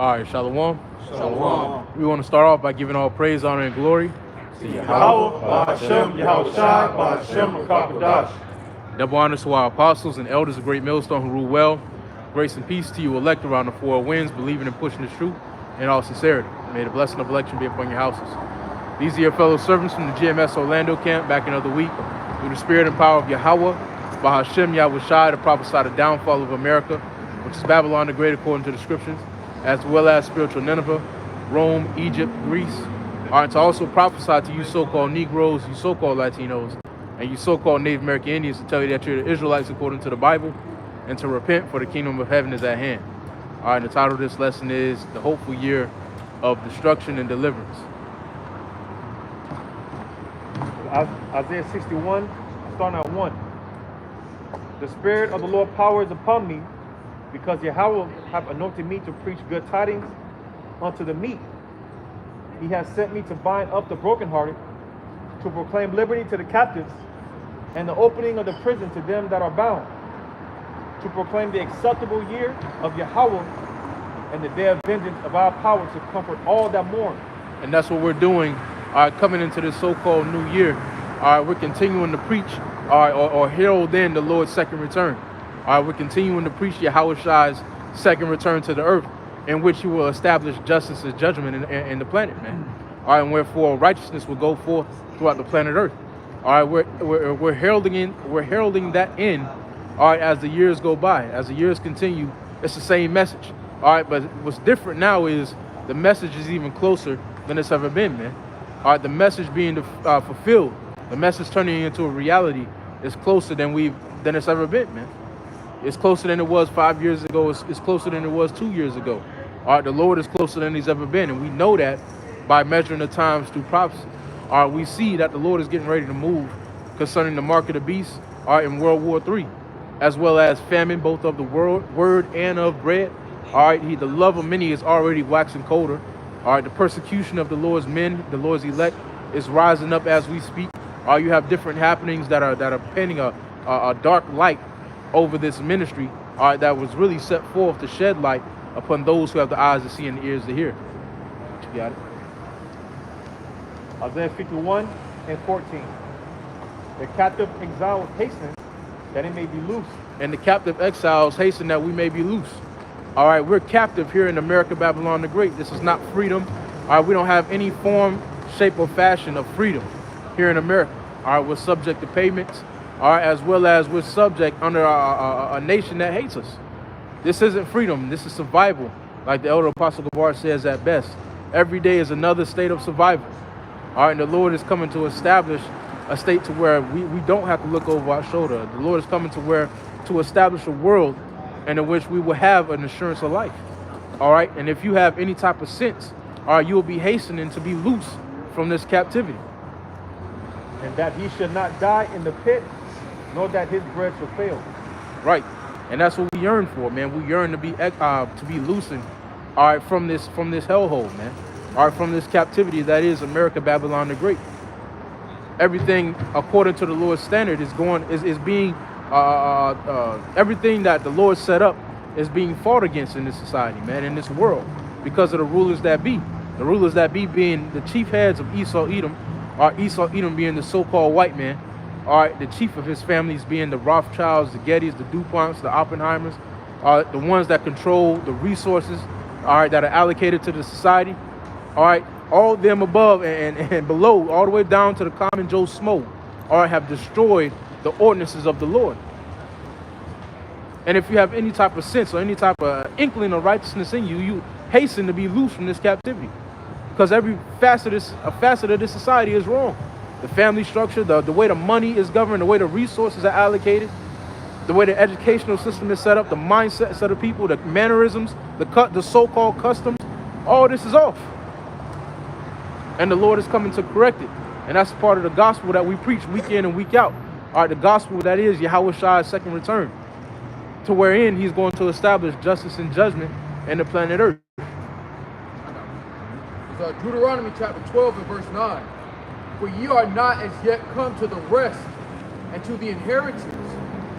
All right, Shalom. Shalom. We want to start off by giving all praise, honor, and glory to Yahweh, Ba'Hashem, Yahweh Shai, Ba'Hashem, Rakakadash. Double honors to our apostles and elders of Great Millstone who rule well. Grace and peace to you, elect around the four winds, believing and pushing the truth in all sincerity. May the blessing of election be upon your houses. These are your fellow servants from the GMS Orlando camp back another week. Through the spirit and power of Yahweh, Ba'Hashem, Yahweh Shai, to prophesy the downfall of America, which is Babylon the Great according to the scriptures, as well as spiritual Nineveh, Rome, Egypt, Greece. All right, to also prophesy to you so-called Negroes, you so-called Latinos, and you so-called Native American Indians, to tell you that you're the Israelites according to the Bible, and to repent, for the kingdom of heaven is at hand. All right, the title of this lesson is The Hopeful Year of Destruction and Deliverance. Isaiah 61, starting at 1. The Spirit of the Lord power is upon me, because Yahweh hath anointed me to preach good tidings unto the meek. He has sent me to bind up the brokenhearted, to proclaim liberty to the captives, and the opening of the prison to them that are bound, to proclaim the acceptable year of Yahweh and the day of vengeance of our power, to comfort all that mourn. And that's what we're doing, coming into this so-called new year. We're continuing to preach or herald in the Lord's second return. We're continuing to preach Yahweh Shai's second return to the earth, in which he will establish justice and judgment in the planet, man. And wherefore righteousness will go forth throughout the planet Earth. We're heralding that in. As the years go by, as the years continue, it's the same message. But what's different now is the message is even closer than it's ever been, man. The message being fulfilled, the message turning into a reality is closer than it's ever been, man. It's closer than it was 5 years ago. It's closer than it was 2 years ago. The Lord is closer than he's ever been, and we know that by measuring the times through prophecy. We see that the Lord is getting ready to move concerning the mark of the beast in World War III, as well as famine, both of the word and of bread. The love of many is already waxing colder. The persecution of the Lord's men, the Lord's elect, is rising up as we speak. You have different happenings that are painting a dark light over this ministry that was really set forth to shed light upon those who have the eyes to see and the ears to hear. You got it? Isaiah 51 and 14. The captive exile hasten that it may be loose. And the captive exiles hasten that we may be loose. We're captive here in America, Babylon the Great. This is not freedom. We don't have any form, shape, or fashion of freedom here in America. We're subject to payments, as well as we're subject under a nation that hates us. This isn't freedom. This is survival. Like the elder Apostle Gabar says at best, every day is another state of survival. And the Lord is coming to establish a state to where we don't have to look over our shoulder. The Lord is coming to establish a world in which we will have an assurance of life. And if you have any type of sense, you will be hastening to be loose from this captivity. And that he should not die in the pit, nor that his bread should fail. Right. And that's what we yearn for, man. We yearn to be loosened, from this hellhole, man. From this captivity that is America, Babylon the Great. Everything according to the Lord's standard is being everything that the Lord set up is being fought against in this society, man, in this world, because of the rulers that be. The rulers that be being the chief heads of Esau Edom, Esau Edom being the so-called white man. The chief of his families being the Rothschilds, the Gettys, the DuPonts, the Oppenheimers, the ones that control the resources, that are allocated to the society. All of them above and below, all the way down to the common Joe Smo, have destroyed the ordinances of the Lord. And if you have any type of sense or any type of inkling of righteousness in you, you hasten to be loose from this captivity, because every facet of this society is wrong. The family structure, the way the money is governed, the way the resources are allocated, the way the educational system is set up, the mindsets of the people, the mannerisms, the so-called customs, all this is off. And the Lord is coming to correct it. And that's part of the gospel that we preach week in and week out. The gospel that is Yahweh Shai's second return, to wherein he's going to establish justice and judgment in the planet Earth. It's Deuteronomy chapter 12 and verse 9. For ye are not as yet come to the rest and to the inheritance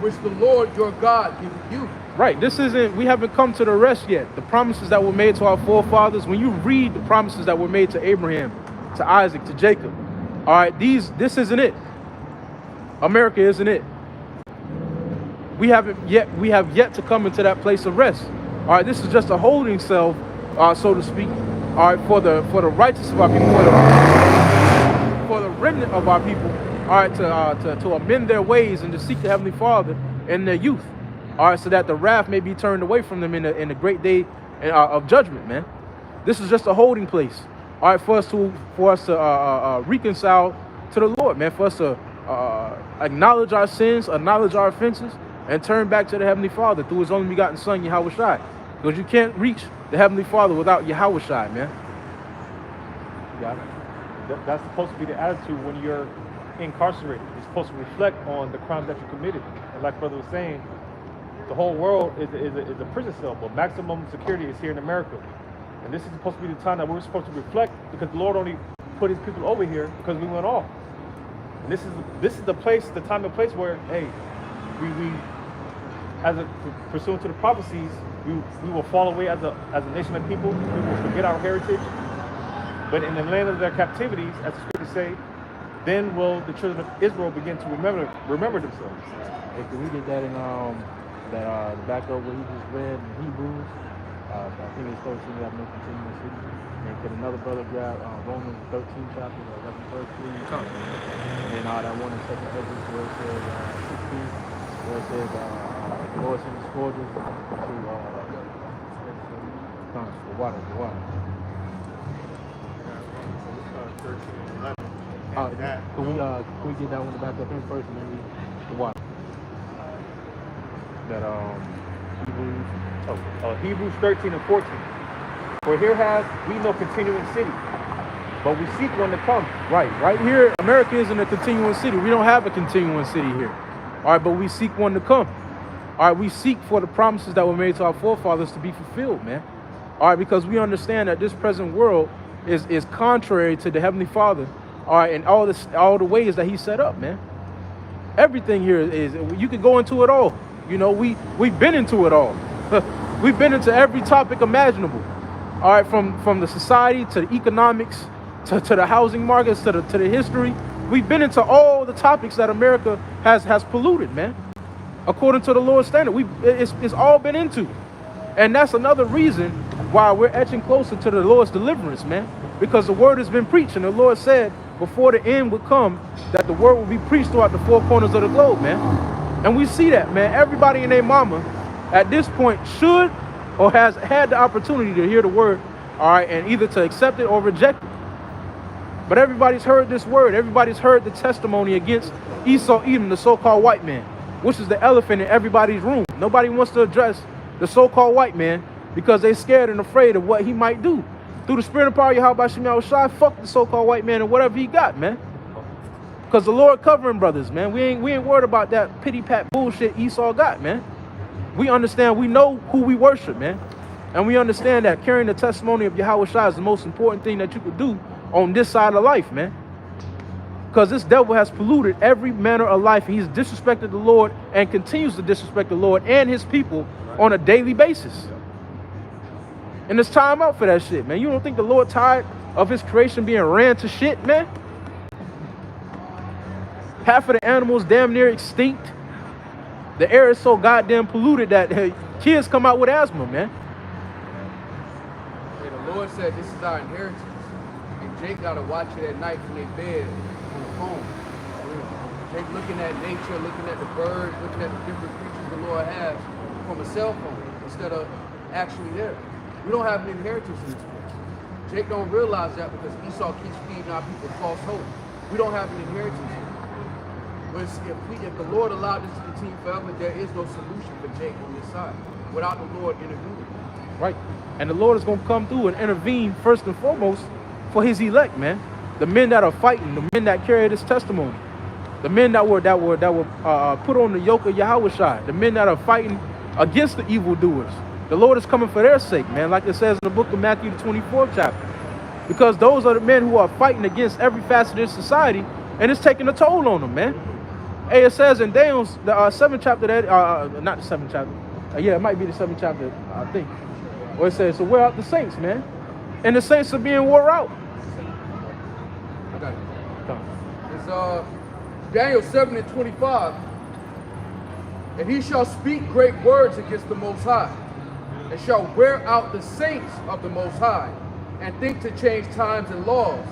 which the Lord your God giveth you. Right. This isn't, we haven't come to the rest yet. The promises that were made to our forefathers, when you read the promises that were made to Abraham, to Isaac, to Jacob, all right, this isn't it. America isn't it. We have yet to come into that place of rest. All right, this is just a holding cell, so to speak, all right, for the righteous of our people, for the remnant of our people, all right, to amend their ways and to seek the Heavenly Father in their youth, all right, so that the wrath may be turned away from them in the great day of judgment, man. This is just a holding place, all right, for us to reconcile to the Lord, man, for us to acknowledge our sins, acknowledge our offenses, and turn back to the Heavenly Father through His only begotten Son, Yahweh Shai. Because you can't reach the Heavenly Father without Yahweh Shai, man. Got it. That's supposed to be the attitude when you're incarcerated. You're supposed to reflect on the crimes that you committed. And like Brother was saying, the whole world is a prison cell, but maximum security is here in America. And this is supposed to be the time that we're supposed to reflect, because the Lord only put His people over here because we went off. And this is the place, the time and place where, hey, we pursuant to the prophecies, we will fall away as a nation of people. We will forget our heritage. But in the land of their captivities, as the scriptures say, then will the children of Israel begin to remember themselves. Hey, can we get that in that back up what he just read in Hebrews? I think it's 13 that may continue in city. And can another brother grab Romans 13 chapter, 11 verse 3? And that one in 2nd Ezra where it says 16, where it says the Lord sent the scourges to the water. 13 and 11. Can we get that one back up in first and then read the water? That Hebrews 13 and 14. For here has we no continuing city, but we seek one to come. Right here, America isn't a continuing city. We don't have a continuing city here. All right, but we seek one to come. All right, we seek for the promises that were made to our forefathers to be fulfilled, man. All right, because we understand that this present world is contrary to the Heavenly Father, all right, and all the ways that He set up, man. Everything here is, you could go into it all. You know, we've been into it all. We've been into every topic imaginable. All right, from the society to the economics to the housing markets to the history. We've been into all the topics that America has polluted, man. According to the Lord's standard, it's all been into. And that's another reason why we're etching closer to the Lord's deliverance, man. Because the word has been preached, and the Lord said before the end would come that the word will be preached throughout the four corners of the globe, man. And we see that, man. Everybody and their mama at this point should or has had the opportunity to hear the word, all right, and either to accept it or reject it. But everybody's heard this word. Everybody's heard the testimony against Esau Edom, the so-called white man, which is the elephant in everybody's room. Nobody wants to address the so-called white man because they're scared and afraid of what he might do. Through the spirit and power of Yahweh Shem Shai, fuck the so-called white man and whatever he got, man. Because the Lord covering brothers, man. We ain't worried about that pity-pat bullshit Esau got, man. We understand, we know who we worship, man. And we understand that carrying the testimony of Yahweh Shai is the most important thing that you could do on this side of life, man. Because this devil has polluted every manner of life. He's disrespected the Lord and continues to disrespect the Lord and His people on a daily basis. And it's time out for that shit, man. You don't think the Lord tired of His creation being ran to shit, man? Half of the animals damn near extinct. The air is so goddamn polluted that kids come out with asthma, man. Hey, the Lord said this is our inheritance. And Jake got to watch it at night from their bed on the phone. Jake looking at nature, looking at the birds, looking at the different creatures the Lord has from a cell phone instead of actually there. We don't have an inheritance in this place. Jake don't realize that because Esau keeps feeding our people false hope. We don't have an inheritance here. But if the Lord allowed this to continue forever, there is no solution for Jake on this side without the Lord intervening. Right. And the Lord is going to come through and intervene first and foremost for His elect, man. The men that are fighting, the men that carry this testimony, the men that were put on the yoke of Yahweh Shai, the men that are fighting against the evildoers. The Lord is coming for their sake, man, like it says in the book of Matthew, the 24th chapter. Because those are the men who are fighting against every facet of society, and it's taking a toll on them, man. Hey, it says in Daniel, the 7th chapter, not the 7th chapter, Yeah, it might be the 7th chapter, I think. Where it says, so wear out the saints, man. And the saints are being wore out. I got it. Come on. It's Daniel 7:25. And he shall speak great words against the Most High, and shall wear out the saints of the Most High, and think to change times and laws.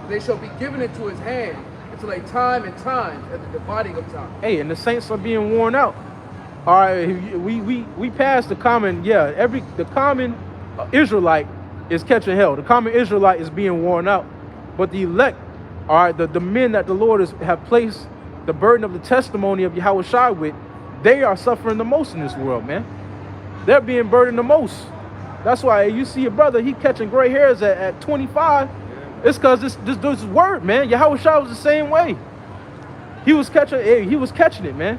They shall be given into his hand until a time and times at the dividing of time. Hey, and the saints are being worn out. All right, we passed the common, the common Israelite is catching hell. The common Israelite is being worn out. But the elect, all right, the men that the Lord have placed the burden of the testimony of Yahweh Shai with, they are suffering the most in this world, man. They're being burdened the most. That's why you see a brother, he catching gray hairs at 25. It's because this word, man. Yahweh Shai was the same way. He was catching it, man.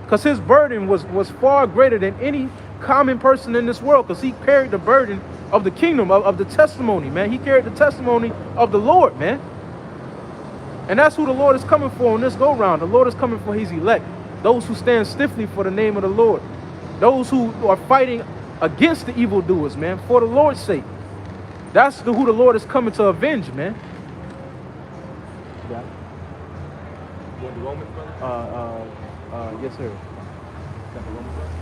Because his burden was far greater than any common person in this world, because he carried the burden of the kingdom, of the testimony, man. He carried the testimony of the Lord, man. And that's who the Lord is coming for on this go-round. The Lord is coming for his elect. Those who stand stiffly for the name of the Lord. Those who are fighting against the evildoers, man, for the Lord's sake. That's who the Lord is coming to avenge, man. Yeah. You want the Romans, brother? Yes, sir.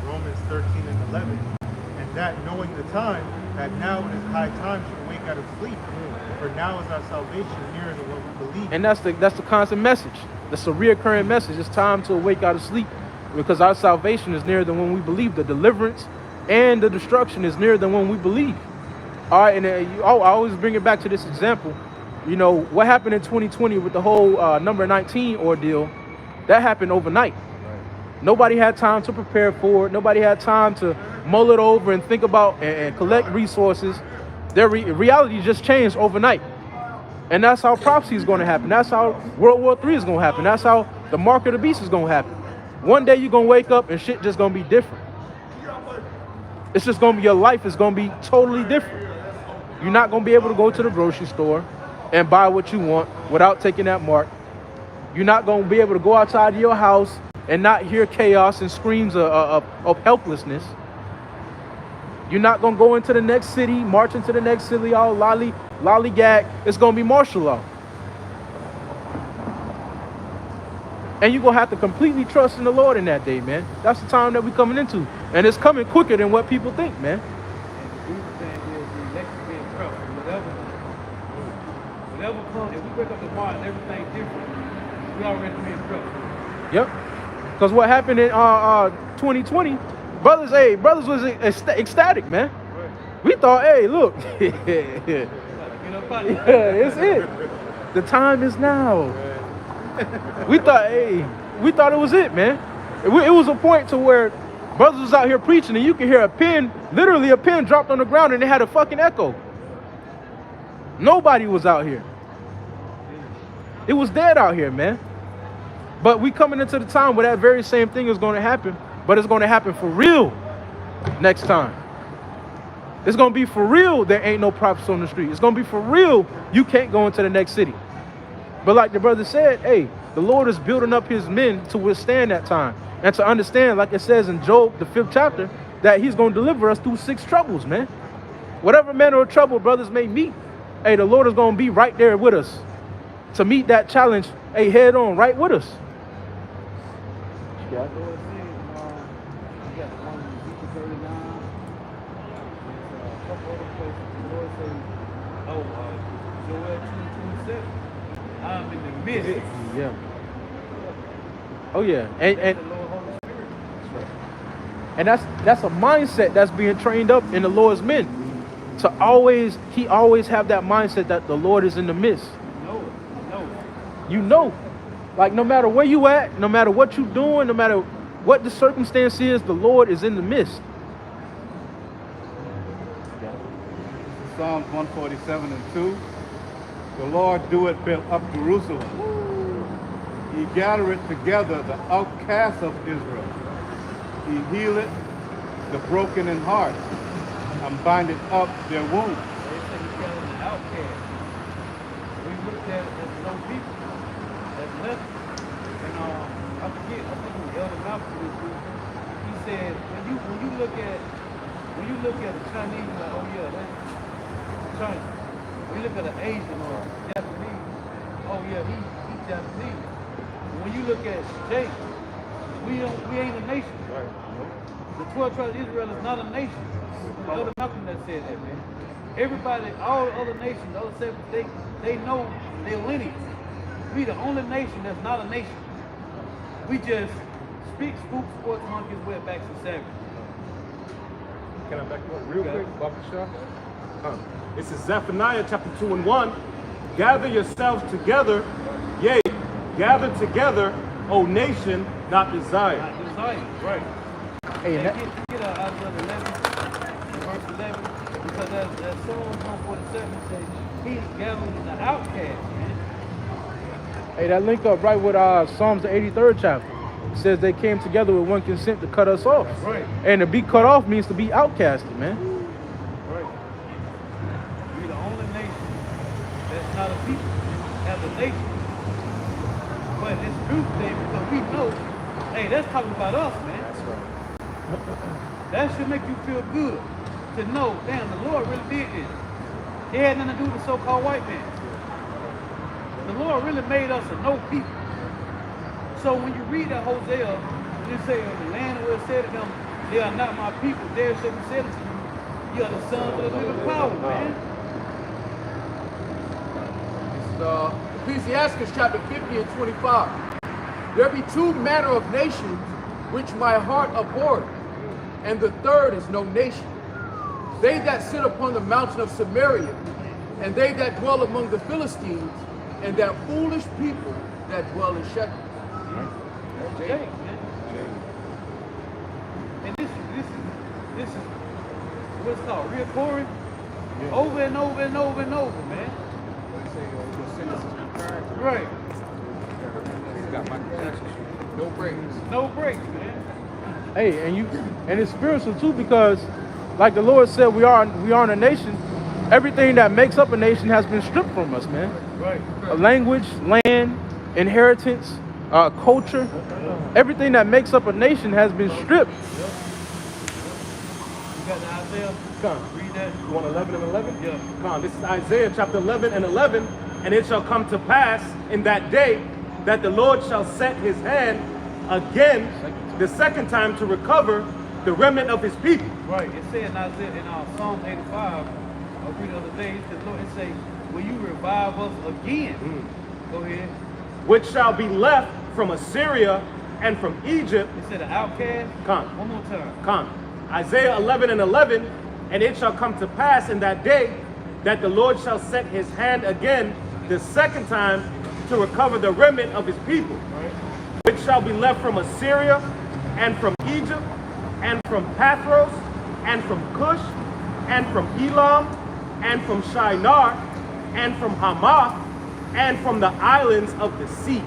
Romans 13 and 11. And that knowing the time, that now is high time to awake out of sleep. For now is our salvation nearer than what we believe. And that's the constant message. That's a reoccurring message. It's time to awake out of sleep, because our salvation is nearer than when we believe. The deliverance and the destruction is nearer than when we believe. All right, and I always bring it back to this example. You know, what happened in 2020 with the whole number 19 ordeal, that happened overnight. Right. Nobody had time to prepare for it. Nobody had time to mull it over and think about and collect resources. Their reality just changed overnight. And that's how prophecy is going to happen. That's how World War III is going to happen. That's how the mark of the beast is going to happen. One day you're going to wake up and shit just going to be different. It's just going to be, your life is going to be totally different. You're not going to be able to go to the grocery store and buy what you want without taking that mark. You're not going to be able to go outside of your house and not hear chaos and screams of helplessness. You're not going to go into the next city, march into the next city, all lollygag. It's going to be martial law. And you're going to have to completely trust in the Lord in that day, man. That's the time that we're coming into. And it's coming quicker than what people think, man. And the thing is, the election being rough. Whatever comes, if we wake up tomorrow and everything's different, we already being rough. Yep. Because what happened in 2020, brothers was ecstatic, man. Right. We thought, hey, look. Yeah, it's it. The time is now. We thought it was it, man. It was a point to where brothers was out here preaching and you could hear literally a pin dropped on the ground and it had a fucking echo. Nobody was out here. It was dead out here, man. But we coming into the time where that very same thing is going to happen, but it's going to happen for real next time. It's going to be for real. There ain't no prophets on the street. It's going to be for real. You can't go into the next city. But like the brother said, hey, the Lord is building up his men to withstand that time and to understand, like it says in Job, the 5th chapter, that he's going to deliver us through 6 troubles, man. Whatever manner of trouble brothers may meet, hey, the Lord is going to be right there with us to meet that challenge, hey, head on, right with us. Yeah. I'm in the midst. Yeah. Oh yeah. And that's a mindset that's being trained up in the Lord's men. To always have that mindset that the Lord is in the midst. You know. Like no matter where you at, no matter what you're doing, no matter what the circumstance is, the Lord is in the midst. Psalms 147 and 2. The Lord doeth build up Jerusalem. He gathereth together the outcasts of Israel. He healeth the broken in heart and bindeth up their wounds. They say he gathered the outcasts. We looked at it as no people that left. And I think it was Elder Malcolm. He said when you look at the Chinese, you're like, oh yeah, that's China. When you look at an Asian or Japanese, oh yeah, he's Japanese. When you look at Jake, we ain't a nation. Right. The 12 tribes of Israel is not a nation. Elder Malcolm that said that, man. Everybody, all the other nations, the other seven, they know their lineage. We the only nation that's not a nation. We just speak, spook, sports, monkeys, wetbacks, and savages. Can I back you up real quick, Baba Shah? This is Zephaniah chapter 2 and 1. Gather yourselves together, yea, gather together, O nation not desired. Not desired, right. Hey, And that, get Isaiah 11, verse 11, because that Psalm 147 says he's gathering the outcast, man. hey, that link up right with Psalms the 83rd chapter. It says they came together with one consent to cut us off. Right. And to be cut off means to be outcasted, man. Right. We're the only nation that's not a people, as a nation. But it's true today because we know, hey, that's talking about us, man. That's right. That should make you feel good to know, damn, the Lord really did this. It had nothing to do with the so-called white man. The Lord really made us a no people. So when you read that Hosea, you say, the land will say to them, they are not my people, there shall be said to you, you are the sons of the living power, man. It's Ecclesiastes chapter 50 and 25. There be two manner of nations which my heart abhorred, and the third is no nation. They that sit upon the mountain of Samaria, and they that dwell among the Philistines, and that foolish people that dwell in Shechem. Okay, man. And this is what's called reoccurring over and over and over and over, man. Right. No breaks. No breaks, man. Hey, and it's spiritual too, because like the Lord said, we are a nation. Everything that makes up a nation has been stripped from us, man. Right. A language, land, inheritance, culture, everything that makes up a nation has been stripped. You got the Isaiah? Come. Read that. You want 11 and 11? Yeah. Come on, this is Isaiah chapter 11 and 11. And it shall come to pass in that day that the Lord shall set his hand again the second time to recover the remnant of his people. Right. It said in Isaiah, in Psalm 85, I read the other day, it said, Lord, it say, will you revive us again? Go ahead. Which shall be left from Assyria and from Egypt. It said an outcast. Come. One more time. Come. Isaiah 11 and 11. And it shall come to pass in that day that the Lord shall set his hand again the second time to recover the remnant of his people, which shall be left from Assyria and from Egypt and from Pathros and from Cush and from Elam and from Shinar and from Hamath and from the islands of the sea.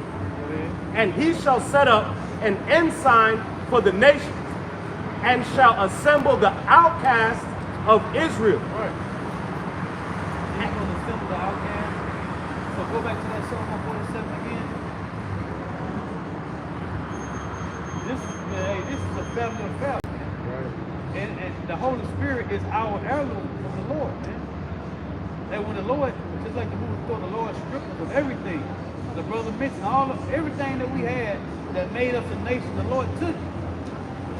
And he shall set up an ensign for the nations and shall assemble the outcasts of Israel. He's going to assemble the outcast. So go back to that Psalm 147 again. This is a family affair, man. And the Holy Spirit is our heirloom from the Lord, man. And when the Lord, just like the movie before, the Lord stripped us of everything. The brother mentioned everything that we had that made us a nation. The Lord took it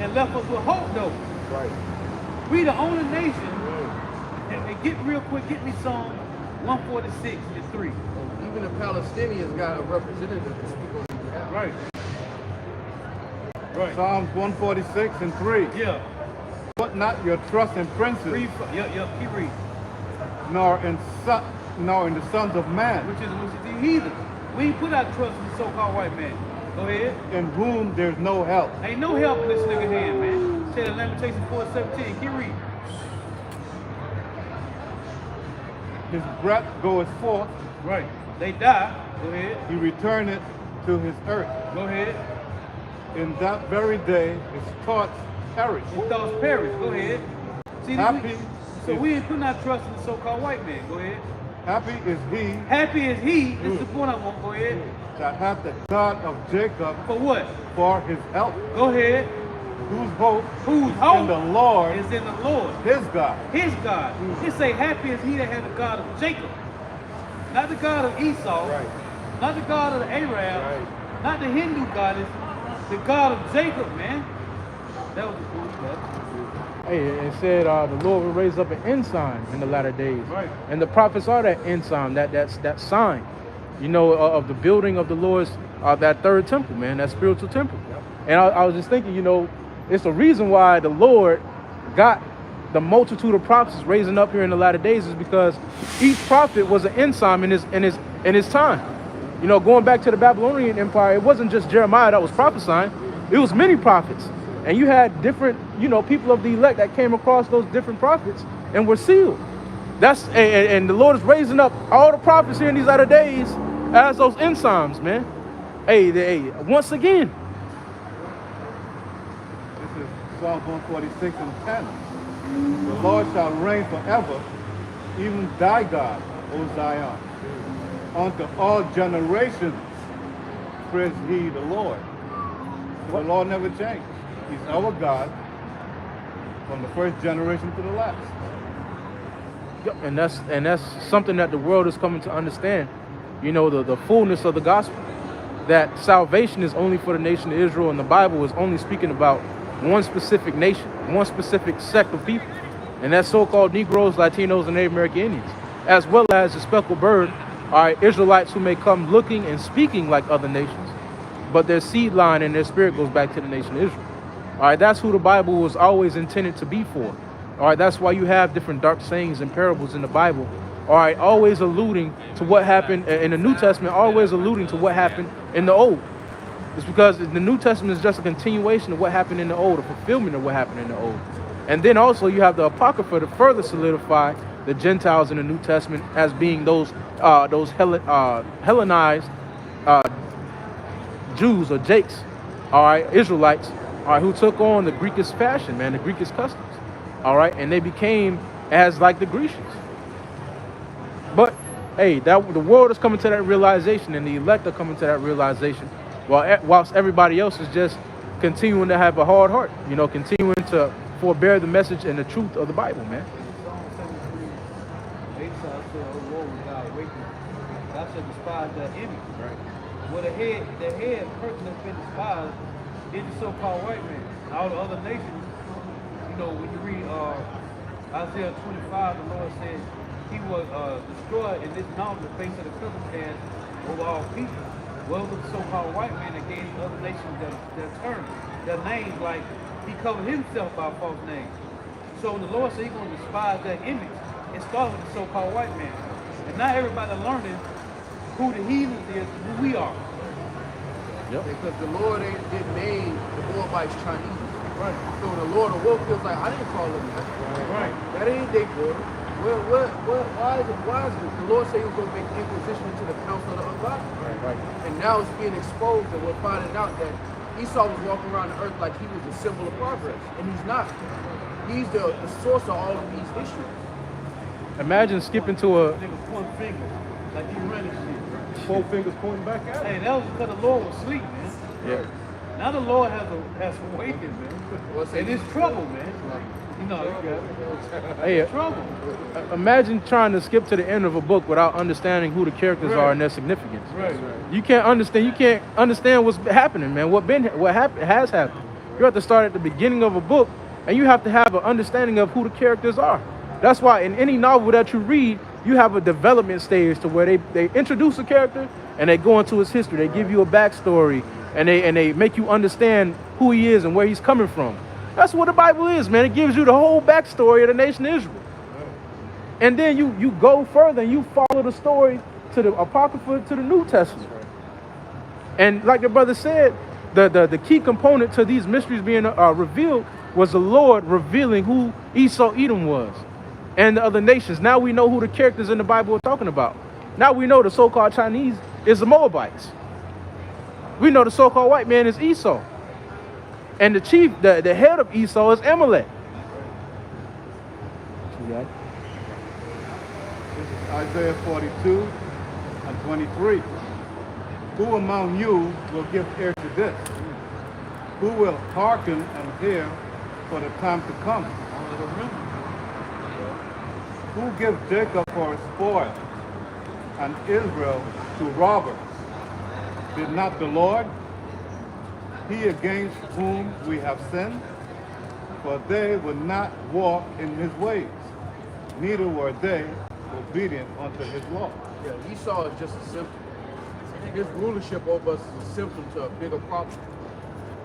and left us with hope, though. Right. We the only nation. And get real quick, get me Psalm 146 and 3. Even the Palestinians got a representative to speak on their behalf. Right. Right. Psalms 146 and 3. Yeah. Put not your trust in princes, Keep reading. nor in the sons of man, Which is the heathen. We ain't put our trust in the so-called white man. Go ahead. in whom there's no help. Ain't no help in this nigga hand, man. Say the Lamentations 4:17. Keep reading. His breath goeth forth, Right. They die. Go ahead. he returneth to his earth. Go ahead. In that very day his thoughts perish. His thoughts perish. Go ahead. See, Happy so is- we ain't putting our trust in the so-called white man. Go ahead. Happy is he Happy is he. This is the point I want. Go ahead. that hath the God of Jacob For what? for his help. Go ahead. whose hope Whose is hope in the Lord, is in the Lord, his God. his God. It say, happy is he that had the God of Jacob, not the God of Esau, Right. not the God of the Arab, Right. not the Hindu goddess, the God of Jacob, man. That was a cool stuff. Hey, it said the Lord will raise up an ensign in the latter days. Right. And the prophets are that ensign, that sign, you know, of the building of the Lord's, that third temple, man, that spiritual temple. And I was just thinking, you know, it's the reason why the Lord got the multitude of prophets raising up here in the latter days is because each prophet was an ensign in his time. You know, going back to the Babylonian Empire, it wasn't just Jeremiah that was prophesying. It was many prophets. And you had different, you know, people of the elect that came across those different prophets and were sealed. And the Lord is raising up all the prophets here in these latter days as those ensigns, man. Hey, once again. This is Psalm 146 and 10. The Lord shall reign forever, even thy God, O Zion. Unto all generations praise ye the Lord. The Lord never changed. He's our God from the first generation to the last. Yep, and that's something that the world is coming to understand. You know, the fullness of the gospel. That salvation is only for the nation of Israel, and the Bible is only speaking about one specific nation, one specific sect of people. And that's so-called Negroes, Latinos, and Native American Indians, as well as the speckled bird, are Israelites who may come looking and speaking like other nations, but their seed line and their spirit goes back to the nation of Israel. All right, that's who the Bible was always intended to be for. All right, that's why you have different dark sayings and parables in the Bible. All right, always alluding to what happened in the New Testament, always alluding to what happened in the Old. It's because the New Testament is just a continuation of what happened in the Old, a fulfillment of what happened in the Old. And then also you have the Apocrypha to further solidify the Gentiles in the New Testament as being those Hellenized Jews or Jakes, all right, Israelites, all right, who took on the Greekish fashion, man, the Greekish customs, all right, and they became as like the Grecians. But hey, the world is coming to that realization, and the elect are coming to that realization, whilst everybody else is just continuing to have a hard heart, you know, continuing to forbear the message and the truth of the Bible, man. Psalm 73, Esau said, "O Lord, without awakening, thou shalt despise that image." Right. Well, the head person that's been despised is the so-called white man. All the other nations, you know, when you read Isaiah 25, the Lord said he was destroyed in this mountain, the face of the circumstance over all people. Well, the so-called white man that gave other nations their terms, their names, like he covered himself by false names. So the Lord said he's going to despise that image. It started with the so-called white man. And now everybody learning who the heathens is, who we are. Yep. Because the Lord didn't name the Moabites Chinese. Right. So when the Lord awoke, he was like, I didn't call them that. Right. That ain't their good. Why is it? The Lord said he was going to make inquisition into the council of the ungodly. Right. And now it's being exposed, and we're finding out that Esau was walking around the earth like he was a symbol of progress. And he's not. He's the source of all of these issues. Imagine skipping to a Nigga point fingers, like he running shit. 4 fingers pointing back at Hey, him. that was because the Lord was asleep, man. yeah. Now the Lord has awakened, man. And it's trouble, man. You know, Hey, trouble. imagine trying to skip to the end of a book without understanding who the characters are and their significance. Right. You can't understand what's happening, man. What has happened. You have to start at the beginning of a book, and you have to have an understanding of who the characters are. That's why in any novel that you read, you have a development stage to where they introduce a character and they go into his history. They give you a backstory and they make you understand who he is and where he's coming from. That's what the Bible is, man. It gives you the whole backstory of the nation of Israel. And then you go further and you follow the story to the Apocrypha, to the New Testament. And like the brother said, the key component to these mysteries being revealed was the Lord revealing who Esau Edom was and the other nations. Now we know who the characters in the Bible are talking about. Now we know the so-called Chinese is the Moabites. We know the so-called white man is Esau. And the chief, the head of Esau is Amalek. This is Isaiah 42 and 23. Who among you will give ear to this? Who will hearken and hear for the time to come? Only the remnant. Who gives Jacob for a spoil and Israel to robbers? Did not the Lord, he against whom we have sinned? For they would not walk in his ways, neither were they obedient unto his law. Yeah, Esau is just a symptom. His rulership over us is a symptom to a bigger problem.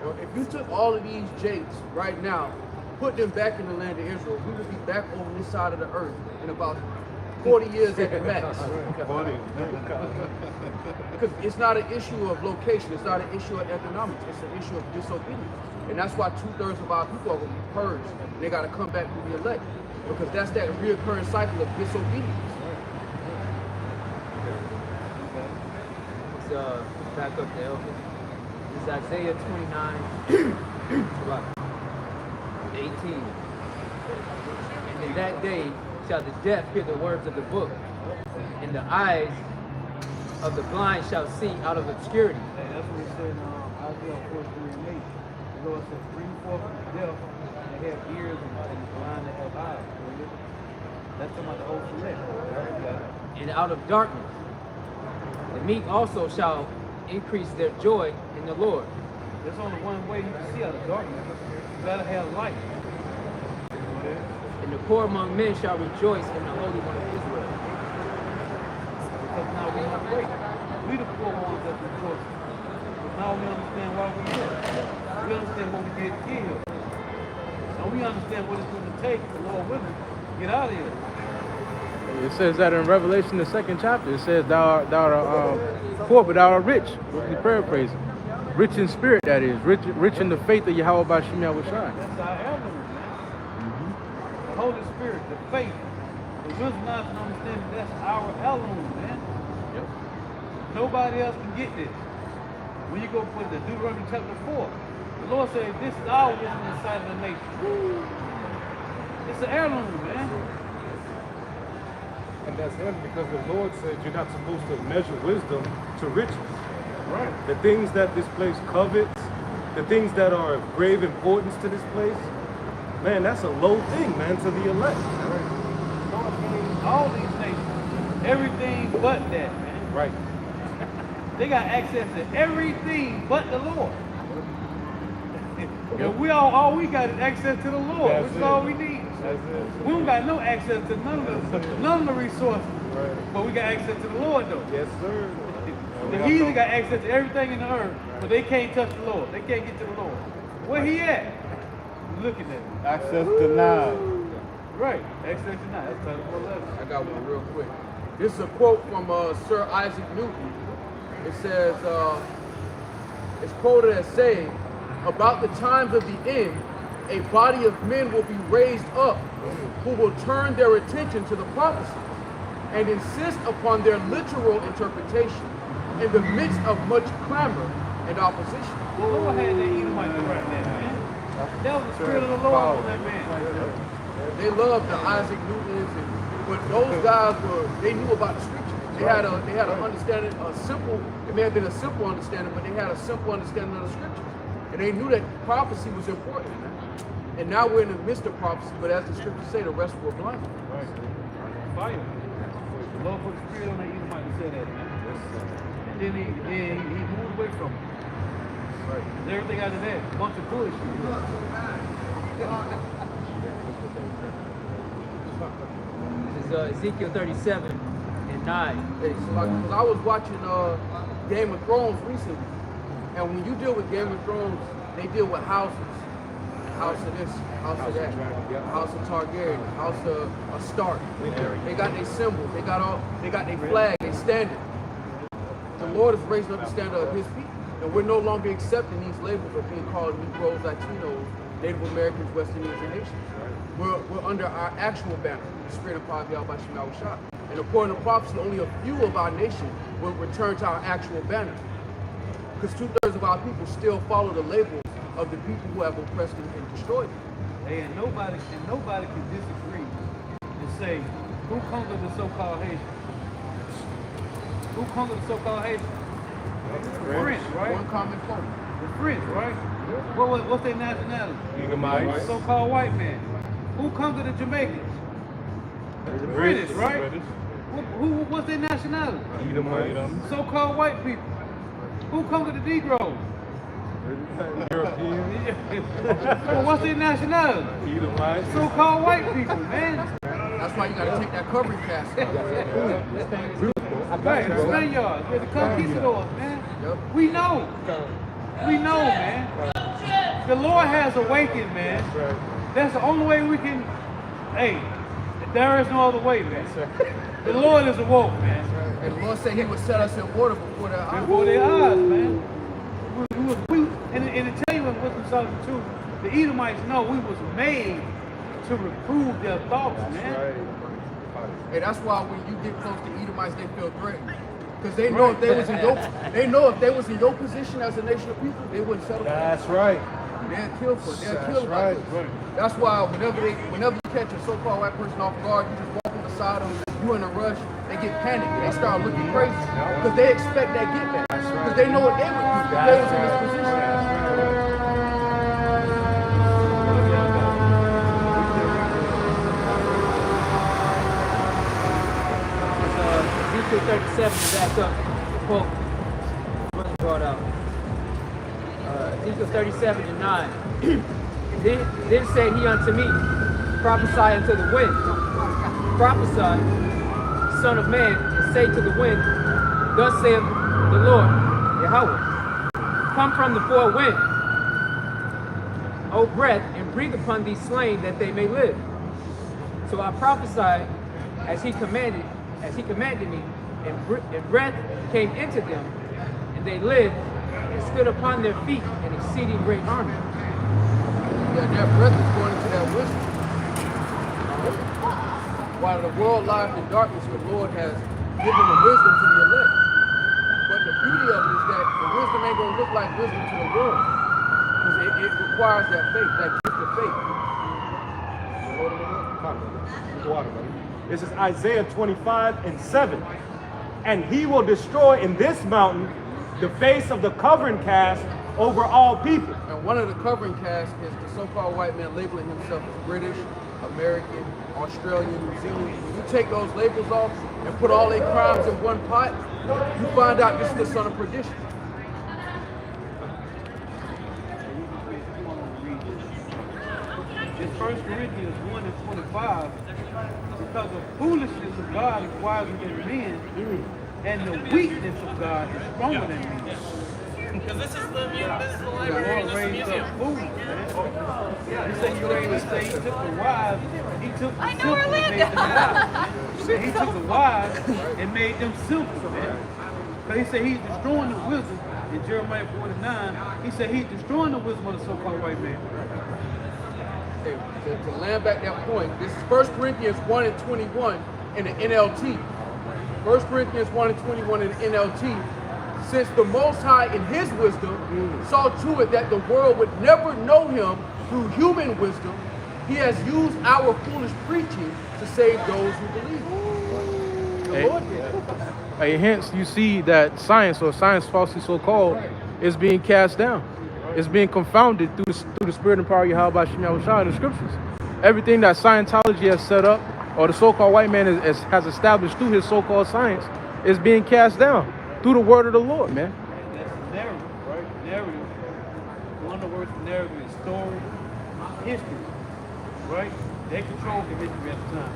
You know, if you took all of these jakes right now, put them back in the land of Israel, we would be back on this side of the earth in about 40 years at the max. Because it's not an issue of location, it's not an issue of economics, it's an issue of disobedience. And that's why 2/3 of our people are going to be purged, and they got to come back to the elect. Because that's that reoccurring cycle of disobedience. Back up to Elvin. It's Isaiah 29, about 18. And in that day shall the deaf hear the words of the book, and the eyes of the blind shall see out of obscurity. Hey, that's what he said in Isaiah 43:8. The Lord said, bring forth the deaf that have ears and the blind that have eyes. That's talking about the old select. And out of darkness the meek also shall increase their joy in the Lord. There's only one way you can see out of darkness. You gotta have light. And the poor among men shall rejoice in the Holy One of Israel. Because now we have great. We the poor ones that rejoice. But now we understand why we're here. We understand what we did to get here. Now we understand what it's going to take, the Lord willing, to get out of here. It says that in Revelation, the 2nd chapter. It says, thou art poor, but thou art rich. He's paraphrasing. Rich in spirit, that is. Rich in the faith of Yahweh by Shem Yahushai. That's our element, man. The Holy Spirit, the faith, the wisdom, knowledge, and understanding, that's our element, man. Yep. Nobody else can get this. When you go put the Deuteronomy chapter 4, the Lord said, this is our wisdom in the sight of the nation. It's an heirloom, man. And that's him because the Lord said you're not supposed to measure wisdom to riches. Right. The things that this place covets, the things that are of grave importance to this place, man, that's a low thing, man, to the elect. Lord gave all these nations everything but that, man. Right. They got access to everything but the Lord. And we all we got is access to the Lord, That's which is it. all we need. That's it. We don't got no access to none of the resources. Right. But we got access to the Lord though. Yes, sir. The heathen got access to everything in the earth, but they can't touch the Lord. They can't get to the Lord. Where he at? Looking at him. Access denied. Right. Access tonight. That's title 411. I got one real quick. This is a quote from Sir Isaac Newton. It says, it's quoted as saying, about the times of the end, a body of men will be raised up who will turn their attention to the prophecy and insist upon their literal interpretation in the midst of much clamor and opposition. The Lord had that Edomite to write that, man. That was the spirit of the Lord on that man. They loved the Isaac Newtons, but those guys they knew about the scripture. They had an understanding, it may have been a simple understanding, but they had a simple understanding of the scriptures. And they knew that prophecy was important. And now we're in the midst of prophecy, but as the scriptures say, the rest were blind. Right. Fire. The Lord put the spirit on that Edomite to say that, man. And then he moved away from it. Right. And everything after that, a bunch of bullshit. This is Ezekiel 37 and 9. Hey, so because I was watching Game of Thrones recently, and when you deal with Game of Thrones, they deal with houses. House of this, house of that, house of Targaryen, house of Stark. They got their symbol, they got their flag, they standard. The Lord is raising up the standard of his people. And we're no longer accepting these labels of being called Negroes, Latinos, Native Americans, West Indians, and Haitians. We're under our actual banner, the spirit of power by Shem Yahushua. And according to prophecy, only a few of our nation will return to our actual banner. Because 2/3 of our people still follow the labels of the people who have oppressed and destroyed them. Hey, and nobody can disagree and say, who conquered the so-called Haitians? Who conquered the so-called Haitians? French, right? One common foe. The French, right? What's their nationality? Edomites. So-called white man. Who conquered the Jamaicans? The British, right? What's their nationality? Edomites. So-called white people. Who conquered the Negroes? Well, what's their nationality? Edomites. So-called white people, man. That's why you gotta take that covering cast off. Right, the Spaniards, they're the conquistadors, man. Yep. We know. We know, man. The Lord has awakened, man. That's the only way we can. Hey, there is no other way, man. The Lord is awoke, man. And the Lord said He would set us in order before their eyes. Before their eyes, man. And to tell you in Wisdom Solomon 2, the Edomites know we was made to reprove their thoughts, man. And that's why when you get close to Edomites, they feel threatened. Because they know if they was in your position as a nation of people, they wouldn't settle for That's right. They'll kill for it. They'll kill right. like this. That's why whenever you catch a so-called white person off guard, you just walk beside them, you in a rush, they get panicked. They start looking crazy. Because they expect that get back. Because they know what they would do if they was in this position. Ezekiel 37 back up. Quote, was brought out. Ezekiel 37 and 9. Then said he unto me, prophesy unto the wind. Prophesy, son of man, and say to the wind, thus saith the Lord, Yahweh, come from the four winds, O breath, and breathe upon these slain that they may live. So I prophesied as he commanded me, and breath came into them, and they lived and stood upon their feet, an exceeding great army. Yeah, that breath is going into that wisdom. While the world lies in darkness, the Lord has given the wisdom to the elect. But the beauty of it is that the wisdom ain't going to look like wisdom to the world. Because it requires that faith, that gift of faith. This is Isaiah 25 and 7. And he will destroy in this mountain the face of the covering cast over all people. And one of the covering casts is the so-called white man labeling himself as British, American, Australian, New Zealand. When you take those labels off and put all their crimes in one pot, you find out this is the son of perdition. It's 1 Corinthians 1 and 25. Because the foolishness of God is wiser than men, and the weakness of God is stronger than men. Because this is the The library, Lord this is the raised museum. up fools, man. He said he took the wise, he took the simple and made them wise. And he took the wise and made them simple, man. Because he said he's destroying the wisdom. In Jeremiah 49, he said he's destroying the wisdom of the so-called white man. Okay, to land back that point, this is 1 Corinthians 1 and 21 in the NLT. 1 Corinthians 1 and 21 in the NLT. Since the Most High in his wisdom saw to it that the world would never know him through human wisdom, he has used our foolish preaching to save those who believe. The Lord did. Hence, you see that science, or science falsely so-called, is being cast down. It's being confounded through the spirit and power of Yahweh Shem Yahushua in the scriptures. Everything that Scientology has set up, or the so-called white man has established through his so-called science, is being cast down through the word of the Lord, man. That's narrative, right? Narrative. One of the words for narrative is story, history, right? They control the history at the time.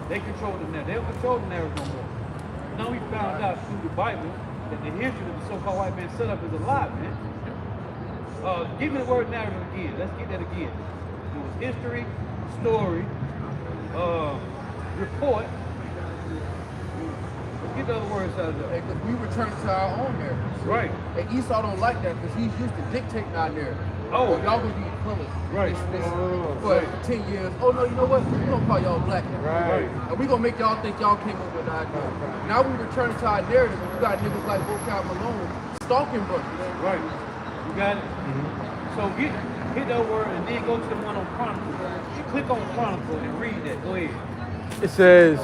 They control the narrative. They don't control the narrative no more. Now we found out through the Bible that the history that the so-called white man set up is a lie, man. Give me the word narrative again. Let's get that again. It was history, story, report. Let's get the other words out of there. Because we return to our own narrative. Right. And Esau don't like that because he's used to dictating our narrative. Oh. Well, y'all gonna be colors. Right. For 10 years. Oh no, you know what? We're gonna call y'all black now. Right. And we're gonna make y'all think y'all came up with the idea. Now we return to our narrative. You got niggas like Vocal Malone stalking brothers. Right. You got it? So hit that word and then go to the one on Chronicles. You click on Chronicles and read that. Go ahead. It says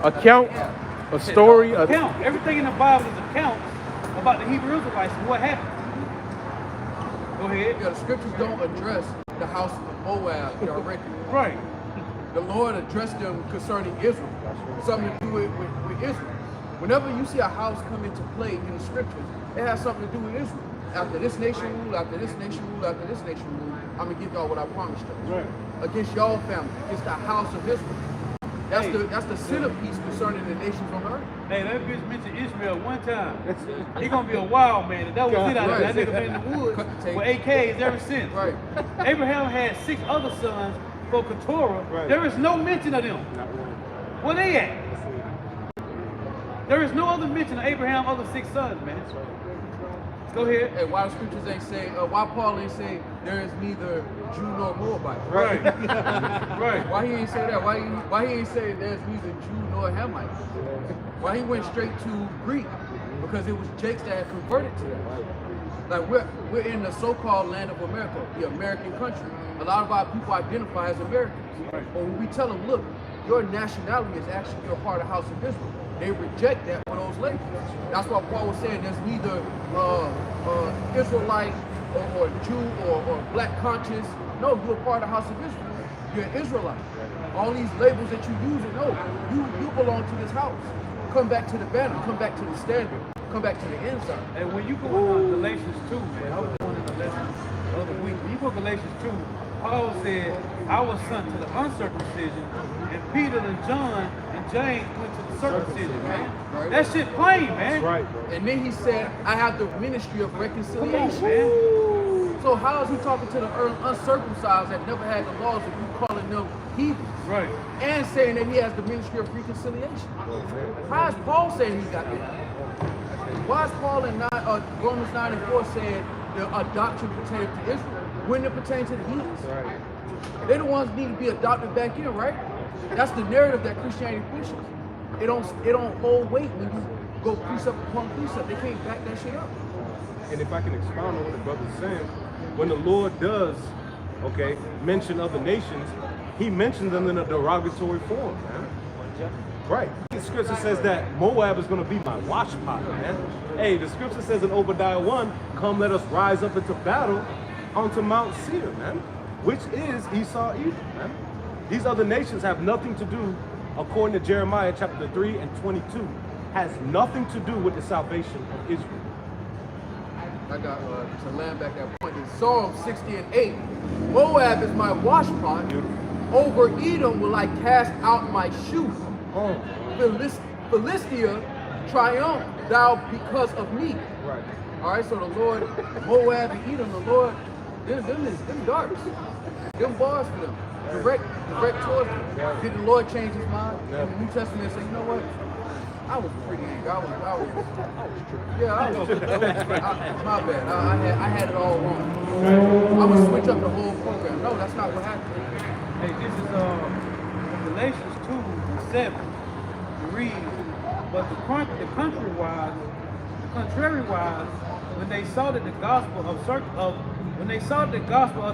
account, a story, Account. Everything in the Bible is accounts about the Hebrew Israelites and what happened. Go ahead. Yeah, the scriptures don't address the house of Moab directly. Right. The Lord addressed them concerning Israel. Something to do with Israel. Whenever you see a house come into play in the scriptures, it has something to do with Israel. After this nation rule, after this nation rule, after this nation rule, I'm gonna give y'all what I promised you. Right. Against y'all family, against the house of Israel. That's the centerpiece concerning the nations on earth. Hey, that bitch mentioned Ishmael one time. He gonna be a wild man. And that was it out there. That nigga been in the woods with AKs ever since. Right. Abraham had 6 other sons for Keturah. Right. There is no mention of them. Not one. Where they at? There is no other mention of Abraham other 6 sons, man. Go ahead. And why the scriptures ain't say, why Paul ain't say there is neither Jew nor Moabite? Right. Right. Why he ain't say that? Why he ain't say there's neither Jew nor Hamite? Why he went straight to Greek? Because it was Jakes that had converted to that. Like we're in the so-called land of America, the American country. A lot of our people identify as Americans. But when we tell them, look, your nationality is actually your part of House of Israel, they reject that for those labels. That's why Paul was saying there's neither Israelite or Jew or black conscious. No, you're a part of the House of Israel. You're an Israelite. All these labels that you use, no, you belong to this house. Come back to the banner. Come back to the standard. Come back to the inside. And when you go to Galatians 2, man, I was going to Galatians the other week. When you go to Galatians 2, Paul said, I was sent to the uncircumcision, and Peter and John and James went to the circumcision, man. Right. That shit plain, man. Right. And then he said, I have the ministry of reconciliation. Man. So how is he talking to the uncircumcised that never had the laws if you calling them heathens? Right. And saying that he has the ministry of reconciliation. How is Paul saying he got that? Why is Paul in Romans 9 and 4 saying the doctrine pertaining to Israel when it pertains to the heathens? Right. They're the ones need to be adopted back in, right? That's the narrative that Christianity pushes. It don't hold weight when you go precept upon precept. They can't back that shit up. And if I can expound on what the brother's saying, when the Lord does, okay, mention other nations, he mentions them in a derogatory form, man. Right. The scripture says that Moab is going to be my wash pot, man. Hey, the scripture says in Obadiah 1, come let us rise up into battle onto Mount Seir, man, which is Esau, Edom, man. These other nations have nothing to do, according to Jeremiah chapter 3 and 22, has nothing to do with the salvation of Israel. I got to land back that point. In Psalm 60 and 8, Moab is my wash pot. Over Edom will I cast out my shoe. Philistia, triumph thou because of me. Right. All right, so the Lord, Moab and Edom, the Lord, them darts, them bars for them, direct towards them. Did the Lord change his mind in the New Testament and say, you know what? I was pretty angry. I was my bad. I had it all wrong. I'm gonna switch up the whole program. No, that's not what happened. Hey, this is Galatians 2:7. You read, but the contrary-wise, when they saw that the gospel of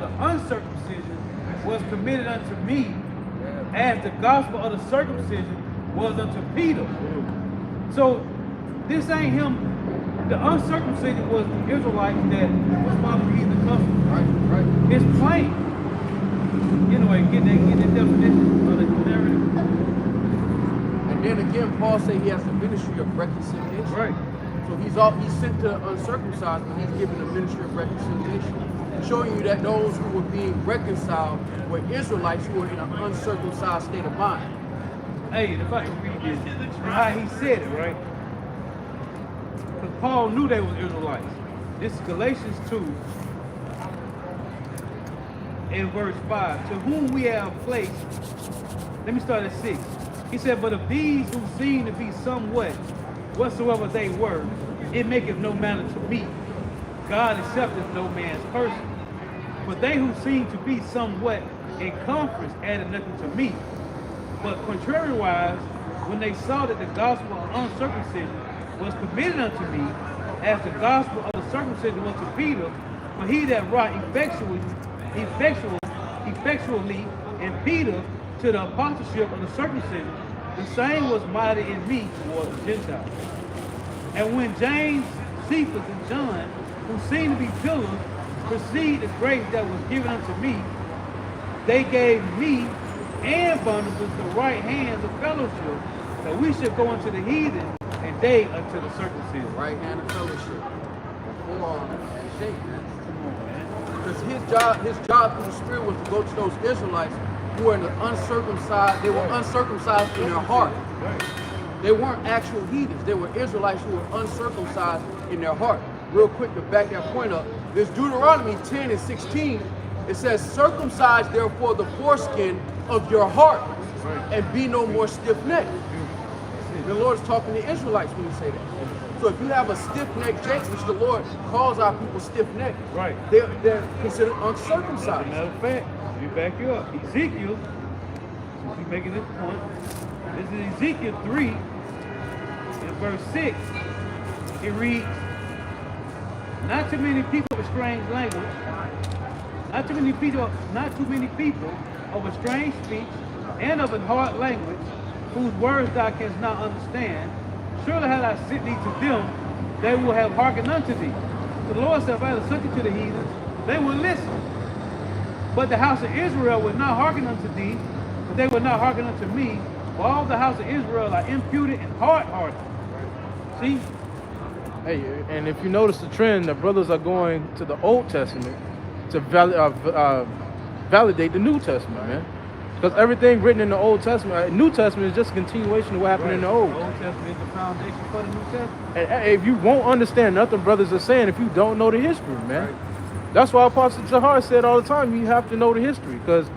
the uncircumcision was committed unto me, as the gospel of the circumcision was unto Peter. So this ain't him. The uncircumcision was the Israelites that was following the custom. Right. It's plain. Anyway, get that definition of the narrative. And then again, Paul said he has the ministry of reconciliation. Right. So he's sent to the uncircumcised, but he's given the ministry of reconciliation, showing you that those who were being reconciled were Israelites who were in an uncircumcised state of mind. Hey, if I can read this, how he said it, right? Because Paul knew they was Israelites. This is Galatians 2 in verse 5. To whom we have placed, let me start at 6. He said, but of these who seem to be somewhat, whatsoever they were, it maketh no matter to me. God accepteth no man's person. But they who seem to be somewhat in conference added nothing to me. But contrariwise, when they saw that the gospel of uncircumcision was committed unto me, as the gospel of the circumcision was to Peter, for he that wrought effectually in Peter to the apostleship of the circumcision, the same was mighty in me towards the Gentiles. And when James, Cephas, and John, who seemed to be pillars, precede the grace that was given unto me, they gave me and Barnabas the right hands of fellowship, that we should go into the heathen, and they unto the circumcision. Right hand of fellowship. Forearm and shake, man. Come on, man. Because his job through the Spirit was to go to those Israelites who were in the uncircumcised. They were uncircumcised in their heart. They weren't actual heathens. They were Israelites who were uncircumcised in their heart. Real quick to back that point up, there's Deuteronomy 10 and 16. It says, circumcise therefore the foreskin of your heart and be no more stiff-necked. The Lord is talking to Israelites when he say that. So if you have a stiff-necked Jake, which the Lord calls our people stiff-necked, Right. they're considered uncircumcised. As a matter of fact, let me back you up. Ezekiel, since you're making this point, this is Ezekiel 3, in verse 6. It reads, not too many people of a strange language, not too many people of a strange speech and of a hard language, whose words thou canst not understand. Surely had I sent thee to them, they will have hearkened unto thee. So the Lord said, if I had sent thee to the heathens, they would listen. But the house of Israel would not hearken unto thee, but they would not hearken unto me. For all the house of Israel are imputed and hard-hearted. See? Hey, and if you notice the trend, the brothers are going to the Old Testament to validate the New Testament, man. Because everything written in the Old Testament, New Testament is just a continuation of what happened in the Old. The Old Testament is the foundation for the New Testament. And if you won't understand nothing brothers are saying if you don't know the history, man. That's why Apostle Jahar said all the time, you have to know the history. Because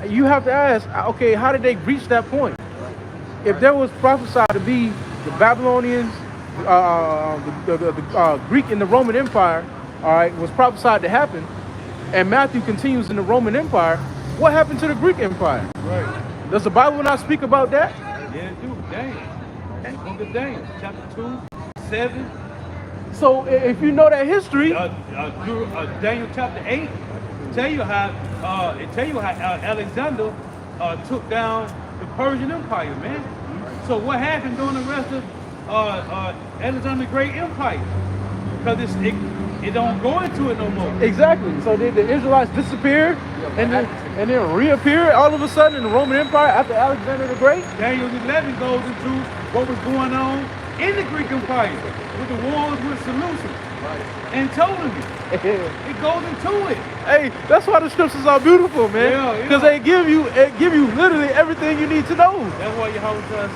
you have to ask, okay, how did they reach that point? If there was prophesied to be the Babylonians, the Greek and the Roman Empire, all right, was prophesied to happen, and Matthew continues in the Roman Empire, what happened to the Greek Empire? Right. Does the Bible not speak about that? Yeah, it do. Daniel. The book of Daniel, chapter 2, 7. So if you know that history, Daniel chapter 8, tell you how Alexander took down the Persian Empire, man. So what happened during the rest of Alexander the Great Empire? Because it don't go into it no more. exactly. So the Israelites disappeared and then reappeared all of a sudden in the Roman Empire after Alexander the Great. Daniel 11 goes into what was going on in the Greek Empire with the wars with Seleucus and Ptolemy. It goes into it. Hey, that's why the scriptures are beautiful, man. Yeah. Because they give you literally everything you need to know. That's why Yahweh said,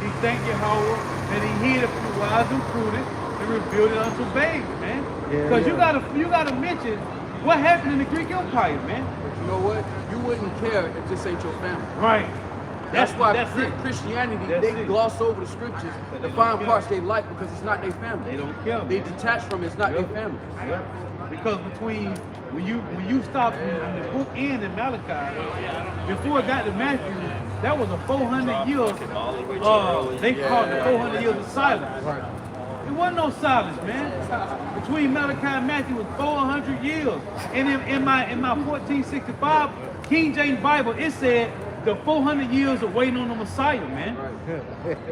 he thanked Yahweh and he hid it from the wise and prudent and revealed it unto babes, man. Because you gotta mention what happened in the Greek Empire, man. But you know what? You wouldn't care if this ain't your family. Right. That's why it. Christianity, That's they it. gloss over the scriptures, But the they fine don't parts care. they like because it's not their family. They don't care. They detach from it, it's not Yep. their family. Yeah. Because between when you stop in the book end in Malachi, before it got to Matthew, that was a 400 years. They called it 400 years of silence. Right. It wasn't no silence, man. Between Malachi and Matthew was 400 years. And in my 1465 King James Bible, it said the 400 years of waiting on the Messiah, man.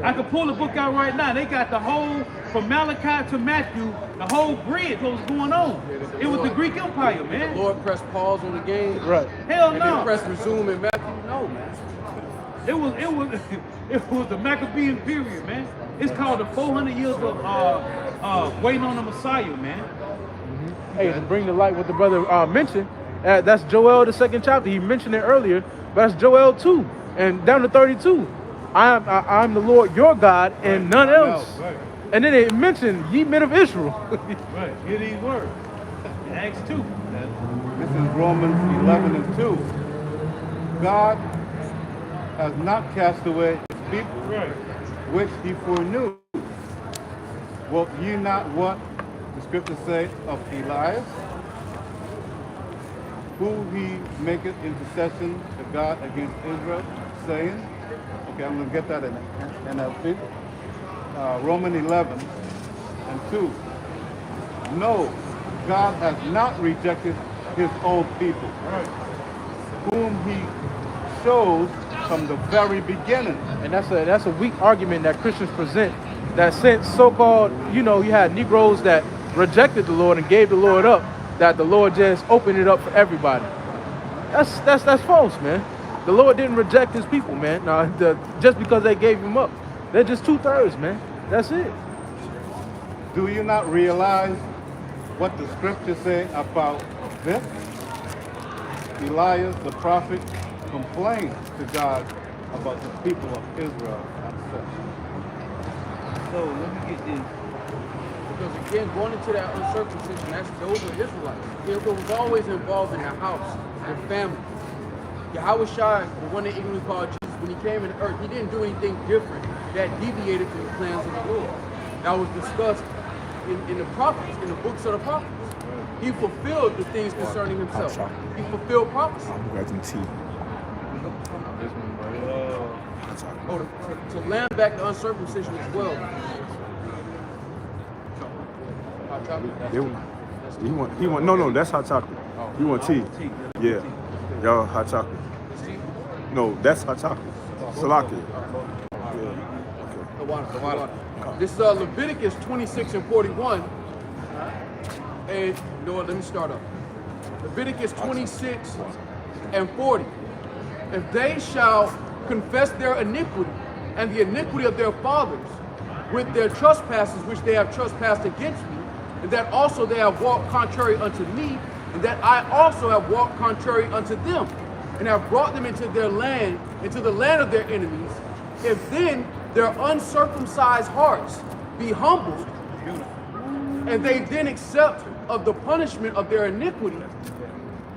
I could pull the book out right now. They got the whole, from Malachi to Matthew, the whole bridge, what was going on. It was the Greek Empire, man. The Lord pressed pause on the game. Right. Hell And then no. press resume in Matthew. No, man. It was the Maccabean period, man. It's called the 400 years of waiting on the Messiah, man. Hey, to bring to light what the brother mentioned, that's Joel, the 2nd chapter. He mentioned it earlier, but that's Joel 2 and down to 32. I'm the Lord your God and none else. Right. And then it mentioned ye men of Israel. Right. Hear these words. In Acts 2. This is Romans 11 and 2. God has not cast away his people, Right. which he foreknew. Wote ye not what the scriptures say of Elias, who he maketh intercession to God against Israel, saying, okay, I'm going to get that in NLT. Romans 11 and 2. No, God has not rejected his own people, whom he chose from the very beginning. And that's a weak argument that Christians present, that since so-called, you had Negroes that rejected the Lord and gave the Lord up, that the Lord just opened it up for everybody. That's false, man. The Lord didn't reject his people, man. No, just because they gave him up. They're just 2/3, man. That's it. Do you not realize what the scriptures say about this? Elias the prophet complained to God about the people of Israel and said, So let me get this. Because again, going into that uncircumcision, those are Israelites. It was always involved in their house, their family. Yahweh Shai, the one that ignorantly called Jesus, when he came in the earth, he didn't do anything different that deviated from the plans of the Lord. That was discussed in the prophets, in the books of the prophets. He fulfilled the things concerning himself. He fulfilled prophecy. To land back the uncircumcision as well. He want no, that's hot chocolate. You want tea? Yeah. Y'all hot chocolate. No, that's hot chocolate. Salaki. The water. This is Leviticus 26 and 41. And you know what, let me start up. Leviticus 26 and 40. If they shall confess their iniquity and the iniquity of their fathers with their trespasses which they have trespassed against me, and that also they have walked contrary unto me, and that I also have walked contrary unto them, and have brought them into their land, into the land of their enemies, if then their uncircumcised hearts be humbled, and they then accept of the punishment of their iniquity,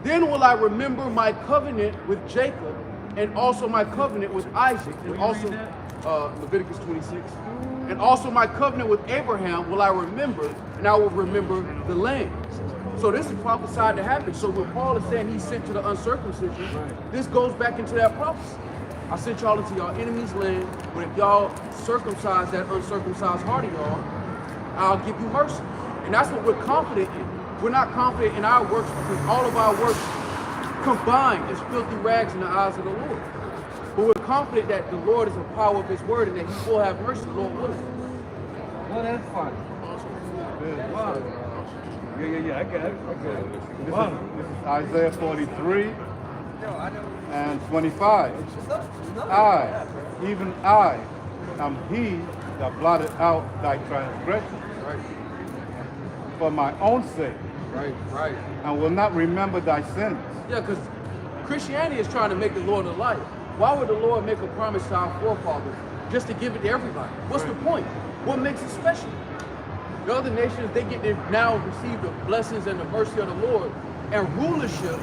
then will I remember my covenant with Jacob, and also my covenant with Isaac, and also Leviticus 26, and also my covenant with Abraham will I remember, and I will remember the land. So this is prophesied to happen. So when Paul is saying he's sent to the uncircumcision, this goes back into that prophecy. I sent y'all into y'all enemy's land, but if y'all circumcise that uncircumcised heart of y'all, I'll give you mercy. And that's what we're confident in. We're not confident in our works because all of our works combined is filthy rags in the eyes of the Lord. But we're confident that the Lord is the power of his word and that he will have mercy, Lord willing. Well, that's fine. Wow. Yeah, I got it. This is Isaiah 43 and 25. I, even I, am he that blotted out thy transgression for my own sake, Right. and will not remember thy sins. Yeah, because Christianity is trying to make the Lord a liar. Why would the Lord make a promise to our forefathers just to give it to everybody? What's the point? What makes it special? The other nations, they get to now receive the blessings and the mercy of the Lord and rulership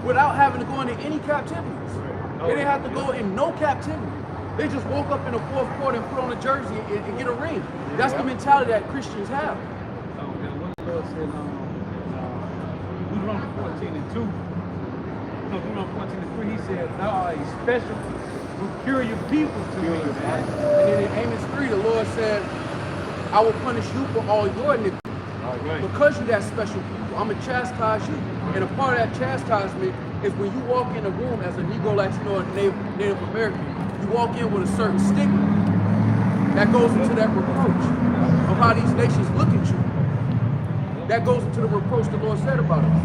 without having to go into any captivities. They didn't have to go in no captivity. They just woke up in the fourth quarter and put on a jersey and get a ring. That's the mentality that Christians have. What the Lord said, Deuteronomy 14 and 2. No, Deuteronomy 14 and 3, he said, thou art a special peculiar people to me, man. And then in Amos 3, the Lord said, I will punish you for all your iniquity. Because you're that special people, I'm going to chastise you. And a part of that chastisement is when you walk in a room as a Negro, Latino, or Native American, you walk in with a certain stigma that goes into that reproach of how these nations look at you. That goes into the reproach the Lord said about us.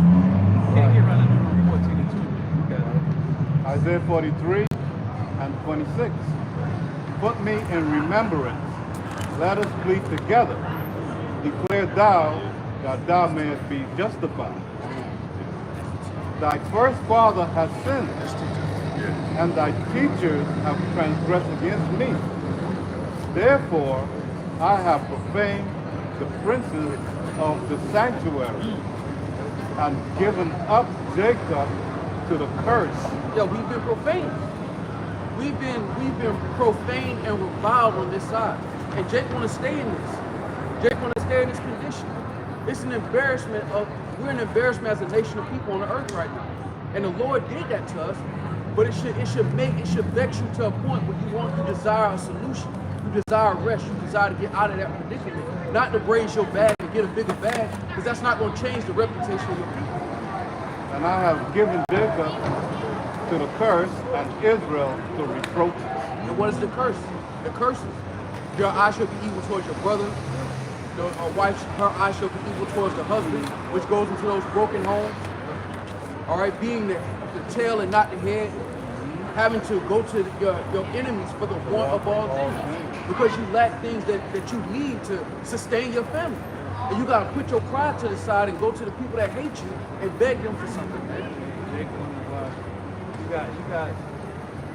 Can't get around Deuteronomy 14 and 2. Isaiah 43 and 26. Put me in remembrance. Let us plead together. Declare thou that thou mayest be justified. Thy first father has sinned, and thy teachers have transgressed against me. Therefore, I have profaned the princes of the sanctuary and given up Jacob to the curse. Yeah, we've been profaned. We've been profaned and reviled on this side. And Jake want to stay in this. Jake want to stay in this condition. It's an embarrassment we're an embarrassment as a nation of people on the earth right now. And the Lord did that to us, but it should vex you to a point where you desire a solution. You desire rest. You desire to get out of that predicament. Not to raise your bag and get a bigger bag, because that's not going to change the reputation of your people. And I have given Jacob to the curse and Israel to reproach. And what is the curse? The curse is your eye shall be evil towards your brother. A wife, her eyes shall be evil towards the husband, which goes into those broken homes. All right, being the tail and not the head, having to go to your enemies for the want of all things, because you lack things that you need to sustain your family. And you gotta put your pride to the side and go to the people that hate you and beg them for something, man. You got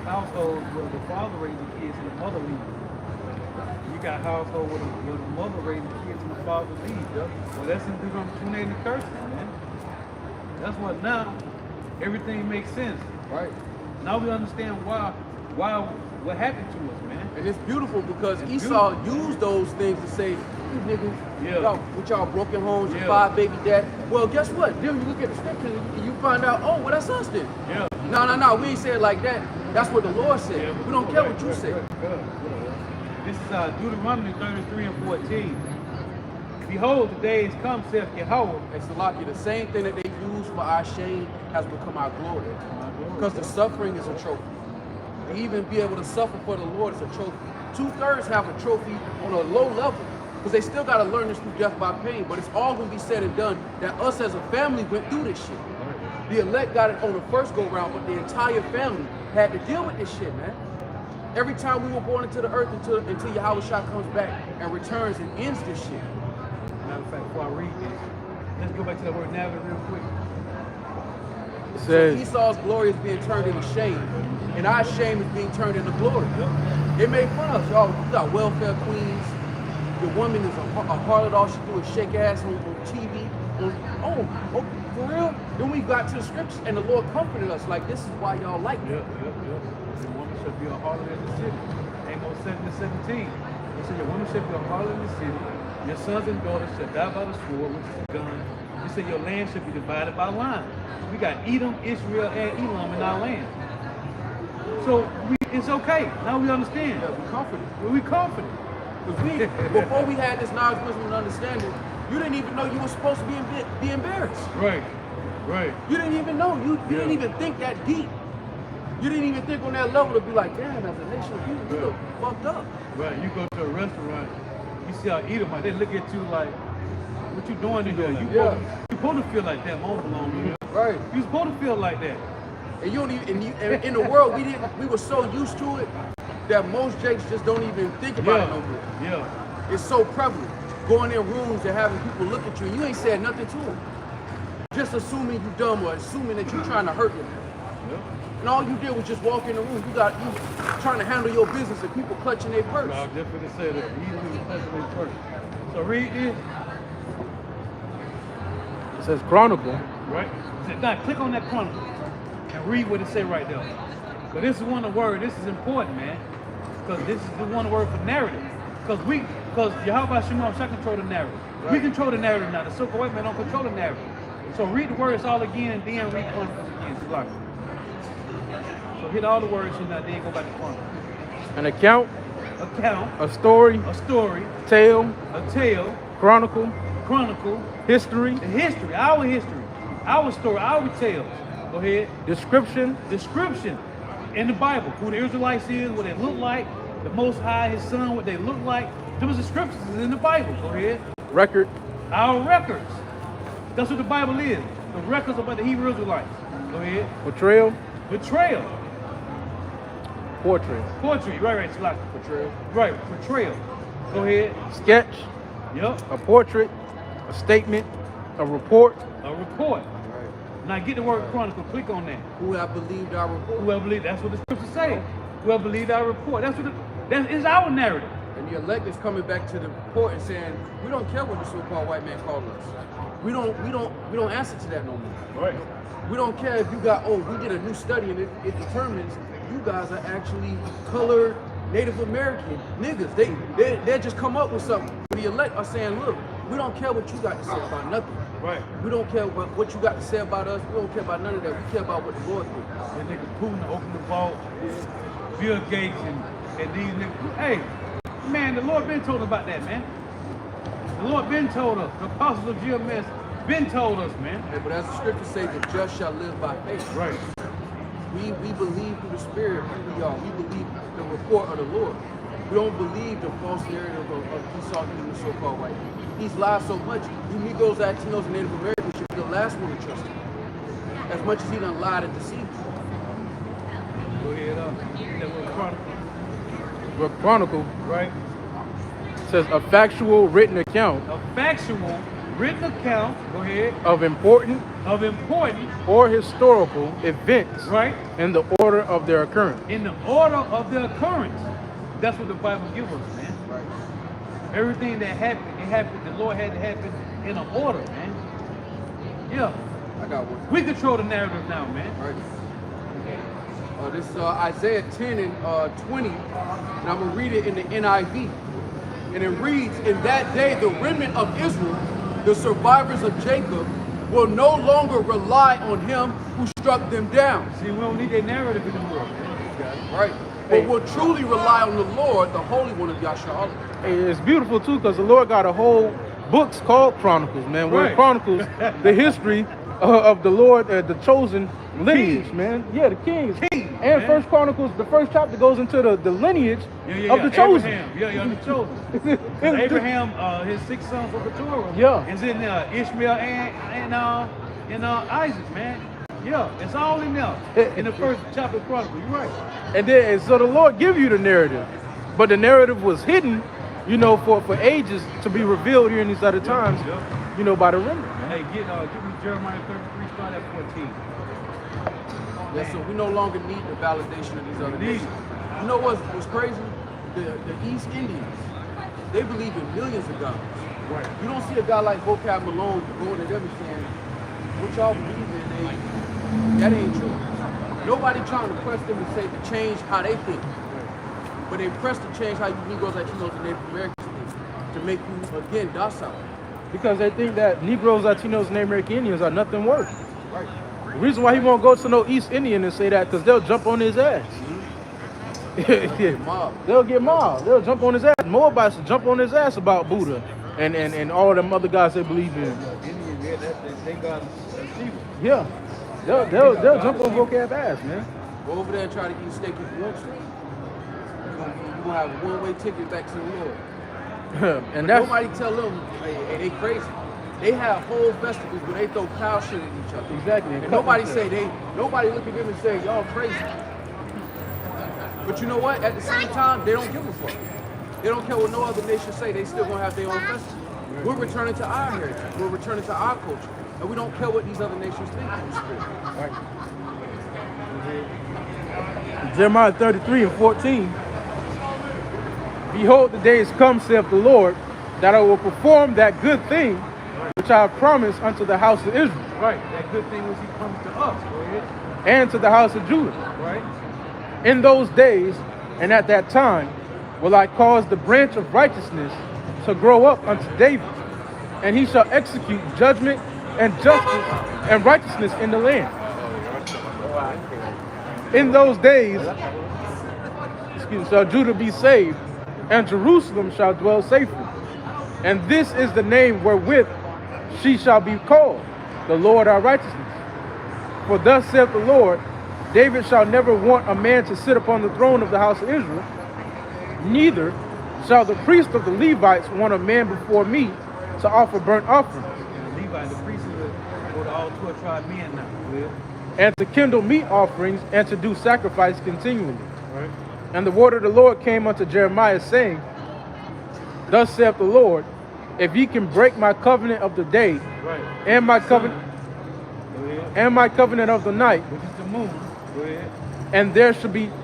households where the father raising the kids and the mother leaves. You got households where the mother raising the kids and the father leaves. Well, that's in Deuteronomy 28 and curses, man. That's what now everything makes sense. Right. Now we understand why what happened to us, man. And it's beautiful because Esau used those things to say, you niggas, y'all, with y'all broken homes, your 5 baby dad. Well, guess what? Then you look at the scripture and you find out, oh, well, that's us then. Yeah. No, we ain't say it like that. That's what the Lord said. We don't care what you say. This is Deuteronomy 33 and 14. Behold, the days come, saith Yahweh. And Salaki, the same thing that they use for our shame has become our glory. Because the suffering is a trophy. To even be able to suffer for the Lord is a trophy. 2/3 have a trophy on a low level. Because they still got to learn this through death by pain. But it's all going to be said and done that us as a family went through this shit. The elect got it on the first go round, but the entire family had to deal with this shit, man. Every time we were born into the earth until Yahweh Shah comes back and returns and ends this shit. Matter of fact, before I read this, let's go back to that word narrative real quick. It says, so Esau's glory is being turned into shame, and our shame is being turned into glory. They made fun of us, y'all. You got welfare queens. Your woman is a harlot. All she do is shake ass on TV. Oh, for real? Then we got to the scriptures, and the Lord comforted us like, this is why y'all like me. The woman shall be a harlot in the city. Amos 7:17. He said, your woman shall be a harlot in the city. Your sons and daughters shall die by the sword, which is a gun. He said, your land shall be divided by line. We got Edom, Israel, and Elam in our land. So it's okay. Now we understand. Yeah, we're confident. We're confident. Before we had this knowledge, wisdom, and understanding, you didn't even know you were supposed to be embarrassed. Right. You didn't even know. You didn't even think that deep. You didn't even think on that level to be like, damn, as a nation of people, we look fucked up. Right. You go to a restaurant, you see how Edomite, they look at you like, what you doing in here? You supposed to feel like that. I don't belong here. Right. You supposed to feel like that. And you don't even. And in the world, we were so used to it that most jakes just don't even think about it no more. Yeah. It's so prevalent. Going in rooms and having people look at you, and you ain't said nothing to them. Just assuming you dumb or assuming that you're trying to hurt them. Yep. And all you did was just walk in the room. You trying to handle your business and people clutching their purse. I was just going to say that. Easily clutching their purse. So read this. it says Chronicle. Right? Now click on that Chronicle and read what it say right there. But this is one of the words. This is important, man. Because this is the one word for narrative. Because Yahweh Shemar shall control the narrative. Right. We control the narrative now. The so-called white man don't control the narrative. So read the words all again and then read Chronicles again. So hit all the words and then go back to Chronicles. An account. A story. Tale. A tale. Chronicle. History. Our story, our tales. Go ahead. Description. In the Bible, who the Israelites is, what they look like, the Most High, His Son, what they look like. Those descriptions is in the Bible. Go ahead. Record. Our records. That's what the Bible is. The records about the Hebrew Israelites. Go ahead. Betrayal. Portrait. Right. It's like portrayal. Right. Portrayal. Go ahead. Sketch. Yep. A portrait. A statement. A report. Now get the word chronicle, click on that. Who have believed our report? That's what the scriptures say. Who have believed our report. That is our narrative. And the elect is coming back to the report and saying, we don't care what the so-called white man called us. We don't answer to that no more. Right. We don't care if you got, we did a new study and it determines you guys are actually colored Native American niggas. They just come up with something. The elect are saying, look, we don't care what you got to say about nothing. Right. We don't care what you got to say about us. We don't care about none of that. We care about what the Lord did. That nigga Putin opened the vault, Bill Gates and these niggas. Hey, man, the Lord been told about that, man. The Lord been told us. The apostles of GMS been told us, man. Yeah, but as the scriptures say, the just shall live by faith. Right. We believe through the Spirit who we are. We believe the report of the Lord. We don't believe the false narrative of Esau being the so-called white man. He's lied so much. You Negroes, Latinos, and Native Americans should be the last one to trust him. As much as he done lied and deceived. Go ahead, that was Chronicle. Book Chronicle Right? says a factual written account A factual written account, go ahead, of important of important, or historical events right, in the order of their occurrence. in the order of the occurrence. That's what the Bible gives us, man. Right. Everything that happened, it happened, the Lord had to happen in an order, man. Yeah. I got one. We control the narrative now, man. Right. This is Isaiah 10 and 20, and I'm going to read it in the NIV. And it reads, in that day, the remnant of Israel, the survivors of Jacob, will no longer rely on him who struck them down. See, we don't need that narrative anymore, man. Right. But will truly rely on the Lord, the Holy One of Yahshua. Hey, it's beautiful too because the Lord got a whole books called Chronicles, man, where it Right. chronicles the history of the Lord, the chosen lineage, man. Yeah, the kings. King, and man. First Chronicles, the first chapter goes into the lineage of the chosen. Abraham. The chosen. 'Cause Abraham, his 6 sons of Keturah. Yeah. Is in Ishmael and Isaac, man. Yeah, it's all in there. In the first chapter of Chronicles. You're right. And so the Lord give you the narrative, but the narrative was hidden, you know, for ages to be revealed here in these other times, you know, by the remnant. Hey, give me Jeremiah 33, start at 14. Yeah, so we no longer need the validation of these other nations. You know what's crazy? The East Indians, they believe in millions of gods. Right. You don't see a guy like Vocab Malone going to them and saying, what y'all believe in, that ain't true. Nobody trying to press them and say to change how they think. But they press to change how you Negroes, Latinos, and Native Americans think to make you, again, docile. Because they think that Negroes, Latinos, and Native American Indians are nothing worth. Right. The reason why he won't go to no East Indian and say that, because they'll jump on his ass. Yeah. Mob. They'll get mobbed. They'll jump on his ass. Moabites will jump on his ass about Buddha and all them other guys they believe in. Indians, yeah, they got evil. Yeah. They'll jump on vocab ass, man. Go over there and try to eat steak if you want to. You're going to have a one-way ticket back to the Lord. And But that's nobody tell them, hey, they crazy. They have whole festivals where they throw cow shit at each other. exactly. And nobody look at them and say, y'all crazy. But you know what? At the same time, they don't give a fuck. They don't care what no other nation say. They still gonna have their own festival. We're returning to our heritage. We're returning to our culture. And we don't care what these other nations think in the spirit. Jeremiah 33 and 14. Behold, the days come, saith the Lord, that I will perform that good thing which I have promised unto the house of Israel Right. That good thing was he comes to us. Go ahead. and to the house of Judah. Right. In those days and at that time will I cause the branch of righteousness to grow up unto David, and he shall execute judgment and justice and righteousness in the land. In those days, shall Judah be saved, and Jerusalem shall dwell safely. And this is the name wherewith she shall be called, the Lord our righteousness. For thus saith the Lord, David shall never want a man to sit upon the throne of the house of Israel, neither shall the priest of the Levites want a man before me to offer burnt offerings, And Levi, the priesthood, go to all 12 tribe men now. Will. and to kindle meat offerings, and to do sacrifice continually. Right. And the word of the Lord came unto Jeremiah, saying, Thus saith the Lord, if ye can break my covenant of the day, Right. and my covenant Go ahead. and my covenant of the night, Which is the moon. Go ahead.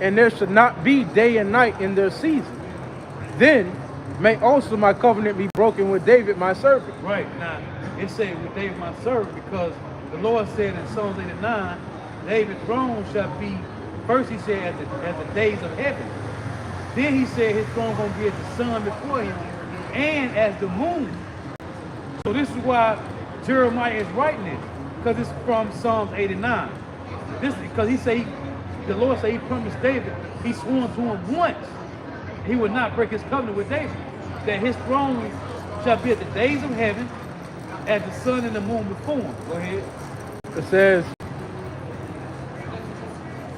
and there should not be day and night in their season, then may also my covenant be broken with David my servant. Right. Now, it said with David my servant, because the Lord said in Psalms 89, David's throne shall be, first he said, as the days of heaven. Then he said his throne going to be as the sun before him, and as the moon. So this is why Jeremiah is writing this, because it's from Psalms 89. This because the Lord said he promised David, he swore to him once, he would not break his covenant with David, that his throne shall be at the days of heaven, as the sun and the moon before him. Go ahead. It says,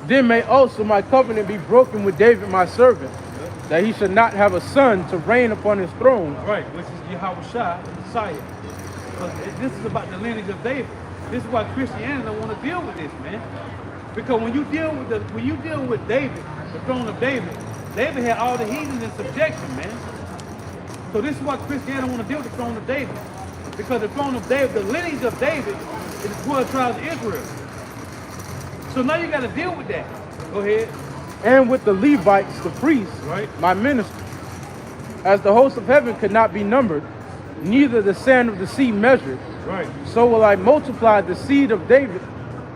Then may also my covenant be broken with David my servant, that he should not have a son to reign upon his throne. Right, which is Yahushua, the Messiah. But this is about the lineage of David. This is why Christianity don't want to deal with this, man. Because when you deal with David, the throne of David, David had all the heathens in subjection, man. So this is why Christianity don't want to deal with the throne of David. Because the throne of David, the lineage of David, is the 12 tribes of Israel. So now you got to deal with that. Go ahead. And with the Levites, the priests, Right. my ministers. As the host of heaven could not be numbered, neither the sand of the sea measured, Right. so will I multiply the seed of David,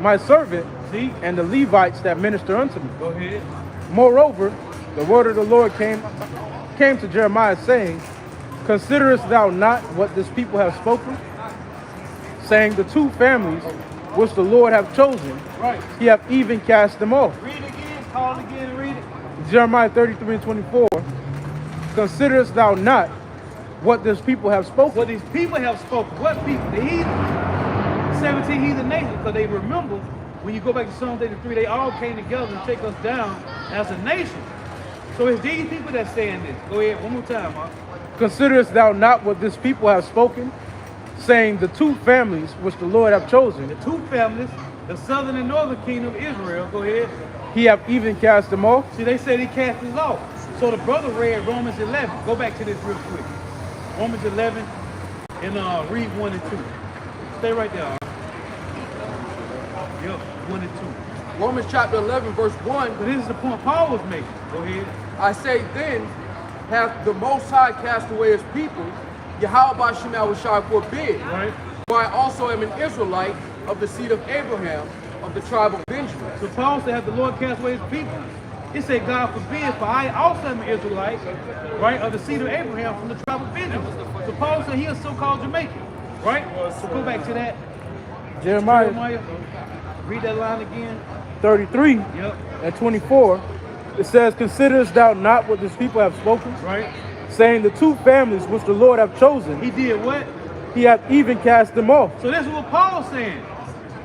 my servant, See? and the Levites that minister unto me. Go ahead. Moreover, the word of the Lord came to Jeremiah, saying, Considerest thou not what this people have spoken? Saying, the two families which the Lord hath chosen, Right. he hath even cast them off. Read it again, call it again, and read it. Jeremiah 33 and 24. Considerest thou not what this people have spoken? What these people have spoken. What people? The heathen. 17 heathen nations. Because they remember, when you go back to Psalm 83, they all came together to take us down as a nation. So it's these people that's saying this. Go ahead, one more time, Mark. Considerest thou not what this people have spoken? Saying, the two families which the Lord hath chosen, The two families, the southern and northern kingdom of Israel, go ahead. he hath even cast them off. See, they said he cast us off. So the brother read Romans 11. Go back to this real quick. Romans 11 and read 1 and 2. Stay right there. All right? Yep, 1 and 2. Romans chapter 11, verse 1. But this is the point Paul was making. Go ahead. I say then, hath the Most High cast away his people, Yahweh Shemel forbid. Right? For I also am an Israelite of the seed of Abraham, of the tribe of Benjamin. So Paul said, have the Lord cast away his people? He said, God forbid, for I also am an Israelite, right, of the seed of Abraham from the tribe of Benjamin. So Paul said he is so-called Jamaican, right? So go back to that. Jeremiah Read that line again. 33 Yep. and 24. It says, Considerest thou not what this people have spoken? Right? Saying, the two families which the Lord hath chosen, He did what? he hath even cast them off. So that's what Paul's saying.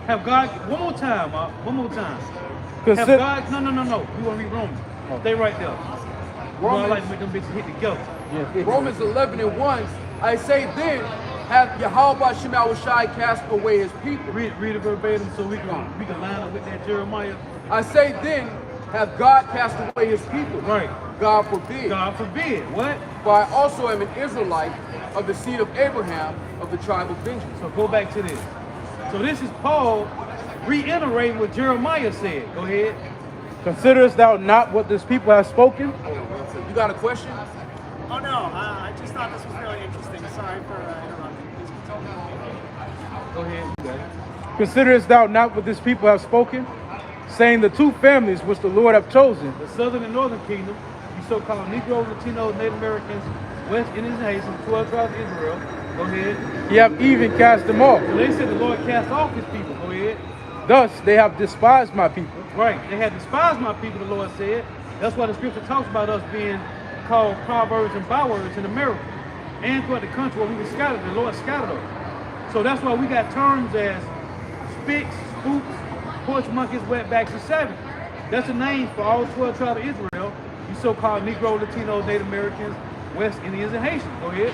Have God, one more time, one more time. Have Consider, God, no. We want to read Romans. Stay right there. I like to make them bitches hit together. Romans 11 and 1. I say then, hath Yahweh Shemel cast away his people. Read it verbatim so we can line up with that Jeremiah. I say then, hath God cast away his people? Right. God forbid. God forbid. What? For I also am an Israelite of the seed of Abraham, of the tribe of Benjamin. So go back to this. So this is Paul reiterating what Jeremiah said. Go ahead. Considerest thou not what this people have spoken? You got a question? Oh no, I just thought this was really interesting. Sorry for interrupting. Please continue. Go ahead. You got it. Considerest thou not what this people have spoken? Saying, the two families which the Lord hath chosen, The southern and northern kingdom, you so-called Negroes, Latinos, Native Americans, West Indians, and Haitians, 12 tribes of Israel. Go ahead. he hath even cast them off. So they said the Lord cast off his people. Go ahead. Thus they have despised my people. Right. They had despised my people, the Lord said. That's why the scripture talks about us being called proverbs and bywords in America and throughout the country where we were scattered. The Lord scattered us. So that's why we got terms as spicks, spooks, porch monkeys, wetbacks, and savages. That's the name for all 12 tribes of Israel. You so-called Negro, Latinos, Native Americans, West Indians, and Haitians. Go ahead.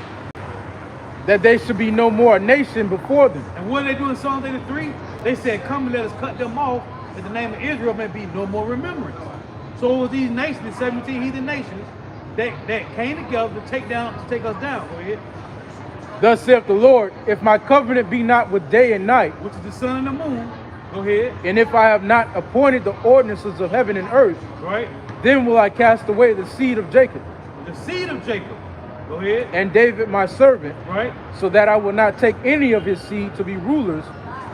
That they should be no more a nation before them. And what did they do in Psalm 83? They said, come and let us cut them off, that the name of Israel may be no more remembrance. So it was these nations, the 17 heathen nations, that came together to take us down. Go ahead. Thus saith the Lord, if my covenant be not with day and night, Which is the sun and the moon. Go ahead. and if I have not appointed the ordinances of heaven and earth, Right? then will I cast away the seed of Jacob, The seed of Jacob. Go ahead. and David my servant, Right? so that I will not take any of his seed to be rulers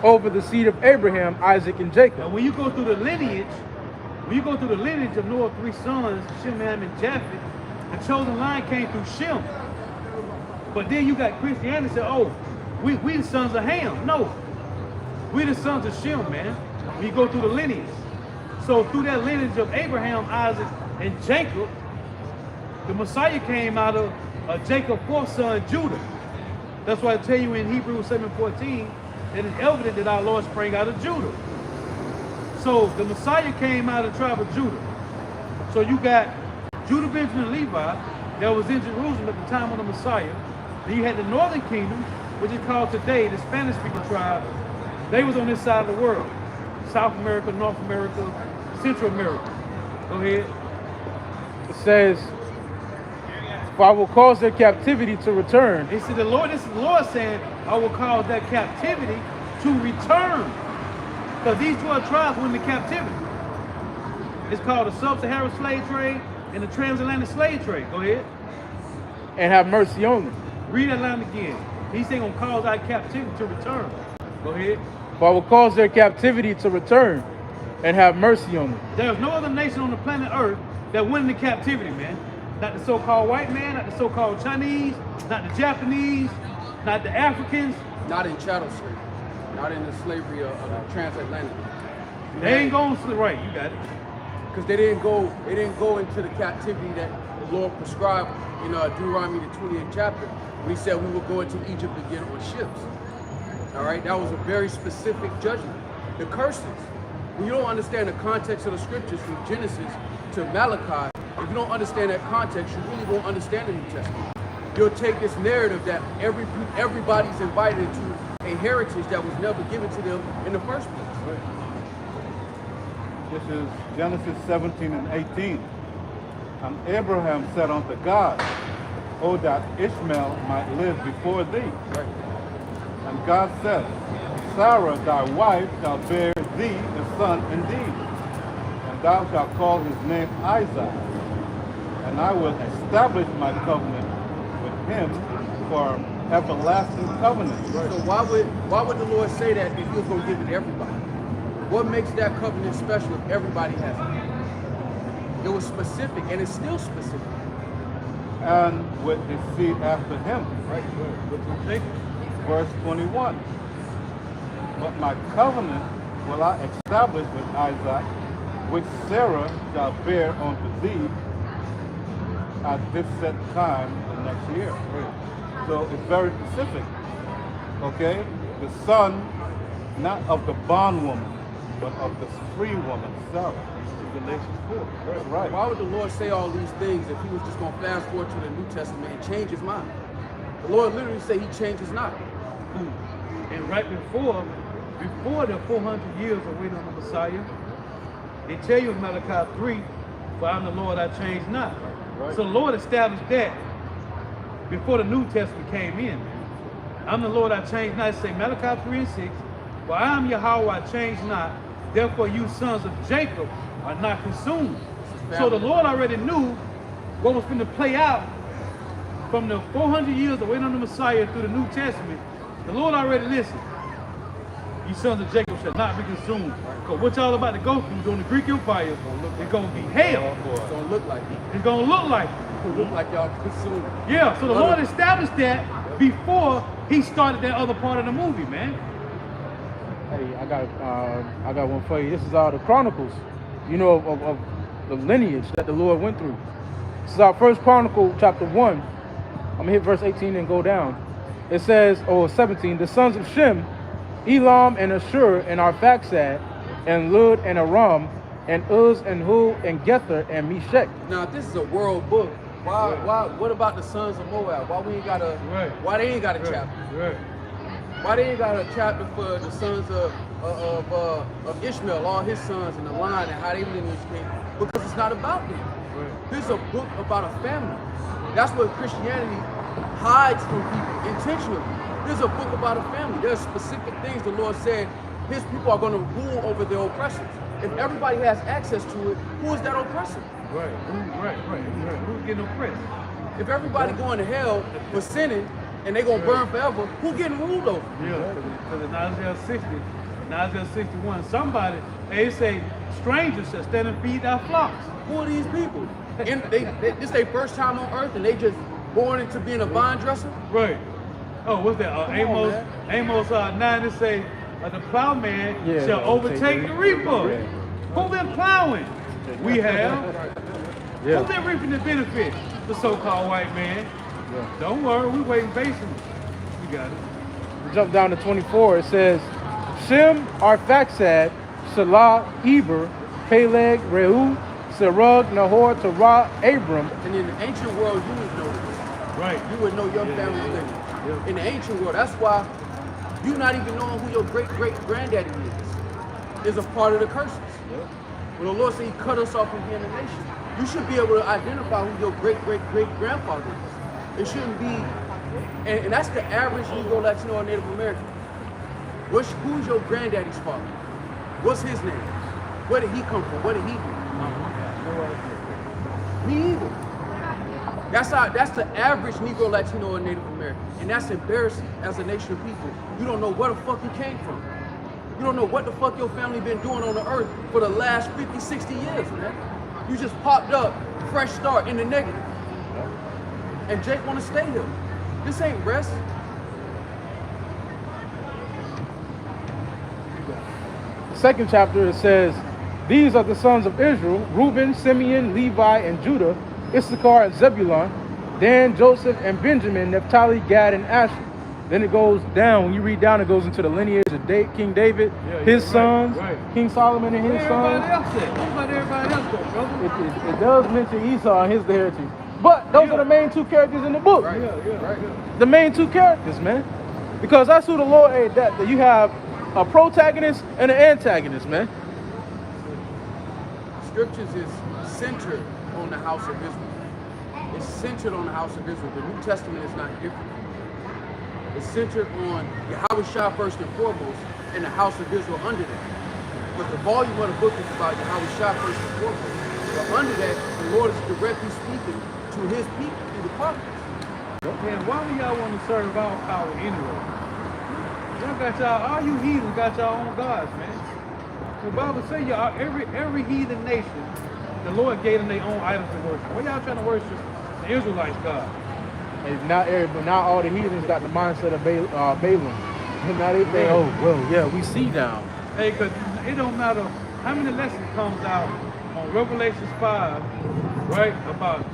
over the seed of Abraham, Isaac, and Now Jacob. when you go through the lineage, of Noah's 3 sons, Shem, Ham, and Japheth, the chosen line came through Shem. But then you got Christianity said, oh, we the sons of Ham. No. We the sons of Shem, man. When you go through the lineage. So through that lineage of Abraham, Isaac, and Jacob, the Messiah came out of Jacob's fourth son, Judah. That's why I tell you in Hebrews 7:14, that it's evident that our Lord sprang out of Judah. So the Messiah came out of the tribe of Judah. So you got Judah, Benjamin, and Levi that was in Jerusalem at the time of the Messiah. Then you had the northern kingdom, which is called today the Spanish-speaking tribe. They was on this side of the world. South America, North America, Central America. Go ahead. It says, for I will cause their captivity to return. He said, this is the Lord saying, I will cause that captivity to return. Because these 12 tribes went into captivity. It's called the sub-Saharan slave trade and the transatlantic slave trade. Go ahead. And have mercy on them. Read that line again. He's saying going to cause our captivity to return. Go ahead. For I will cause their captivity to return and have mercy on them. There's no other nation on the planet Earth that went into captivity, man. Not the so-called white man, not the so-called Chinese, not the Japanese, not the Africans. Not in chattel slavery. Not in the slavery of the transatlantic. They ain't going to the right. You got it. Because they didn't go into the captivity that the Lord prescribed in Deuteronomy the 20th chapter. When he said we will go into Egypt again on ships. All right, that was a very specific judgment. The curses. When you don't understand the context of the scriptures from Genesis to Malachi, if you don't understand that context, you really won't understand the New Testament. You'll take this narrative that everybody's invited into a heritage that was never given to them in the first place. Right. This is Genesis 17 and 18. And Abraham said unto God, O that Ishmael might live before thee. Right. And God said, Sarah thy wife shall bear thee a son indeed, and thou shalt call his name Isaac. And I will establish my covenant with him for everlasting covenant. Right. So why would the Lord say that if he was going to give it to everybody? What makes that covenant special if everybody has it? It was specific, and it's still specific. And with his seed after him. Right. Verse 21. But my covenant will I establish with Isaac, which Sarah shall bear unto thee at this set time the next year. So it's very specific. Okay? The son, not of the bondwoman, but of the free woman, Sarah. Galatians 4. That's right. Why would the Lord say all these things if he was just going to fast forward to the New Testament and change his mind? The Lord literally said he changes not. And right before the 400 years of waiting on the Messiah, they tell you in Malachi 3, for I'm the Lord, I change not. Right. So the Lord established that before the New Testament came in. I'm the Lord, I change not. It say Malachi 3 and 6, for I am Yahweh, I change not. Therefore you sons of Jacob are not consumed. So the Lord already knew what was going to play out from the 400 years of waiting on the Messiah through the New Testament. The Lord already listened. You sons of Jacob shall not be consumed. Because what y'all about to go through during the Greek Empire, it's going to be hell. It's going to look like it. It's going to look like it. It's going to look like y'all consumed. Yeah, so the Lord established that before he started that other part of the movie, man. Hey, I got one for you. This is the Chronicles, of the lineage that the Lord went through. This is our first Chronicle, chapter 1. I'm going to hit verse 18 and go down. It says, 17, the sons of Shem, Elam and Ashur and Arphaxad and Lud and Aram and Uz and Hu and Gether and Meshech. Now, if this is a world book, why? What about the sons of Moab? Why we ain't got a? Right. Why they ain't got a chapter? Right. Why they ain't got a chapter for the sons of Ishmael, all his sons in the line, and how they lineage came? Because it's not about them. Right. This is a book about a family. That's what Christianity hides from people intentionally. This is a book about a family. There's specific things the Lord said his people are going to rule over their oppressors. If everybody has access to it, who is that oppressor? Right. Who's getting oppressed? If everybody going to hell for sinning and they going to burn forever, who getting ruled over? Yeah, because in Isaiah 60, in Isaiah 61, somebody, they say, strangers shall stand and feed thy flocks. Who are these people? And this is their first time on earth and they just born into being a vine dresser? Right. Oh, what's that? Amos 9, it say, the plowman shall overtake the reaper. Who been plowing? We have. Who been reaping the benefit? The so-called white man. Yeah. Don't worry, we waiting patiently. You got it. Jump down to 24. It says, Shem, Arphaxad, Salah, Eber, Peleg, Reu, Serug, Nahor, Terah, Abram. And in the ancient world, you would know this. Right. You would know your family lineage. Yeah. In the ancient world, that's why you not even knowing who your great-great-granddaddy is a part of the curses. When the Lord said he cut us off from being a nation, you should be able to identify who your great-great-great-grandfather is. It shouldn't be, and that's the average Negro, Latino, or Native American. Who's your granddaddy's father? What's his name? Where did he come from? What did he do? Me either. That's the average Negro, Latino, or Native American. And that's embarrassing as a nation of people. You don't know where the fuck you came from. You don't know what the fuck your family been doing on the earth for the last 50, 60 years, man. You just popped up, fresh start in the negative. And Jake wanna stay here. This ain't rest. Second chapter, it says, these are the sons of Israel, Reuben, Simeon, Levi, and Judah, Issachar and Zebulun, Dan, Joseph, and Benjamin, Naphtali, Gad, and Asher. Then it goes down. When you read down, it goes into the lineage of King David, his sons, King Solomon and his sons. Everybody else go, brother. It does mention Esau and his heritage. But those are the main two characters in the book. The main two characters, man. Because that's who the Lord ate, that you have a protagonist and an antagonist, man. Scriptures is centered on the house of Israel. It's centered on the house of Israel. The New Testament is not different. It's centered on Yahweh first and foremost, and the house of Israel under that. But the volume of the book is about Yahweh first and foremost. But under that, the Lord is directly speaking to his people through the prophets. Man, why do y'all want to serve our power anyway? Y'all got all you heathens got y'all own gods, man. The Bible say y'all, every heathen nation, the Lord gave them their own idols to worship. Why y'all trying to worship the Israelites' God? And but now all the heathens got the mindset of Balaam. And now they think, oh, well, yeah, we see now. Hey, because it don't matter how many lessons comes out on Revelation 5, right, about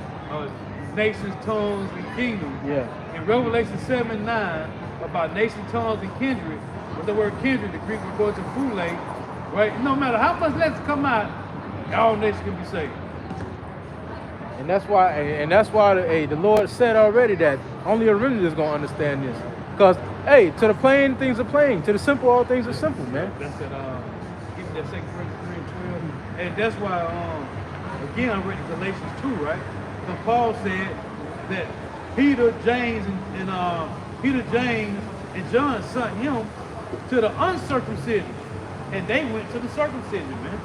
nations, tongues, and kingdoms. Yeah. In Revelation 7 and 9, about nations, tongues, and kindred. With the word kindred, the Greek refers to phule, right? No matter how much lessons come out, all nations can be saved. And that's why the Lord said already that only a remnant is gonna understand this. Because to the plain things are plain, to the simple all things are simple, man. That's it. Give me that 2 Corinthians 3 and 12. And that's why again I read Galatians 2, right? So Paul said that Peter, James, and John sent him to the uncircumcision, and they went to the circumcision, man.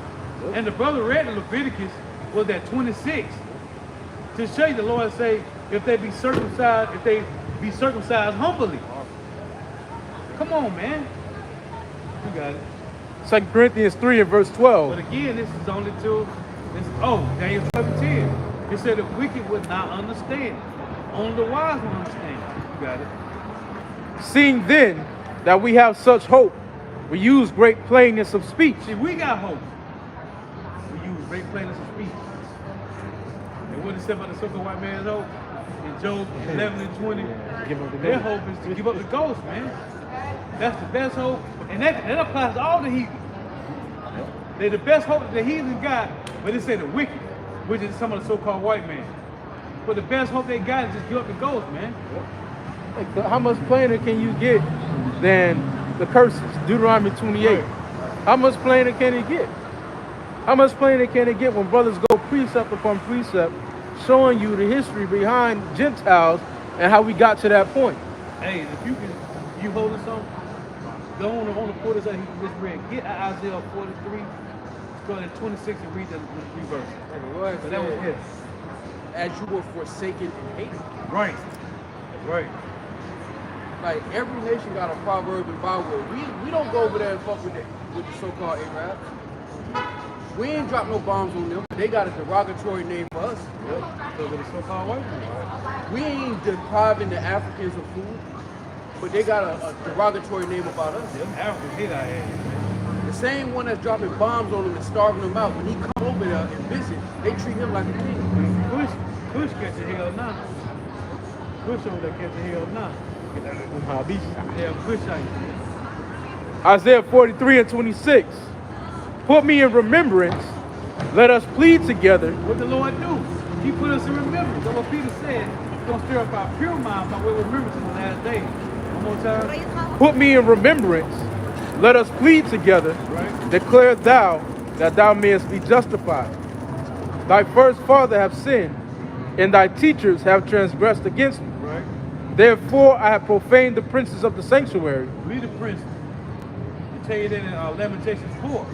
And the brother read in Leviticus was at 26. To show you the Lord say, if they be circumcised humbly. Come on, man. You got it. 2 Corinthians 3 and verse 12. But again, this is only Daniel 7:10. It said the wicked would not understand. Only the wise will understand. You got it. Seeing then that we have such hope, we use great plainness of speech. See, we got hope. We use great plainness of speech. And what it said about the so-called white man's hope? In Job 11 and 20, their hope is to give up the ghost, man. That's the best hope. And that applies to all the heathen. They're the best hope that the heathen got, but they say the wicked, which is some of the so-called white man. But the best hope they got is just give up the ghost, man. Like, how much plainer can you get than the curses? Deuteronomy 28. How much plainer can it get? How much plainer can it get when brothers go precept upon precept, showing you the history behind Gentiles and how we got to that point? Hey, if you hold us on, go on the put us out. He just read. Get Isaiah 43, start at 26 and read the 3 verses. But that was it. As you were forsaken and hated. Right. Like every nation got a proverb and Bible. We don't go over there and fuck with the so-called Arabs. We ain't drop no bombs on them. They got a derogatory name for us. Because of the so-called white man. We ain't depriving the Africans of food, but they got a derogatory name about us. Them Africans hate our ass. The same one that's dropping bombs on them and starving them out, when he come over there and visit, they treat him like a king. Kush catch a hell now. Kush over there catch a hell now. Yeah, Kush out. Isaiah 43 and 26. Put me in remembrance Let us plead together. What the Lord do? He put us in remembrance. That's what Peter said. He's going to stir up our pure minds by way of remembrance in the last days. One more time. Put me in remembrance. Let us plead together. Right. Declare thou that thou mayest be justified. Thy first father have sinned, and thy teachers have transgressed against me. Right. Therefore I have profaned the princes of the sanctuary. Read the prince. They tell you that in Lamentations 4.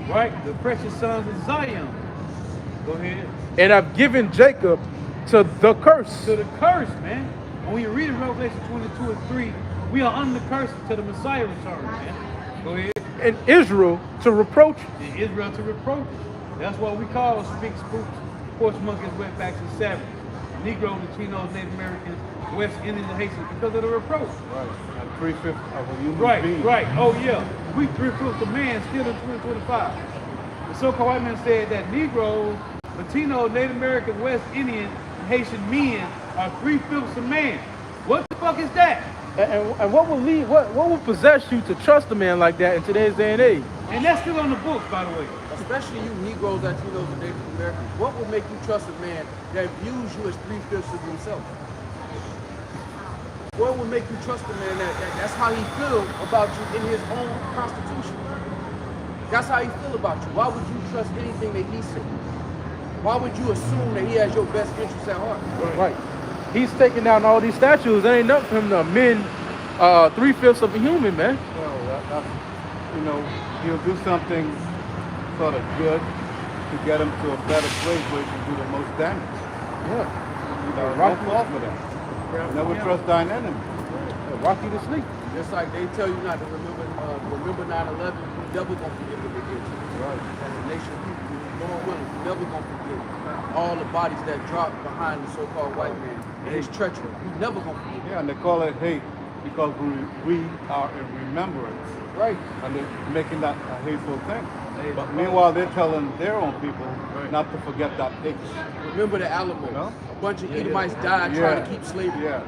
Right? The precious sons of Zion. Go ahead. And I've given Jacob to the curse. To the curse, man. When you read in Revelation 22 and 3, we are under the curse until the Messiah returns, man. Go ahead. And Israel to reproach. And Israel to reproach. That's what we call speak spooks, porch monkeys, wetbacks, and savages. Negroes, Latinos, Native Americans, West Indians, and Haitians because of the reproach. Right. And 3/5 of a human being. Right. Oh yeah. We 3/5 of man still in 2025. The so-called white man said that Negroes, Latinos, Native American, West Indian, and Haitian men are 3/5 of man. What the fuck is that? And what will lead? What will possess you to trust a man like that in today's day and age? And that's still on the books, by the way. Especially you Negroes, Latinos, and Native Americans. What would make you trust a man that views you as 3/5 of himself? What would make you trust a man that's how he feels about you in his own constitution? That's how he feel about you. Why would you trust anything that he says? Why would you assume that he has your best interests at heart? Right. He's taking down all these statues. There ain't nothing for him to amend 3/5 of a human, man. Well, you know, he'll do something sort of good to get him to a better place where he can do the most damage. Yeah. You know, rock off of that. Never trust thine enemy. Rock you to sleep. Just like they tell you not to remember 9/11, you never gonna forget what they did to you. Right. As a nation of people, Lord willing, you never gonna forget all the bodies that dropped behind the so-called white man and his treachery. You never gonna forget. Yeah, and they call it hate because we are in remembrance. Right. And they're making that a hateful thing. But meanwhile, they're telling their own people not to forget that H. Remember the Alamo. You know? A bunch of Edomites died trying to keep slavery. Yeah.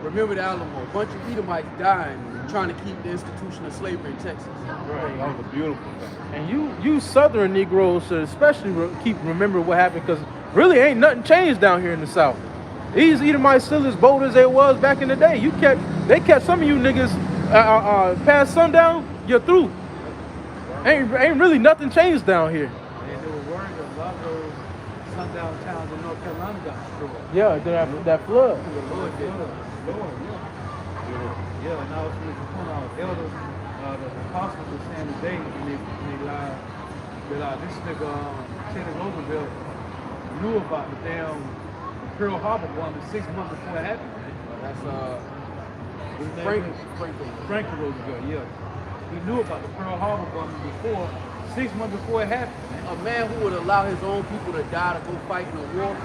Remember the Alamo. A bunch of Edomites died trying to keep the institution of slavery in Texas. Right. That was a beautiful thing. And you Southern Negroes should especially keep remember what happened, because really ain't nothing changed down here in the South. These Edomites still as bold as they was back in the day. They kept some of you niggas past sundown. You're through. Ain't really nothing changed down here. And they were worried that a lot of those sundown towns in North Carolina got destroyed. Yeah, that flood. The Lord did. Yeah, and I was one of our elders, the apostles were saying today in their live, that this nigga, Teddy Roosevelt, knew about the damn Pearl Harbor bombing 6 months before it happened. That's Franklin Roosevelt, yeah. He knew about the Pearl Harbor bombing before, 6 months before it happened. a man who would allow his own people to die to go fight in a war.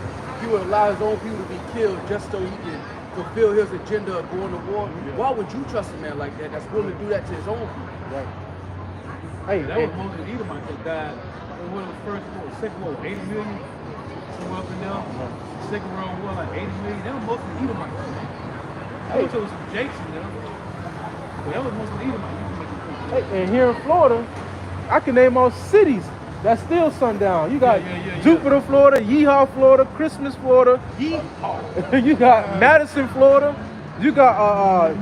He would allow his own people to be killed just so he can fulfill his agenda of going to war. Why would you trust a man like that that's willing to do that to his own people? Right. Hey, that was most of the Edomites that died. What was the first war? Second war, 80 million? Somewhere up in there. Second World War, like 80 million. That was most of the Edomites. I wish there was some Jakes in there. But that was most of the Edomites. Hey, and here in Florida, I can name all cities that's still sundown. You got Jupiter, Florida, Yeehaw, Florida, Christmas, Florida. Yeehaw. You got Madison, Florida. You got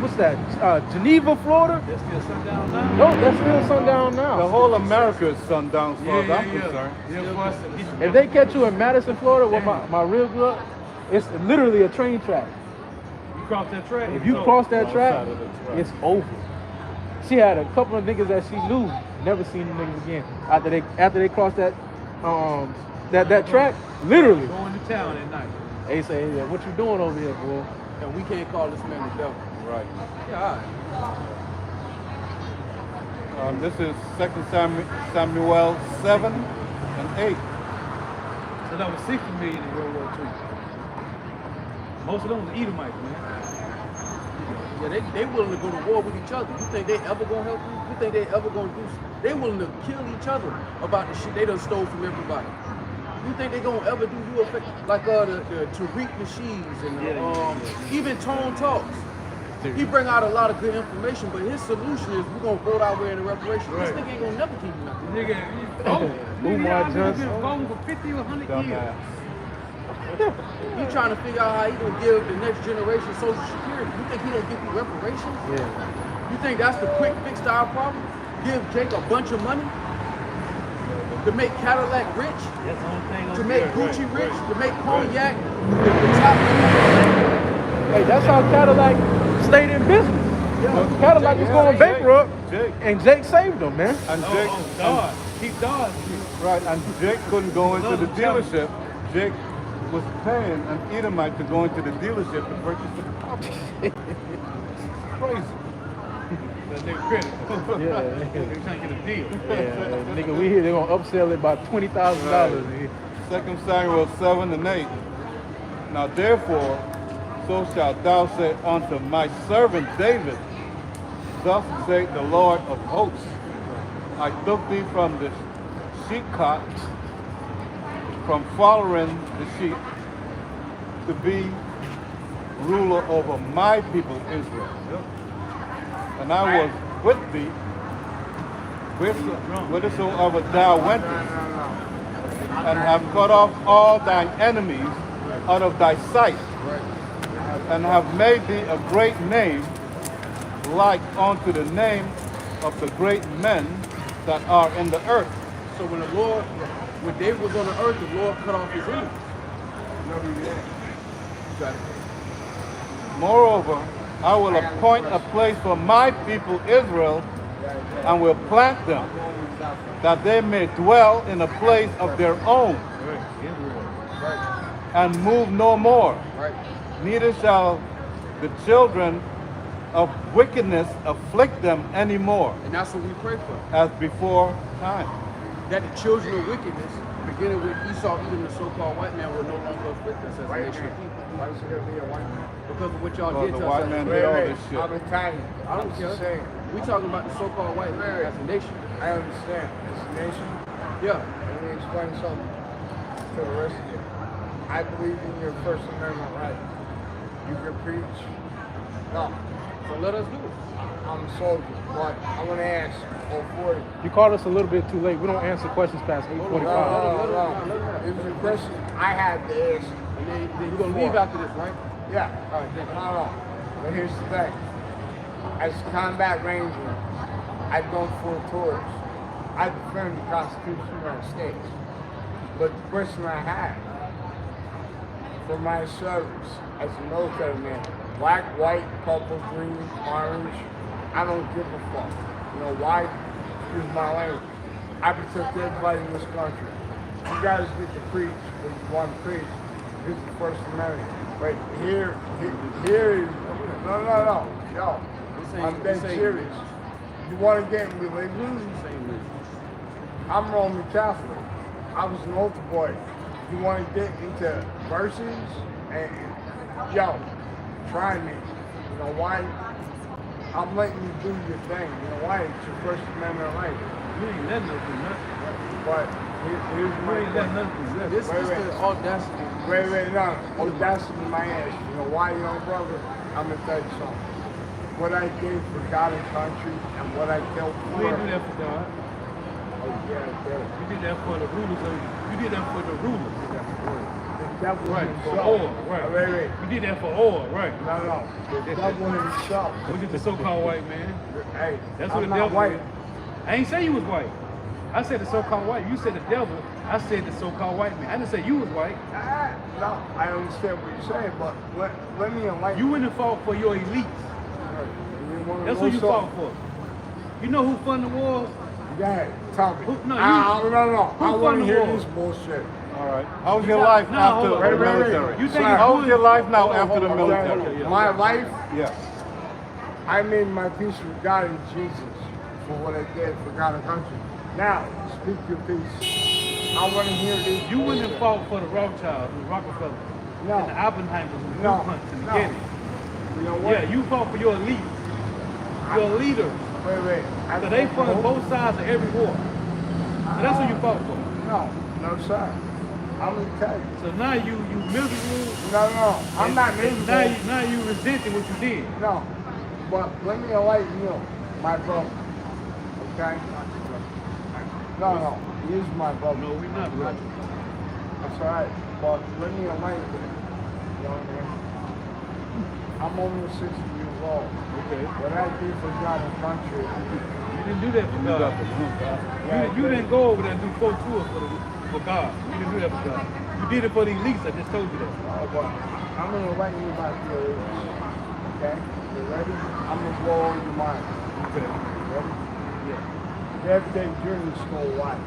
what's that? Geneva, Florida. That's still sundown now? No, that's still sundown now. The whole America is sundown as far as I'm concerned. If they catch you in Madison, Florida, where my real grew up, it's literally a train track. You cross that track? If you cross that track, it's over. She had a couple of niggas that she knew, never seen them niggas again. After they crossed that that track, literally. Going to town at night. They say, hey, what you doing over here, boy? And we can't call this man the devil. Right. Yeah, all right. This is 2 Samuel 7 and 8. So that was 60 million in World War II. Most of them was Edomites, man. Yeah, they willing to go to war with each other. You think they ever gonna help you? You think they ever gonna do? They willing to kill each other about the shit they done stole from everybody. You think they gonna ever do you a favor? Like the Tariq Nasheeds and even Tone Talks. He bring out a lot of good information, but his solution is we're gonna vote our way into reparation. This nigga ain't gonna never give you nothing. Nigga, Umar he's Johnson. been voting for 50 or 100 years. He trying to figure out how he gonna give the next generation Social Security. You think he gonna give you reparations? Yeah. You think that's the quick fix to our problem? Give Jake a bunch of money to make Cadillac rich, That's the only thing to make Gucci rich, to make Cognac the top. Hey, that's how Cadillac stayed in business. Yeah. Cadillac was going bankrupt, Jake. and Jake saved them, man. And Jake, dodged. He dodged. right, and Jake couldn't go into the dealership. Jake was paying an Edomite to go into the dealership to purchase the property. Crazy. But they're critical. Yeah. They're trying to get a deal. Yeah, nigga, we here. They're gonna upsell it by $20,000. 2 Samuel 7 and 8. Now therefore, so shalt thou say unto my servant David, thus saith the Lord of hosts, I took thee from the sheepcote, from following the sheep, to be ruler over my people Israel. And I was with thee whithersoever thou wentest, and have cut off all thine enemies out of thy sight, and have made thee a great name, like unto the name of the great men that are in the earth. So when David was on the earth, the Lord cut off his enemies. Moreover, I will appoint a place for my people Israel, and will plant them, that they may dwell in a place of their own, and move no more. Neither shall the children of wickedness afflict them anymore, And that's what we pray for. as before time. That the children of wickedness, beginning with Esau, even the so-called white man, will no longer afflict us as a nation of people. Why is it gonna be a white man? Because of what y'all Well, did the to us white as a man nation. did all this shit. I'm Italian. I don't I'm just care. saying. We talking about the so-called white man as a nation. I understand. It's a nation. Yeah. Let me explain something to the rest of you. I believe in your First Amendment right. You can preach. No, So let us do it. I'm a soldier, but I want to ask, before You called us a little bit too late. We don't answer questions past no, 8:45. It was a question I had to ask. And then you're going to leave after this, right? Yeah. All right, thank you. No. But here's the thing. As a combat ranger, I don't fool tours. I defend the Constitution of the United States. But the question I have for my service as a military man, black, white, purple, green, orange, I don't give a fuck. You know why? Excuse my language. I protect everybody in this country. You guys get to preach what you want to preach. This is the First Amendment. But here is, no. Yo, I'm dead serious. You want to get religion? I'm Roman Catholic. I was an altar boy. You want to get into verses? And yo, try me. You know why? I'm letting you do your thing. You know why? It's your First Amendment right. You ain't letting us do nothing. But here's You my ain't letting us do nothing. This is the audacity. Wait, no. Audacity my ass. You know why, young brother? I'm going to tell you something. What I did for God and country and what I killed for. You didn't do that for God. Oh, yeah, You did that for the rulers. You did that for the rulers. the devil Right, for himself. oil. Right. Wait. You did that for oil. Right. No. The devil himself. Which is the so-called white man. Hey, That's what I'm the not devil white. is. I ain't say you was white. I said the so-called white. You said the devil. I said the so-called white man. I didn't say you was white. No, I understand what you're saying, but let me enlighten You went and fought for your elites. You wanna That's know who you something? fought for. You know who funded the wars? Go ahead, tell me. No, No. who I want funded to hear the this bullshit. All right. How's your life No, after hold on. the Wait. military? You think How's your life now after the military? Okay. My life, Yes. I made my peace with God and Jesus for what I did for God and country. Now, speak your piece. I want to hear this. You went and bullshit. fought for the Rothschilds, the Rockefellers, No. and the Oppenheimers, and the No. DuPonts, and the No. Gettys. You know what? Yeah, you fought for your elite, your leaders. Wait. So they funded both sides of every war. So that's who you fought for. No, sir. I'm going to tell you. So now you miserable. No. I'm not and miserable. Now you resenting what you did. No. but let me enlighten you, my brother. Okay? No, he is my brother. No, we're not, brother. That's all right. But let me enlighten you. You know what I mean? I'm only 60 years old. Okay. What I did for God and country. You didn't do that for God. You didn't go over there and do 4 tours for God. You didn't do that for God. You did it for the elites. I just told you that. I'm going to enlighten you about the elites. Okay? You ready? I'm going to blow all your mind. Okay. Ready? Yeah. Everyday journey stole life.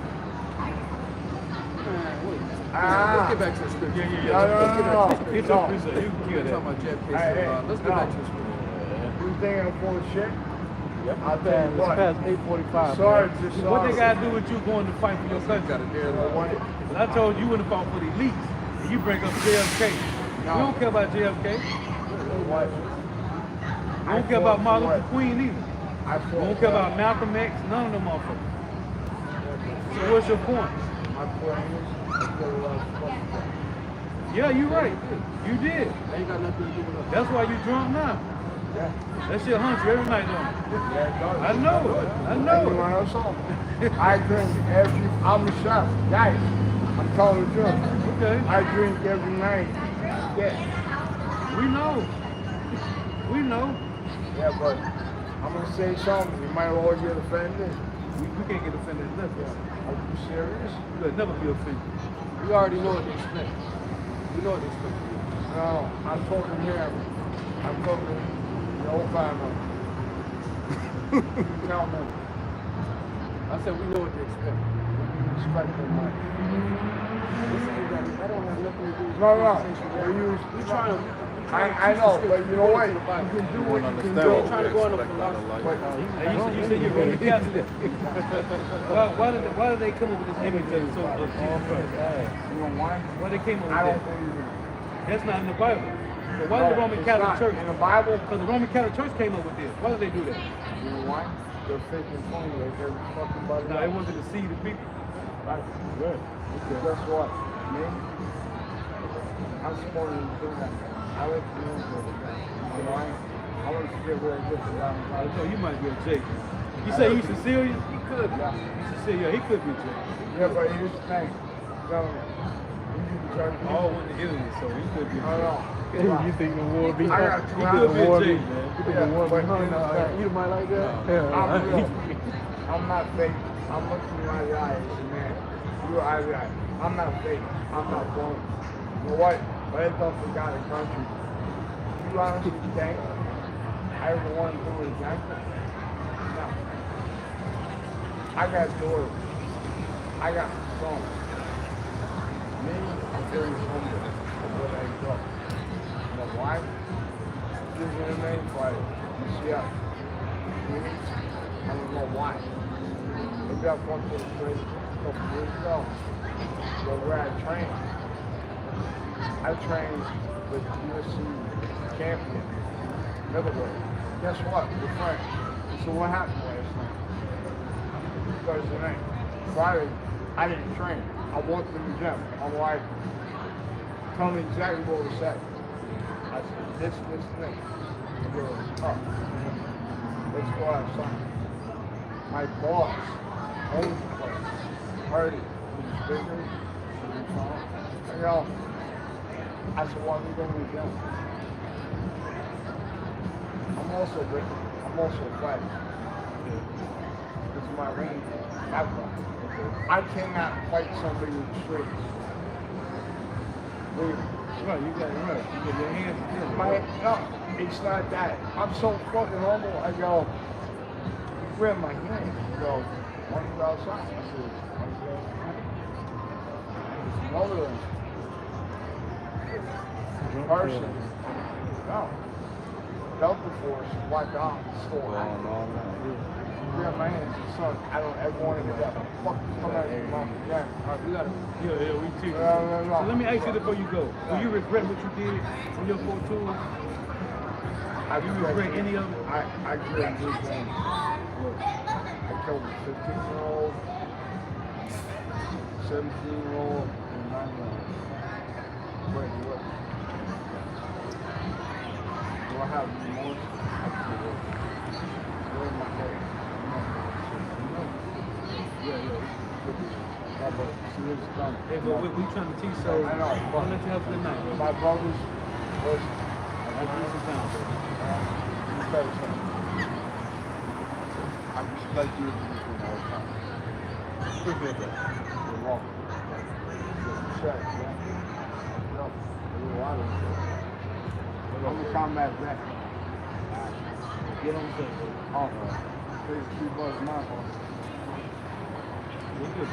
Let's get back to the scripture. No. It's a prison. You can kill We're that. talking about Jeff. Let's get back to the scripture. You thinking I'm full of shit? Yep. I'll tell you what. It's past 8:45. Sorry, man. just What they sorry. got to do with you going to fight for your country? Got a dare What? Because I told you wouldn't fought for the elites. And you bring up JFK. We don't care about JFK. What? We don't care about Martin Luther Queen either. We don't care about Malcolm X. None of them motherfuckers. So what's your point? My point is, I feel a lot of fucking. Yeah, you're right. You did. They ain't got nothing to do with us. That's why you drunk now. Yeah. That shit haunts you every night, don't it? Yeah, it does. I know it. I You know want it. to know something? I drink I'm a chef. Guys, I'm telling the truth. Okay. I drink every night. Yeah. We know. We know. Yeah, but I'm going to say something. You might all get offended. We can't get offended at nothing. Are you serious? You'll never be offended. We already know what to expect. We know what to expect. No, I'm talking here. I'm talking the old timer. Tell me. I said we know what to expect. Respect them, man. That don't have nothing to do with No. We trying to. I know, but you know what? You can do what you can do. We're trying to go on a philosophy. You said you're Roman Catholic. Why did they come up with this image of Jesus? You know why? Why they came up I with don't that? believe it. That's not in the Bible. So why did the Roman it's Catholic not. Church? In the Bible? Because the Roman Catholic Church came up with this. Why did they do that? You know why? They're faking phony like every fucking body. No, they wanted to deceive the people. Right. Good. Guess what? Me? I'm supporting the thing that I like to do. You know why? I want to get rid of this and that. I know you might be a Jake. You say you Sicilian? He could be. He's Sicilian. He could be a Jake. Yeah, but here's the thing. Government. All went to Italy, so he could be a I Jake. know. You think the war be? I got He could be a Jake, man. You think the war be hung? You might like that. I'm real. I'm not fake. I'm looking you in the eyes, man. You're eye. I'm not fake. I'm not phony. You know what? But it don't forget the country. You honestly think I ever want to do it again? No. I got daughters. I got sons. Me, I'm very humble of what I do. You know why? This is a name fight. You see us. I don't know why. Maybe I went to the place a couple years ago. Where I trained. I trained with UFC champion, middleweight. Guess what? We're friends. So what happened last night? Thursday night. Friday, I didn't train. I walked in the gym. My wife told me exactly what was said. I said, this thing. The girl was up. Let's go outside. My boss owns the place. Heard it. He was bigger. He was tall. I go, I said, why are we going to the gym? I'm also big. I'm also fat. This is my range. I cannot fight somebody with the streets. Leave. Right, you got it right. You got your hands together. No, it's not that. I'm so fucking humble. I go, grab my hand. He goes, why don't you go outside? I said, why don't you go outside? It's another person. No. Delta Force, Black Ops, still grab my hand and say, son, I don't ever want to get that fucking come out of your mouth again. We gotta, yeah, we teach. No. So let me ask you before you go. Do you regret what you did on your 4 tours? Do you regret any of it? I regret this thing. I killed a 15-year-old, 17-year-old, and 9-year-old. Wait, what? Do I have remorse? Where am I going? Hey, but we trying to teach, so I know. I'll let you have a good night. My brothers, was I'll give you some time, bro. I respect you all the time. Appreciate that. You're welcome. Check, yeah. I'm gonna combat that. Get on the Oh, $3 my fault. We're good.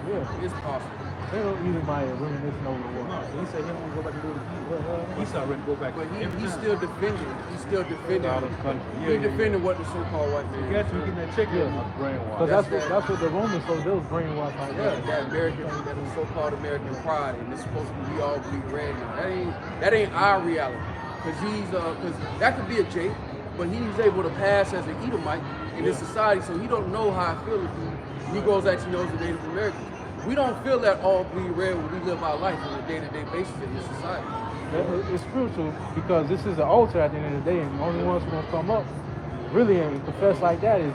Yeah. It's possible. They don't even my reminiscing over the No, war. he said he don't want to go back and do it again. He's already go back. But every he's time. still defending. He's still defending. Out of country. He's defending what the so-called white man. You got to get that check in. Because that's what the Romans, so they was brainwashed like Yeah, that. that American, that so-called American pride, and it's supposed to be we all bleed red now. That ain't our reality. Cause that could be a Jake, but he's able to pass as an Edomite in this society, so he don't know how I feel with Negroes actually knows the Native Americans. We don't feel that all bleed red when we live our life on a day-to-day basis in this society. It's spiritual because this is an altar at the end of the day, and the only ones who gonna come up really and confess like that is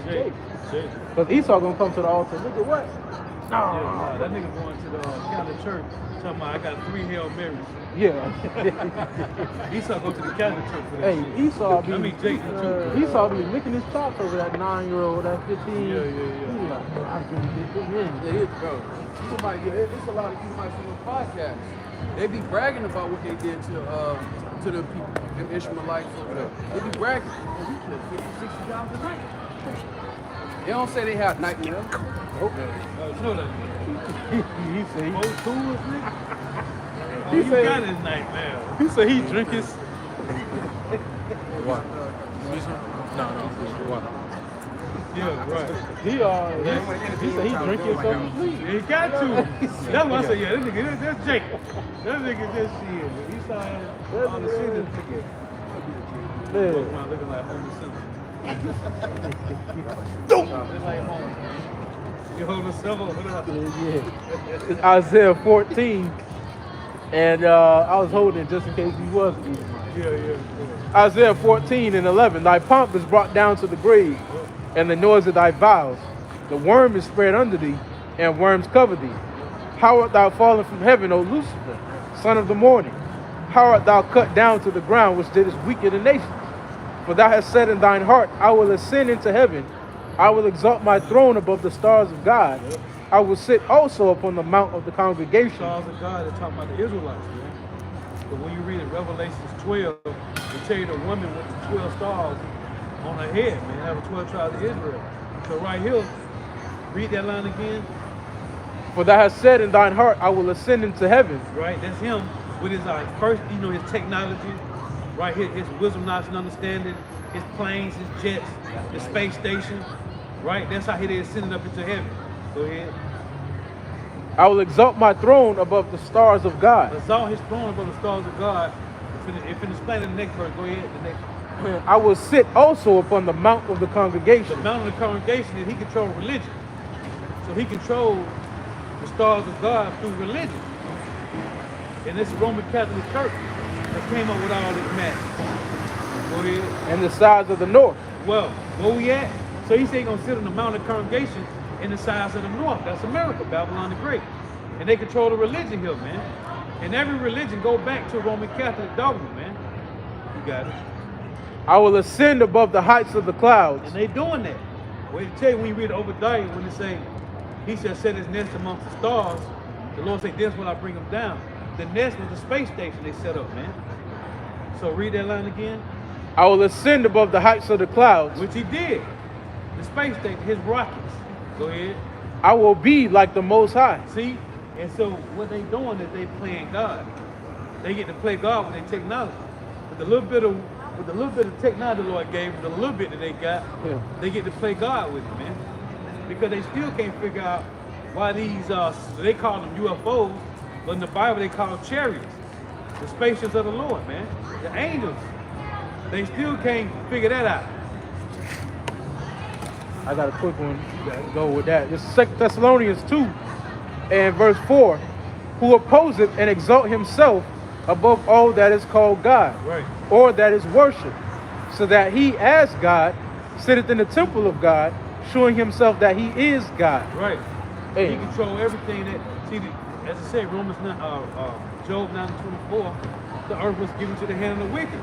Jake. Because Esau gonna come to the altar. Look at what? Yeah, that nigga going to the Catholic church talking about I got 3 Hail Marys. Yeah. Esau go to the Catholic church for that Hey, shit. Esau be Esau be licking his chops over that 9-year-old, that 15. Yeah. He's like, I can get this in. Yeah, bro. It's a lot of Edomites on the podcast. They be bragging about what they did to the people, them Ishmaelites over there. They be bragging. Oh, we killed 50, 60 guys a night. They don't say they have nightmares. No, that He said he got his nightmare. He said he drink his. What? No. What? Yeah, right. He said he drink himself to sleep. He got to. That's why I said, yeah, that nigga, that's Jake. That nigga just shit. He saw all the shit that nigga. Walk around looking like Homer Simpson. Just like Homer. You hold yourself up. Yeah. It's Isaiah 14. And I was holding it just in case he was eating. Yeah. Isaiah 14:11. Thy pomp is brought down to the grave, and the noise of thy vows. The worm is spread under thee, and worms cover thee. How art thou fallen from heaven, O Lucifer, son of the morning? How art thou cut down to the ground, which didst weaken the nations? For thou hast said in thine heart, I will ascend into heaven. I will exalt my throne above the stars of God. I will sit also upon the mount of the congregation. Stars of God, they're talking about the Israelites, man. But when you read in Revelations 12, they tell you the woman with the 12 stars on her head, man, have the 12 tribes of Israel. So right here, read that line again. For thou hast said in thine heart, I will ascend into heaven. Right, that's him with his first, his technology, right here, his wisdom, knowledge, and understanding, his planes, his jets, the space station, right? That's how he is ascending up into heaven. Go ahead. I will exalt my throne above the stars of God. Exalt his throne above the stars of God. If it explain the next verse, go ahead. The next. I will sit also upon the mount of the congregation. The mount of the congregation is he controls religion. So he controls the stars of God through religion. And this Roman Catholic Church that came up with all this madness. Go ahead. And the sides of the north. Well, where we at? So he said he's going to sit on the mount of the congregation in the sides of the north. That's America, Babylon the Great. And they control the religion here, man. And every religion go back to Roman Catholic dogma, man. You got it. I will ascend above the heights of the clouds. And they doing that. Well, you tell you when you read Obadiah, when they say, he shall set his nest amongst the stars, the Lord said, this when I bring them down. The nest was the space station they set up, man. So read that line again. I will ascend above the heights of the clouds. Which he did. The space station, his rockets. Go ahead. I will be like the Most High. See? And so what they doing is they playing God. They get to play God with their technology. With the little bit of technology the Lord gave them, the little bit that they got, they get to play God with it, man. Because they still can't figure out why these, they call them UFOs, but in the Bible they call them chariots. The spaceships of the Lord, man. The angels. They still can't figure that out. I got a quick one to go with that. This is 2 Thessalonians 2 and verse 4. Who opposeth and exalt himself above all that is called God. Right. or that is worship, so that he as God sitteth in the temple of God, showing himself that he is God. Right. Hey. He control everything that, see, as I said, Job 9:24, the earth was given to the hand of the wicked.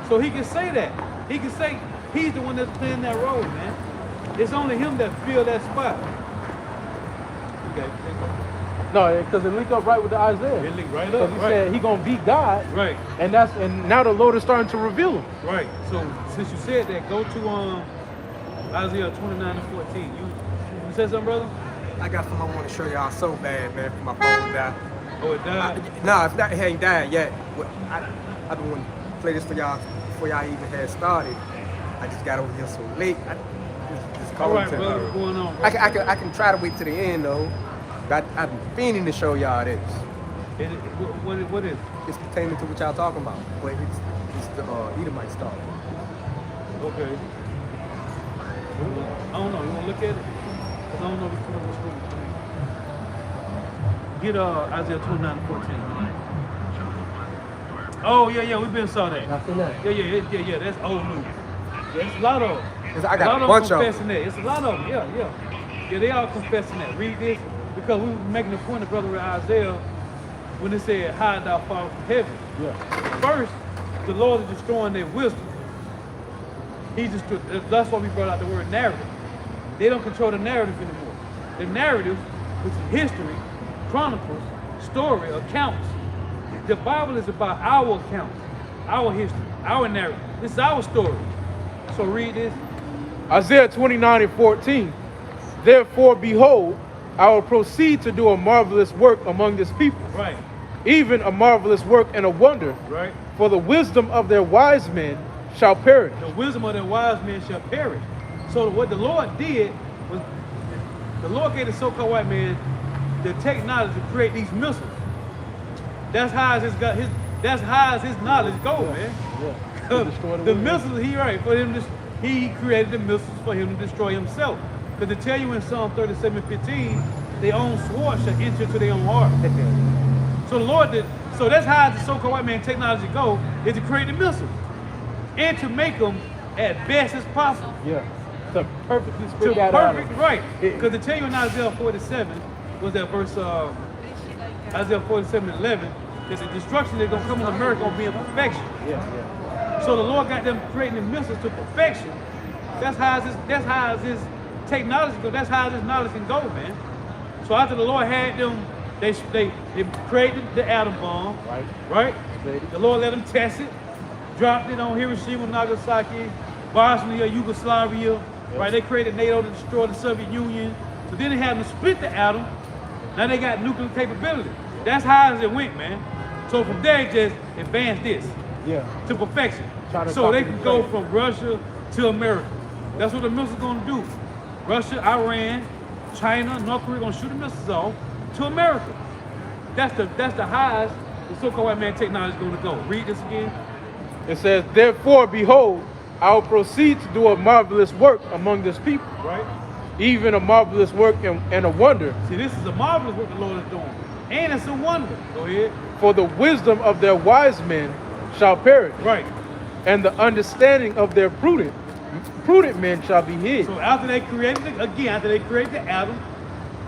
So he can say that. He can say he's the one that's playing that role, man. It's only him that filled that spot. Okay. No, because it linked up right with the Isaiah. It linked right up. Because he said he gonna be God. Right. And now the Lord is starting to reveal him. Right. So since you said that, go to Isaiah 29:14. You said something, brother? I got something I want to show y'all so bad, man, for my phone died. Oh, it died? Nah, it ain't died yet. I've been wanting to play this for y'all before y'all even had started. I just got over here so late. All right, brother, what's going on, bro? I can try to wait to the end, though. But I've been fiending to show y'all this. What is it? It's pertaining to what y'all talking about. But it's the Edomite story. Okay. I don't know. You want to look at it? Because I don't know if it's too much screen. Get Isaiah 29:14. Oh, yeah, we've been saw that. Y'all seen that? Yeah, that's old news. Yeah, it's a lot of them. I got a bunch of confessing that. It's a lot of them, yeah. Yeah, they all confessing that. Read this, because we were making the point of brother Isaiah when it said, hide thou fall from heaven. Yeah. First, the Lord is destroying their wisdom. That's why we brought out the word narrative. They don't control the narrative anymore. The narrative, which is history, chronicles, story, accounts. The Bible is about our accounts, our history, our narrative. This is our story. So read this. Isaiah 29:14. Therefore, behold, I will proceed to do a marvelous work among this people. Right. Even a marvelous work and a wonder. Right. For the wisdom of their wise men shall perish. The wisdom of their wise men shall perish. So what the Lord did was, the Lord gave the so-called white man the technology to create these missiles. That's how his knowledge goes, man. Yeah. The missiles, he created the missiles for him to destroy himself. Because to tell you in Psalm 37:15, their own sword shall enter into their own heart. So the Lord did. So that's how the so-called white man technology go, is to create the missiles and to make them at best as possible. Yeah. To perfectly spit that out. Right. Because to tell you in Isaiah 47 was that verse Isaiah 47:11, that the destruction that's gonna come on America gonna be in perfection. Yeah. So the Lord got them creating the missiles to perfection. That's how his technology go. That's how his knowledge can go, man. So after the Lord had them, they created the atom bomb. Right. The Lord let them test it, dropped it on Hiroshima, Nagasaki, Bosnia, Yugoslavia. Right. They created NATO to destroy the Soviet Union. So then they had them split the atom. Now they got nuclear capability. That's how it went, man. So from there, it just advanced this to perfection. So they can go from Russia to America. That's what the missiles gonna do. Russia, Iran, China, North Korea gonna shoot the missiles off to America. That's the highest the so-called white man technology is gonna go. Read this again. It says, therefore, behold, I will proceed to do a marvelous work among this people. Right. Even a marvelous work and a wonder. See, this is a marvelous work the Lord is doing. And it's a wonder. Go ahead. For the wisdom of their wise men shall perish. Right. And the understanding of their prudent men shall be hid. So after they created the atom,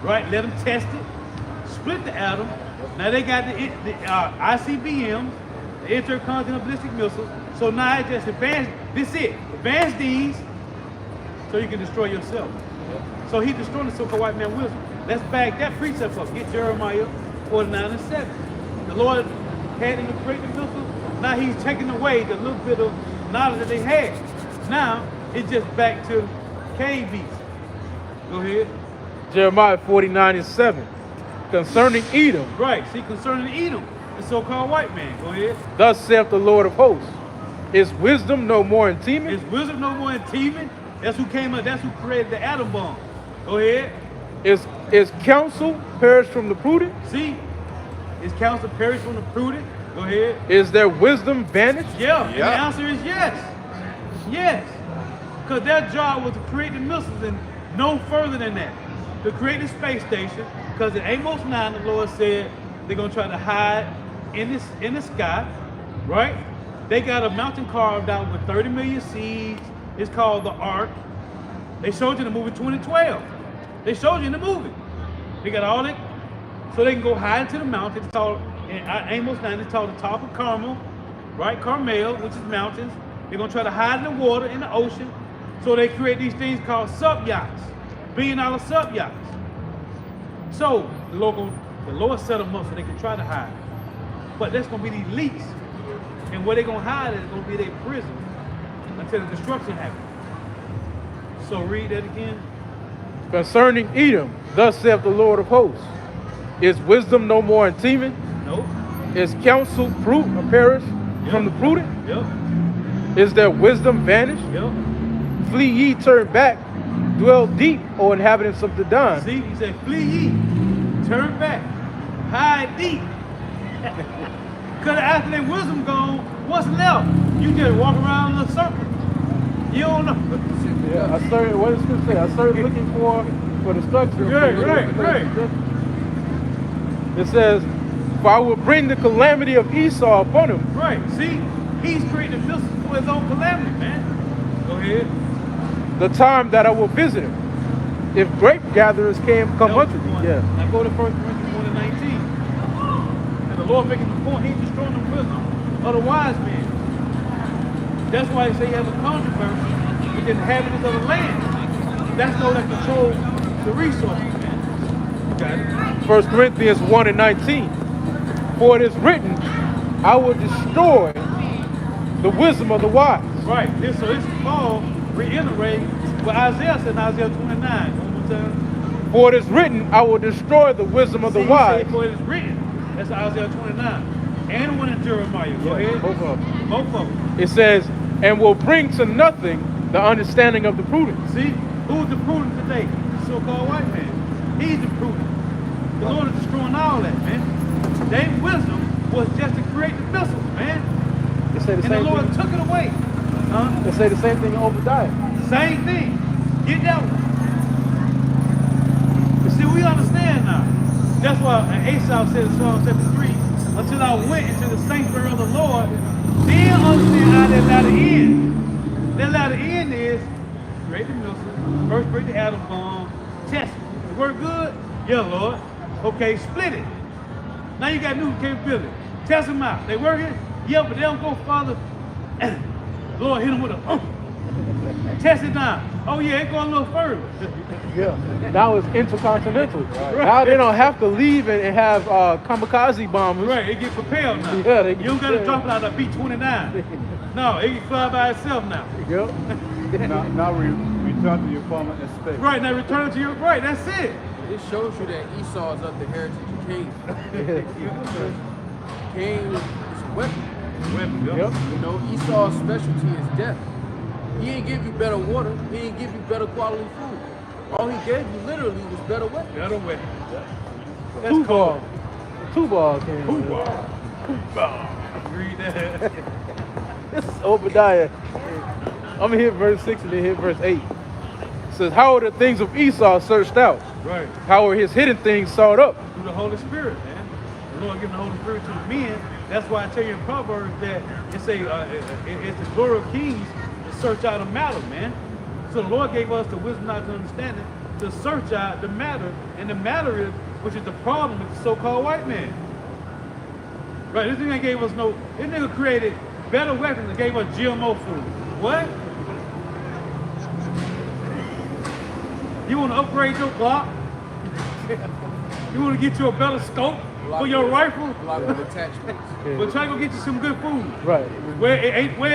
right, let them test it, split the atom. Now they got the ICBMs, the intercontinental ballistic missiles. So now it just advanced. Advance these so you can destroy yourself. So he destroyed the so-called white man wisdom. Let's back that precept up. Get Jeremiah 49:7. The Lord had them to create the missiles. Now he's taking away the little bit of knowledge that they had. Now it's just back to cave beasts. Go ahead. Jeremiah 49:7. Concerning Edom. Right. See, concerning Edom, the so-called white man. Go ahead. Thus saith the Lord of hosts. Is wisdom no more in Teman? Is wisdom no more in Teman? That's who came up. That's who created the atom bomb. Go ahead. Is counsel perished from the prudent? See, is counsel perished from the prudent? Go ahead. Is their wisdom vanished? Yeah. And the answer is yes. Yes. Because their job was to create the missiles and no further than that. To create the space station. Because in Amos 9, the Lord said they're going to try to hide in the sky. Right? They got a mountain carved out with 30 million seeds. It's called the Ark. They showed you in the movie 2012. They showed you in the movie. They got all that, so they can go high into the mountains. It's called, in Amos 9, it's called the top of Carmel, right? Carmel, which is mountains. They're gonna try to hide in the water, in the ocean. So they create these things called sub-yachts, billion-dollar sub-yachts. So the Lord set them up so they can try to hide. But that's gonna be the elites. And where they're gonna hide is gonna be their prison until the destruction happens. So read that again. Concerning Edom, thus saith the Lord of hosts, is wisdom no more in Teman? Nope. Is counsel perished from the prudent? Yep. Is their wisdom vanished? Yep. Flee ye, turn back, dwell deep, O inhabitants of the Don. See, he said, flee ye, turn back, hide deep. Because after their wisdom gone, what's left? You just walk around in a circle. You don't know. Yeah, I started, what does Scripture say? I started looking for destruction. Right. It says, for I will bring the calamity of Esau upon him. Right, see, he's creating a system for his own calamity, man. Go ahead. The time that I will visit him, if grape gatherers come unto thee. Yeah. Now go to 1 Corinthians 1:19. And the Lord making the point, he's destroying the wisdom of the wise men. That's why he say he has a controversy with the inhabitants of the land. That's those that control the resources, man. You got it. 1 Corinthians 1:19. For it is written, I will destroy the wisdom of the wise. Right. So this is Paul reiterating what Isaiah said in Isaiah 29. One more time. For it is written, I will destroy the wisdom of the wise. For it is written. That's Isaiah 29. And one in Jeremiah. Go ahead. Both of them. Both of them. It says, and will bring to nothing the understanding of the prudent. See, who's the prudent today? The so-called white man. He's the prudent. The Lord is destroying all that, man. Their wisdom was just to create the missiles, man. They say the and the same Lord thing. took it away. Huh? They say the same thing in Obadiah. Same thing. Get that one. But see, we understand now. That's why Asaph said in Psalm 73, until I went into the sanctuary of the Lord, then understand how that latter end. That latter end is create the missile, first break the atom bomb, test it. It work good? Yeah, Lord. Okay, split it. Now you got new capability. Test them out. They working? Yeah, but they don't go farther. Lord hit them with a test it down. Oh yeah, it go a little further. Yeah. Now it's intercontinental. Right. Now they don't have to leave and have kamikaze bombers. Right, it get propelled now. Yeah, you don't gotta drop it out of B-29. No, it can fly by itself now. Yep. now return to your former estate. Right, now return to your, right, that's it. It shows you that Esau is of the heritage of Cain. Cain is a weapon. Yep. You know, Esau's specialty is death. He ain't give you better water. He ain't give you better quality food. All he gave you literally was better weapons. Better weapons. That's Two-ball. Two-ball came. Two-ball. Read that. This is Obadiah. I'm going to hit verse 6 and then hit verse 8. It says, how are the things of Esau searched out? Right. How are his hidden things sought up? Through the Holy Spirit, man. The Lord giving the Holy Spirit to the men. That's why I tell you in Proverbs that it's the glory of kings to search out a matter, man. So the Lord gave us the wisdom, knowledge, and understanding to search out the matter. And the matter is, which is the problem with the so-called white man. Right, this nigga gave us this nigga created better weapons and gave us GMO food. What? You want to upgrade your Glock? You want to get you a better scope for your rifle? A lot of attachments. But try to go get you some good food. Right. Where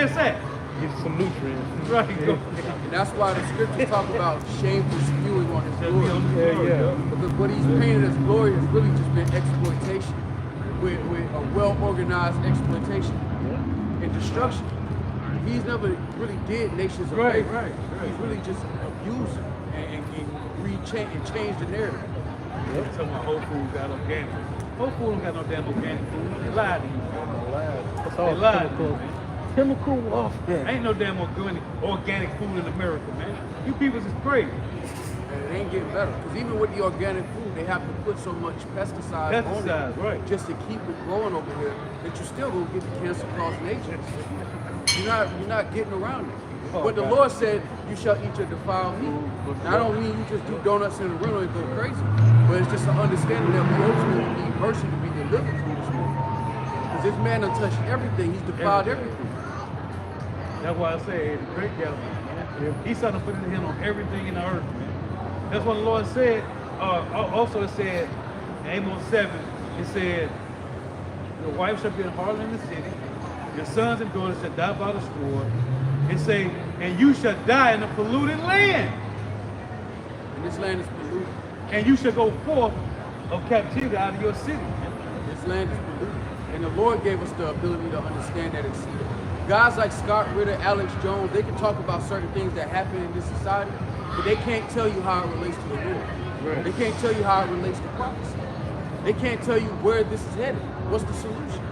it's at? Get you some nutrients. Right. And that's why the scriptures talk about shameful spewing on his glory. Yeah. Because what he's painted as glory has really just been exploitation. With a well-organized exploitation and destruction. He's never really did nations of faith. Right. He's really just abused them and changed the narrative. So my Whole Foods got organic. Whole Foods don't got no damn organic food. They lied to you. That's all They lied to you, chemical. man. Chemical warfare. Ain't no damn organic food in America, man. You people is crazy. And it ain't getting better. Because even with the organic food, they have to put so much pesticides on it right. just to keep it growing over here that you're still gonna get the cancer-causing agents. You're not getting around it. But the Lord said, you shall eat your defiled meat. Now, I don't mean you just do donuts in the rental and go crazy, but it's just an understanding that we ultimately need mercy to be delivered from this man. Because this man done touched everything. He's defiled everything. That's why I say the great gathering. He's trying to put his hand on everything in the earth, man. That's what the Lord said. Also, it said in Amos 7, it said, your wife shall be a harlot in the city, your sons and daughters shall die by the sword. It say, and you shall die in a polluted land. And this land is polluted. And you shall go forth of captivity out of your city. This land is polluted. And the Lord gave us the ability to understand that and see it. Guys like Scott Ritter, Alex Jones, they can talk about certain things that happen in this society, but they can't tell you how it relates to the Lord. Right. They can't tell you how it relates to prophecy. They can't tell you where this is headed. What's the solution?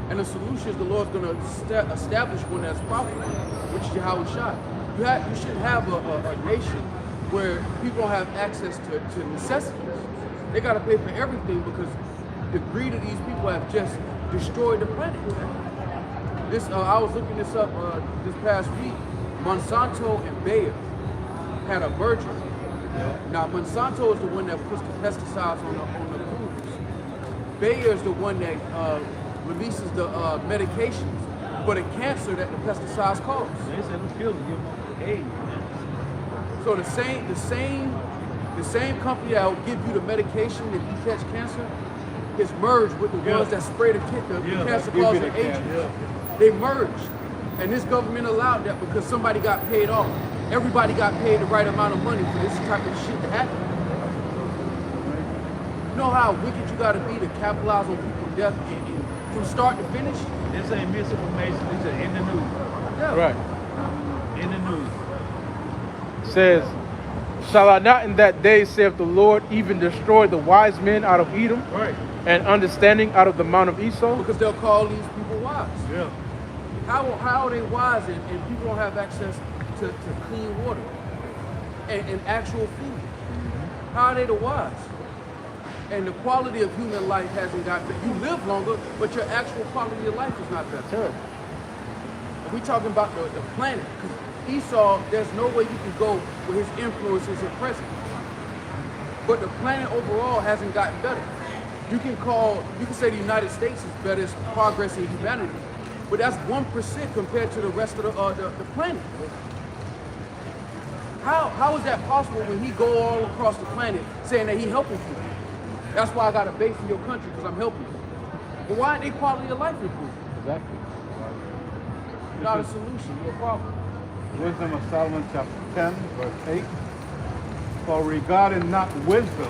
And the solution is the Lord's going to establish one that's profitable, which is Yahweh Shai. You should have a nation where people don't have access to necessities. They got to pay for everything because the greed of these people have just destroyed the planet. I was looking this up this past week. Monsanto and Bayer had a merger. Now Monsanto is the one that puts the pesticides on the foods. Bayer is the one that releases the medications for the cancer that the pesticides cause. They said it's killed you. Hey. So the same company that will give you the medication if you catch cancer is merged with the ones that spray the cancer-causing agents. They merged, and this government allowed that because somebody got paid off. Everybody got paid the right amount of money for this type of shit to happen. You know how wicked you got to be to capitalize on people's death from start to finish? This ain't misinformation. This is in the news. Yeah. Right. In the news. Says, shall I not in that day, saith the Lord, even destroy the wise men out of Edom, Right. and understanding out of the mount of Esau? Because they'll call these people wise. Yeah. How are they wise and people don't have access to clean water and actual food? How are they the wise? And the quality of human life hasn't got better. You live longer, but your actual quality of life is not better. Sure. And we talking about the planet. Because Esau, there's no way you can go where his influence isn't present. But the planet overall hasn't gotten better. You can say the United States is better, it's progress in humanity. But that's 1% compared to the rest of the planet. How is that possible when he go all across the planet saying that he helping people? That's why I got a base in your country, because I'm helping you. But why ain't their quality of life improved? Exactly. Not a solution, no problem. Wisdom of Solomon chapter 10, verse 8. For regarding not wisdom,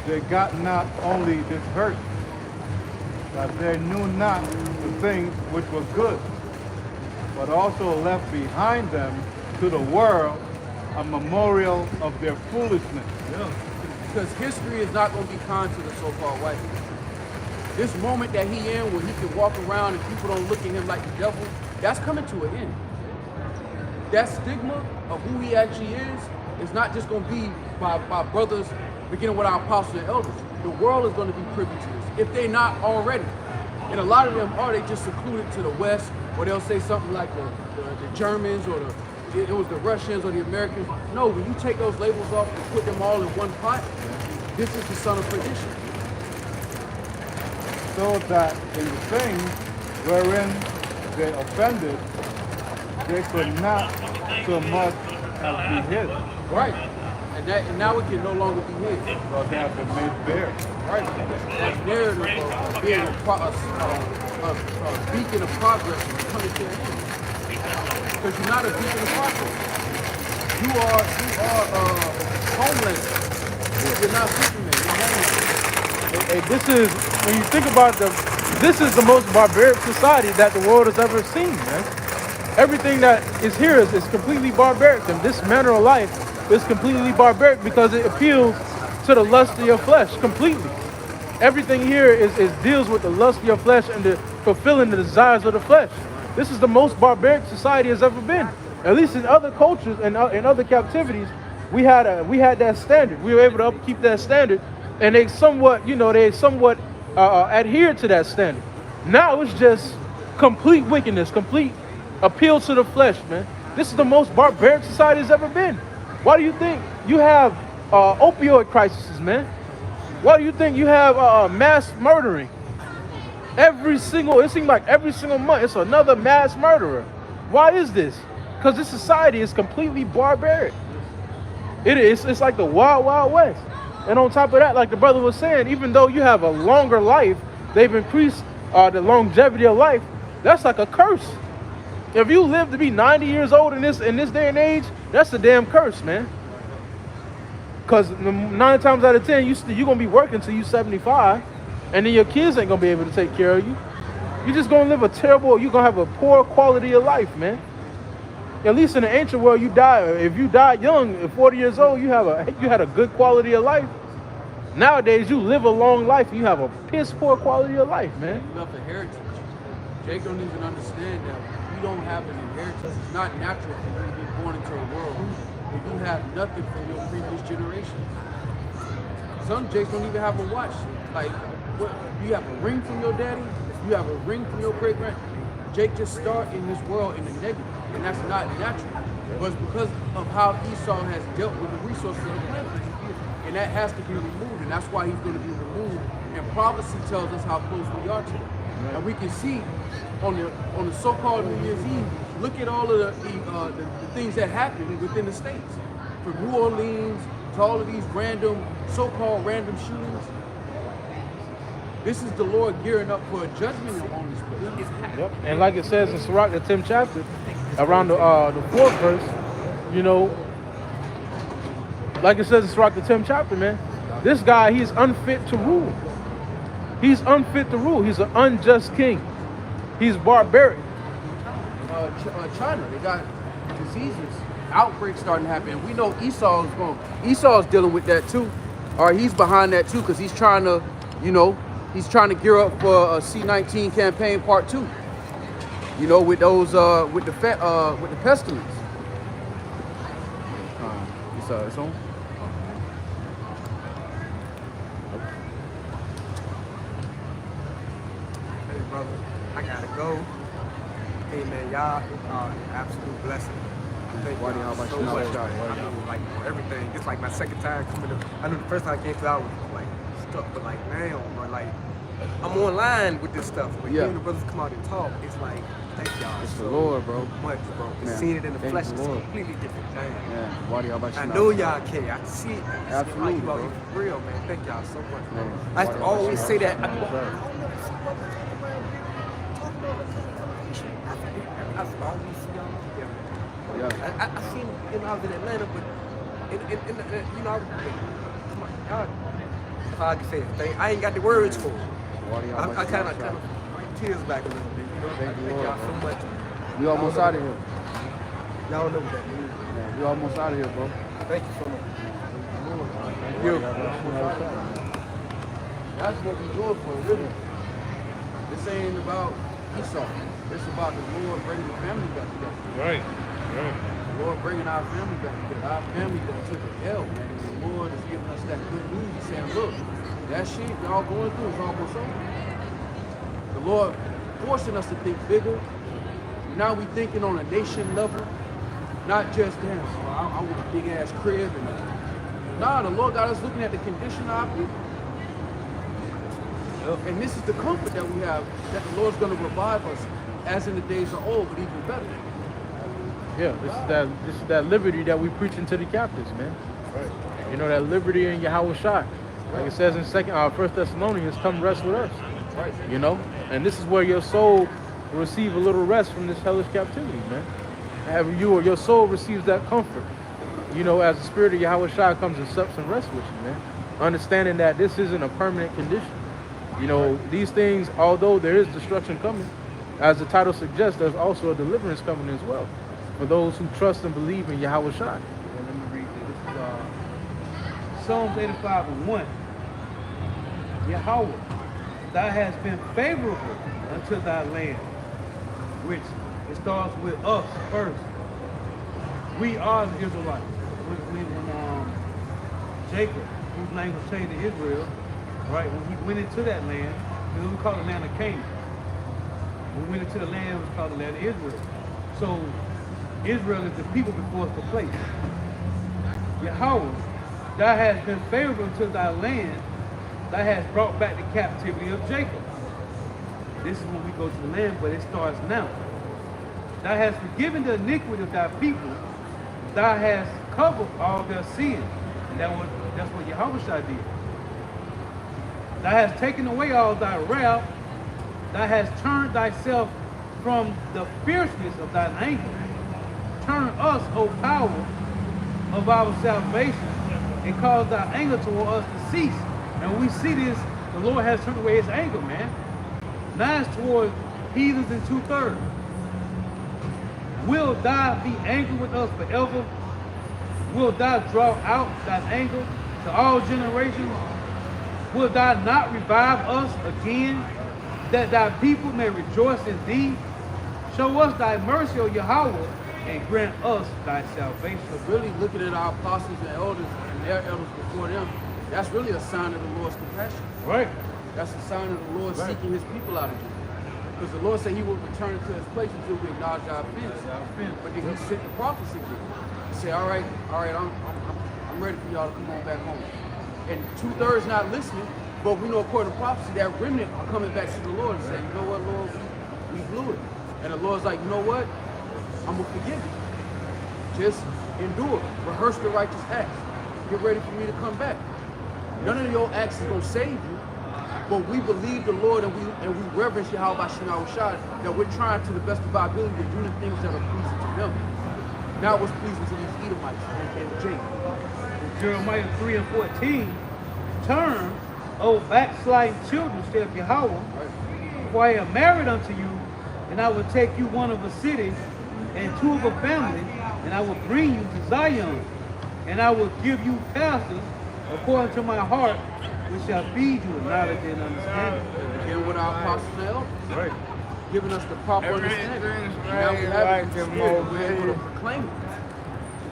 they got not only this hurt, that they knew not the things which were good, but also left behind them to the world a memorial of their foolishness. Yeah. Because history is not going to be kind to the so-called white man. This moment that he in, where he can walk around and people don't look at him like the devil, that's coming to an end. That stigma of who he actually is not just going to be by brothers, beginning with our apostles and elders. The world is going to be privy to this, if they're not already. And a lot of them are, they just secluded to the West, or they'll say something like the Germans, or it was the Russians or the Americans. No, when you take those labels off and put them all in one pot, this is the son of perdition. So that in the things wherein they offended, they could not so much as be hid. Right. And now it can no longer be hid. Because they have been made bare. Right. That narrative of being a beacon of progress is coming to an end. Because you're not a beacon of progress. You are homeless. You're not Superman. You're homeless. Hey, this is, when you think about this is the most barbaric society that the world has ever seen, man. Everything that is here is completely barbaric, and this manner of life is completely barbaric because it appeals to the lust of your flesh completely. Everything here deals with the lust of your flesh and the fulfilling the desires of the flesh. This is the most barbaric society has ever been. At least in other cultures and in other captivities, we had that standard. We were able to upkeep that standard, and they somewhat, adhered to that standard. Now it's just complete wickedness, complete appeal to the flesh, man. This is the most barbaric society has ever been. Why do you think you have opioid crises, man? Why do you think you have mass murdering? It seems like every single month it's another mass murderer. Why is this? Because this society is completely barbaric. It's like the wild, wild west. And on top of that, like the brother was saying, even though you have a longer life, they've increased the longevity of life. That's like a curse. If you live to be 90 years old in this day and age, that's a damn curse, man. Because 9 times out of 10, you're going to be working till you're 75, and then your kids ain't going to be able to take care of you. You're just going to live you're going to have a poor quality of life, man. At least in the ancient world, if you die young, at 40 years old, you had a good quality of life. Nowadays, you live a long life, and you have a piss poor quality of life, man. You have a heritage. Jake don't even understand that you don't have an inheritance. It's not natural for you to be born into a world where you have nothing from your previous generation. Some Jakes don't even have a watch. Like, what? You have a ring from your daddy? You have a ring from your great-grand? Jake just started in this world in the negative, and that's not natural. But it's because of how Esau has dealt with the resources of the planet. And that has to be removed, and that's why he's going to be removed. And prophecy tells us how close we are to it. Right. And we can see on the so-called New Year's Eve, look at all of the things that happen within the states. From New Orleans to all of these so-called random shootings. This is the Lord gearing up for a judgment on this place. Yep. And like it says in Sirach, the 10th chapter, around the 4th verse, like it says in Sirach, the 10th chapter, man, this guy, he's unfit to rule. He's unfit to rule. He's an unjust king. He's barbaric. China, they got diseases, outbreaks starting to happen. We know Esau's dealing with that too. Or he's behind that too, because he's trying to, he's trying to gear up for a C-19 campaign part 2. With those with the pestilence. It's on. Hey, brother, I gotta go. Hey, man, y'all absolute blessing. Thank y'all so much. I know, like, everything. It's like my second time coming up. I know the first time I came through, I was like stuck, but like now, bro, like I'm online with this stuff. But hearing the brothers come out and talk, it's like, thank y'all. It's so the Lord, bro. Much, bro. Man, seeing it in the flesh is a Lord. completely different thing. Yeah. I know y'all care. I see it. Absolutely, bro. bro. For real, man. Thank y'all so much, bro. Man, I used to always say that. I always see y'all together. Yeah. I seen I was in Atlanta, but come on, y'all. How I can say it. I ain't got the words for it. I kind of tears back a little bit. Thank y'all so much. We almost out of here. Y'all know what that means. Man, we almost out of here, bro. Thank you so much. Thank you. That's what we're doing for, really. This ain't about Esau. It's about the Lord bringing the family back together. Right. The Lord bringing our family back together. Our family that took a L, man. The Lord is giving us that good news. He's saying, look, that shit y'all going through is almost over. The Lord forcing us to think bigger. Now we thinking on a nation level, not just, damn, I want a big ass crib. Nah, the Lord got us looking at the condition of our people. And this is the comfort that we have, that the Lord's going to revive us as in the days of old, but even better. Yeah, this is that liberty that we preaching to the captives, man. Right. That liberty in Yahweh Shai. Like it says in 1 Thessalonians, come rest with us. Right. And this is where your soul will receive a little rest from this hellish captivity, man. Your soul receives that comfort. As the spirit of Yahweh Shai comes and sups and rests with you, man. Understanding that this isn't a permanent condition. These things, although there is destruction coming, as the title suggests, there's also a deliverance coming as well for those who trust and believe in Yahweh Shai. Let me read this. This is Psalms 85:1. Yahweh, thou hast been favorable unto thy land, which it starts with us first. We are the Israelites. when Jacob, whose name was changed to Israel, right? When he went into that land, it was called the land of Canaan. When we went into the land, it was called the land of Israel. So Israel is the people before it's the place. Yahweh, thou hast been favorable to thy land, thou hast brought back the captivity of Jacob. This is when we go to the land, but it starts now. Thou hast forgiven the iniquity of thy people, thou hast covered all their sin. And that's what Yahweh did. Thou hast taken away all thy wrath, thou hast turned thyself from the fierceness of thine anger. Turn us, O power of our salvation, and cause thy anger toward us to cease. And when we see this, the Lord has turned away his anger, man. Now it's toward heathens in 2/3. Will thou be angry with us forever? Will thou draw out thine anger to all generations? Will thou not revive us again, that thy people may rejoice in thee? Show us thy mercy, O Yahweh, and grant us thy salvation. So really looking at our apostles and elders and their elders before them, that's really a sign of the Lord's compassion. Right. That's a sign of the Lord seeking his people out again. Because the Lord said he would return to his place until we acknowledge our offense. But then he sent the prophets again. He said, all right, I'm ready for y'all to come on back home. And 2/3 not listening, but we know according to prophecy that remnant are coming back to the Lord and saying, you know what, Lord, we blew it. And the Lord's like, you know what? I'm going to forgive you. Just endure. Rehearse the righteous acts. Get ready for me to come back. None of your acts is going to save you, but we believe the Lord and we reverence Yahweh Shah, that we're trying to the best of our ability to do the things that are pleasing to him. Not what's pleasing to these Edomites and Jacob. Jeremiah 3:14, turn, O backsliding children, saith Yahweh, for I am married unto you, and I will take you one of a city and two of a family, and I will bring you to Zion, and I will give you pastors according to my heart, which shall feed you with knowledge and understanding. Again, with our apostles and elders, right? Giving us the proper understanding. Now we have Right, it in the spirit. We're able to proclaim it.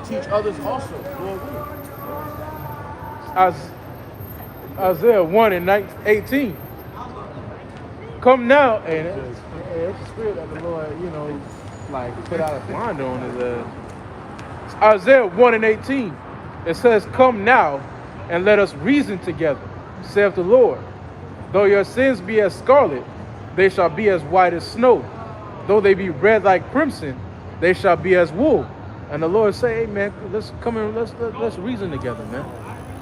To teach others also. Lord willing. Isaiah 1:18. Come now, and it's the spirit that the Lord, like put out a blind on is Isaiah 1:18. It says, come now and let us reason together, saith the Lord. Though your sins be as scarlet, they shall be as white as snow. Though they be red like crimson, they shall be as wool. And the Lord say, hey man, let's come and let's reason together, man.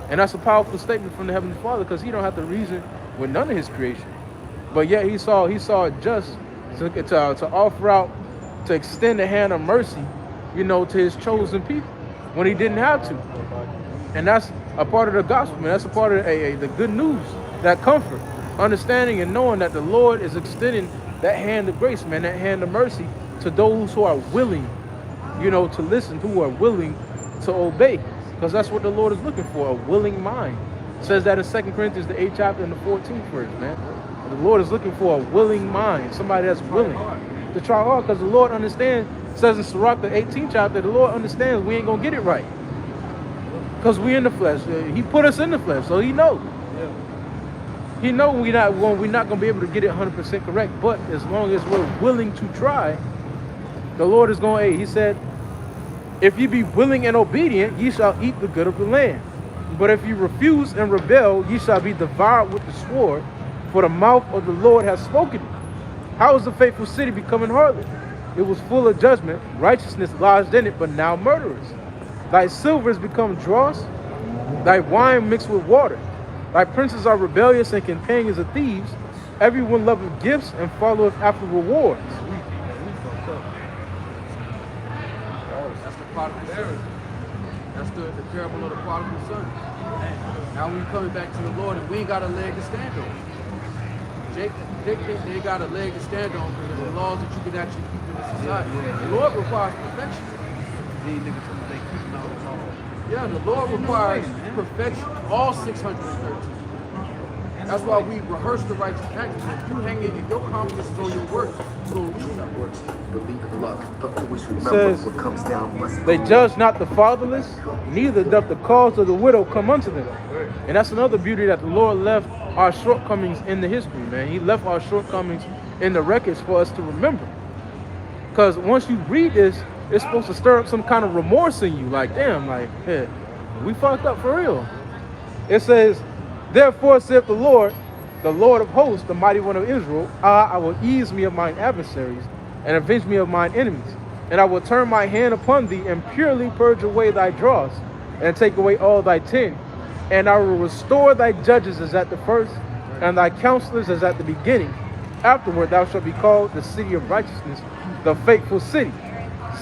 And that's a powerful statement from the Heavenly Father, because he don't have to reason with none of his creation. But yet he saw it just to offer out, to extend the hand of mercy, to his chosen people when he didn't have to. And that's a part of the gospel, man. That's a part of the good news, that comfort, understanding and knowing that the Lord is extending that hand of grace, man, that hand of mercy to those who are willing, to listen, who are willing to obey. Because that's what the Lord is looking for, a willing mind. It says that in 2 Corinthians, the 8th chapter and the 14th verse, man. The Lord is looking for a willing mind, somebody that's willing to try hard, because the Lord understands, it says in Sirach, the 18th chapter, the Lord understands we ain't going to get it right. Because we in the flesh. He put us in the flesh, so he knows. He knows we're not going to be able to get it 100% correct, but as long as we're willing to try, the Lord is going to aid. He said, if you be willing and obedient, ye shall eat the good of the land. But if you refuse and rebel, ye shall be devoured with the sword, for the mouth of the Lord has spoken it. How is the faithful city becoming harlot? It was full of judgment, righteousness lodged in it, but now murderers. Thy silver is become dross, thy wine mixed with water. Thy princes are rebellious and companions of thieves. Everyone loveth gifts and followeth after rewards. That's the prodigal son. That's the parable of the prodigal son. Now we're coming back to the Lord, and we ain't got a leg to stand on. They got a leg to stand on because of the laws that you can actually keep in this society. The Lord requires perfection. Yeah, the Lord requires perfection. All 613. That's why we rehearse the righteous acts. If you hang it, if your confidence is on your works, you don't lose that works. It says, they judge not the fatherless, neither doth the cause of the widow come unto them. And that's another beauty that the Lord left our shortcomings in the history, man. He left our shortcomings in the records for us to remember. Because once you read this, it's supposed to stir up some kind of remorse in you. Like, damn, like, hey, we fucked up for real. It says, therefore saith the Lord of hosts, the mighty one of Israel, I will ease me of mine adversaries, and avenge me of mine enemies. And I will turn my hand upon thee, and purely purge away thy dross, and take away all thy tin. And I will restore thy judges as at the first, and thy counselors as at the beginning. Afterward thou shalt be called the city of righteousness, the faithful city.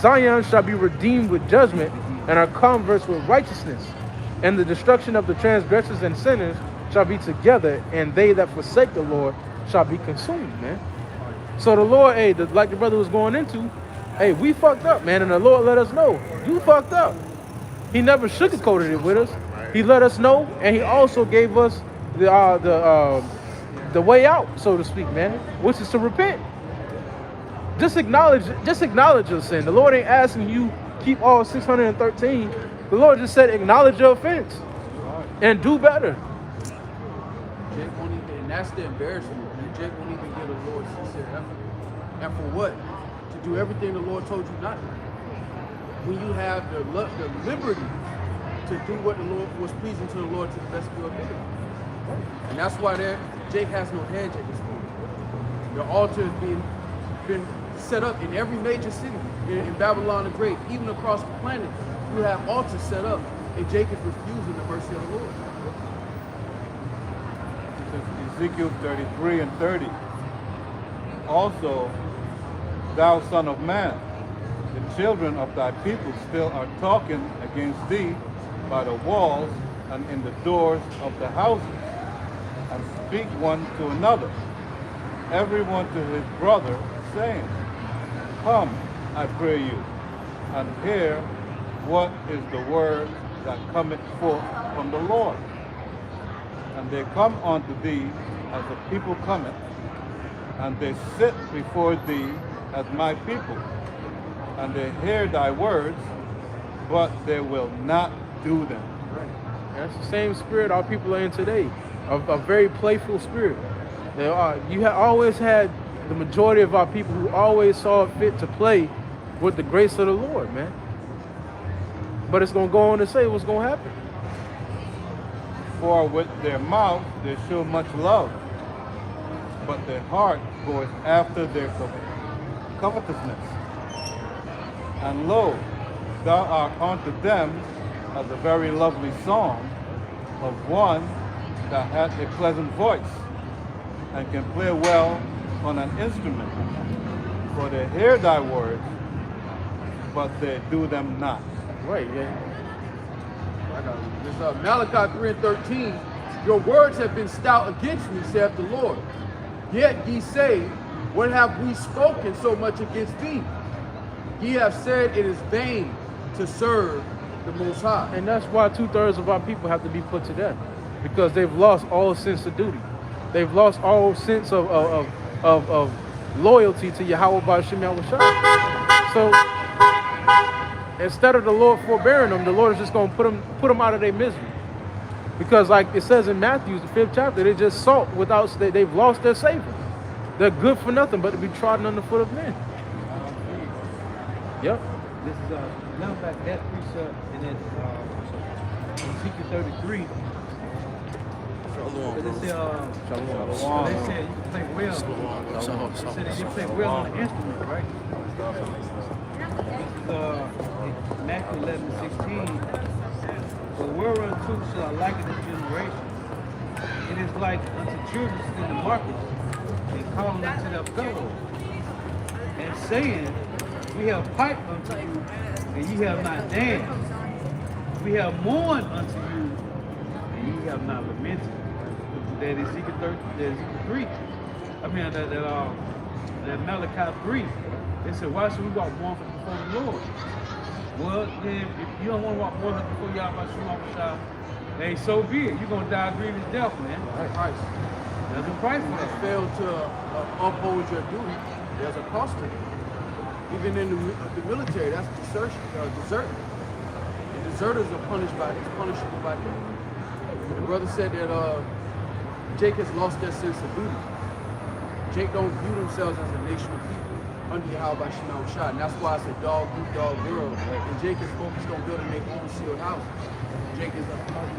Zion shall be redeemed with judgment, and her converts with righteousness. And the destruction of the transgressors and sinners shall be together, and they that forsake the Lord shall be consumed, man. So the Lord, hey, like the brother was going into, hey, we fucked up, man, and the Lord let us know, you fucked up. He never sugarcoated it with us. He let us know, and he also gave us the way out, so to speak, man, which is to repent. Just acknowledge your sin. The Lord ain't asking you keep all 613. The Lord just said acknowledge your offense and do better. Jake won't even, and that's the embarrassment. Jake won't even give the Lord sincere effort. And for what? To do everything the Lord told you not to. When you have the liberty to do what the Lord was pleasing to the Lord to the best of your ability. And that's why Jake has no hedge at this point. The altar has been set up in every major city in Babylon the Great, even across the planet. You have altars set up, and Jake is refusing the mercy of the Lord. Ezekiel 33 and 30. Also, thou son of man, the children of thy people still are talking against thee by the walls and in the doors of the houses, and speak one to another, everyone to his brother, saying, come, I pray you, and hear what is the word that cometh forth from the Lord. And they come unto thee as the people cometh, and they sit before thee as my people, and they hear thy words, but they will not do them. Right. That's the same spirit our people are in today, a very playful spirit. You have always had the majority of our people who always saw it fit to play with the grace of the Lord, man. But it's going to go on to say what's going to happen. For with their mouth they show much love, but their heart goeth after their covetousness. And lo, thou art unto them as a very lovely song of one that hath a pleasant voice, and can play well on an instrument. For they hear thy words, but they do them not. Right, yeah. I got it. This Malachi 3 and 13. Your words have been stout against me, saith the Lord. Yet ye say, what have we spoken so much against thee? Ye have said it is vain to serve the Most High. And that's why 2/3 of our people have to be put to death, because they've lost all sense of duty. They've lost all sense of loyalty to Yahweh B'Shem Yahushua. So instead of the Lord forbearing them, the Lord is just going to put them out of their misery. Because like it says in Matthew, the 5th chapter, they're just salt without, they've lost their savor. They're good for nothing but to be trodden under the foot of men. Yep. This is now back that precept in that Ezekiel 33. They say, they said you can play well. They said you can play well on the instrument, right? This is Matthew 11:16. For whereunto shall I liken this generation? It is like unto children in the market, and calling unto their fellows, and saying, we have piped unto you, and ye have not danced. We have mourned unto you, and ye have not lamented. That Ezekiel 3. I mean, that Malachi 3. They said, why should we walk mournful before the Lord? Well, then, if you don't want to walk mournful before Yahweh Shema, Hey, so be it. You're gonna die a grievous death, man. Christ. There's a price for If you that. fail to uphold your duty, there's a cost to it. Even in the military, that's desertion, deserting. And deserters are punishable by death. The brother said that Jake has lost that sense of duty. Jake don't view themselves as a nation of people under Yahweh Shema Shah. And that's why I said dog eat dog girl. And Jake is focused on building their own sealed houses. Jake is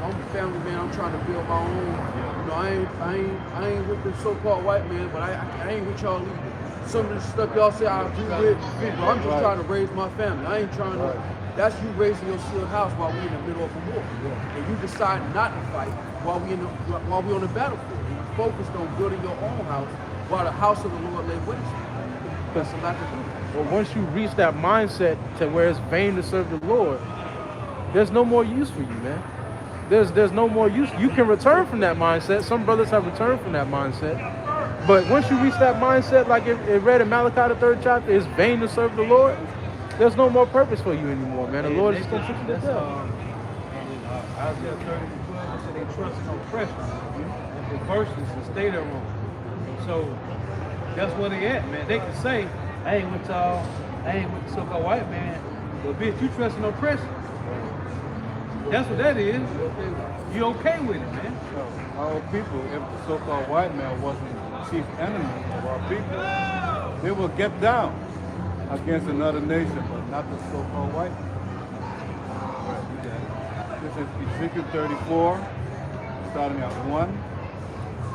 I'm a family man, I'm trying to build my own. You know, I ain't with the so-called white man, but I ain't with y'all either. Some of the stuff y'all say I agree with, but I'm just trying to raise my family. I ain't trying to that's you raising your sealed house while we're in the middle of a war. And you decide not to fight while we on the battlefield. And you focused on building your own house while the house of the Lord lay waste. That's a lack of duty. Well, once you reach that mindset to where it's vain to serve the Lord, there's no more use for you, man. There's no more use. You can return from that mindset. Some brothers have returned from that mindset. But once you reach that mindset, like it read in Malachi, the 3rd chapter, it's vain to serve the Lord. There's no more purpose for you anymore, man. The Lord is just going to put you to death. Isaiah 30:12 said they trust in oppression. And the verses and stay there wrong. So that's where they at, man. They can say, I ain't with y'all, I ain't with the so-called white man, but bitch, you trust in oppression. That's what that is. You okay with it, man. So our people, if the so-called white man wasn't the chief enemy of our people, they will get down against another nation, but not the so-called white man. This is Ezekiel 34, starting at 1.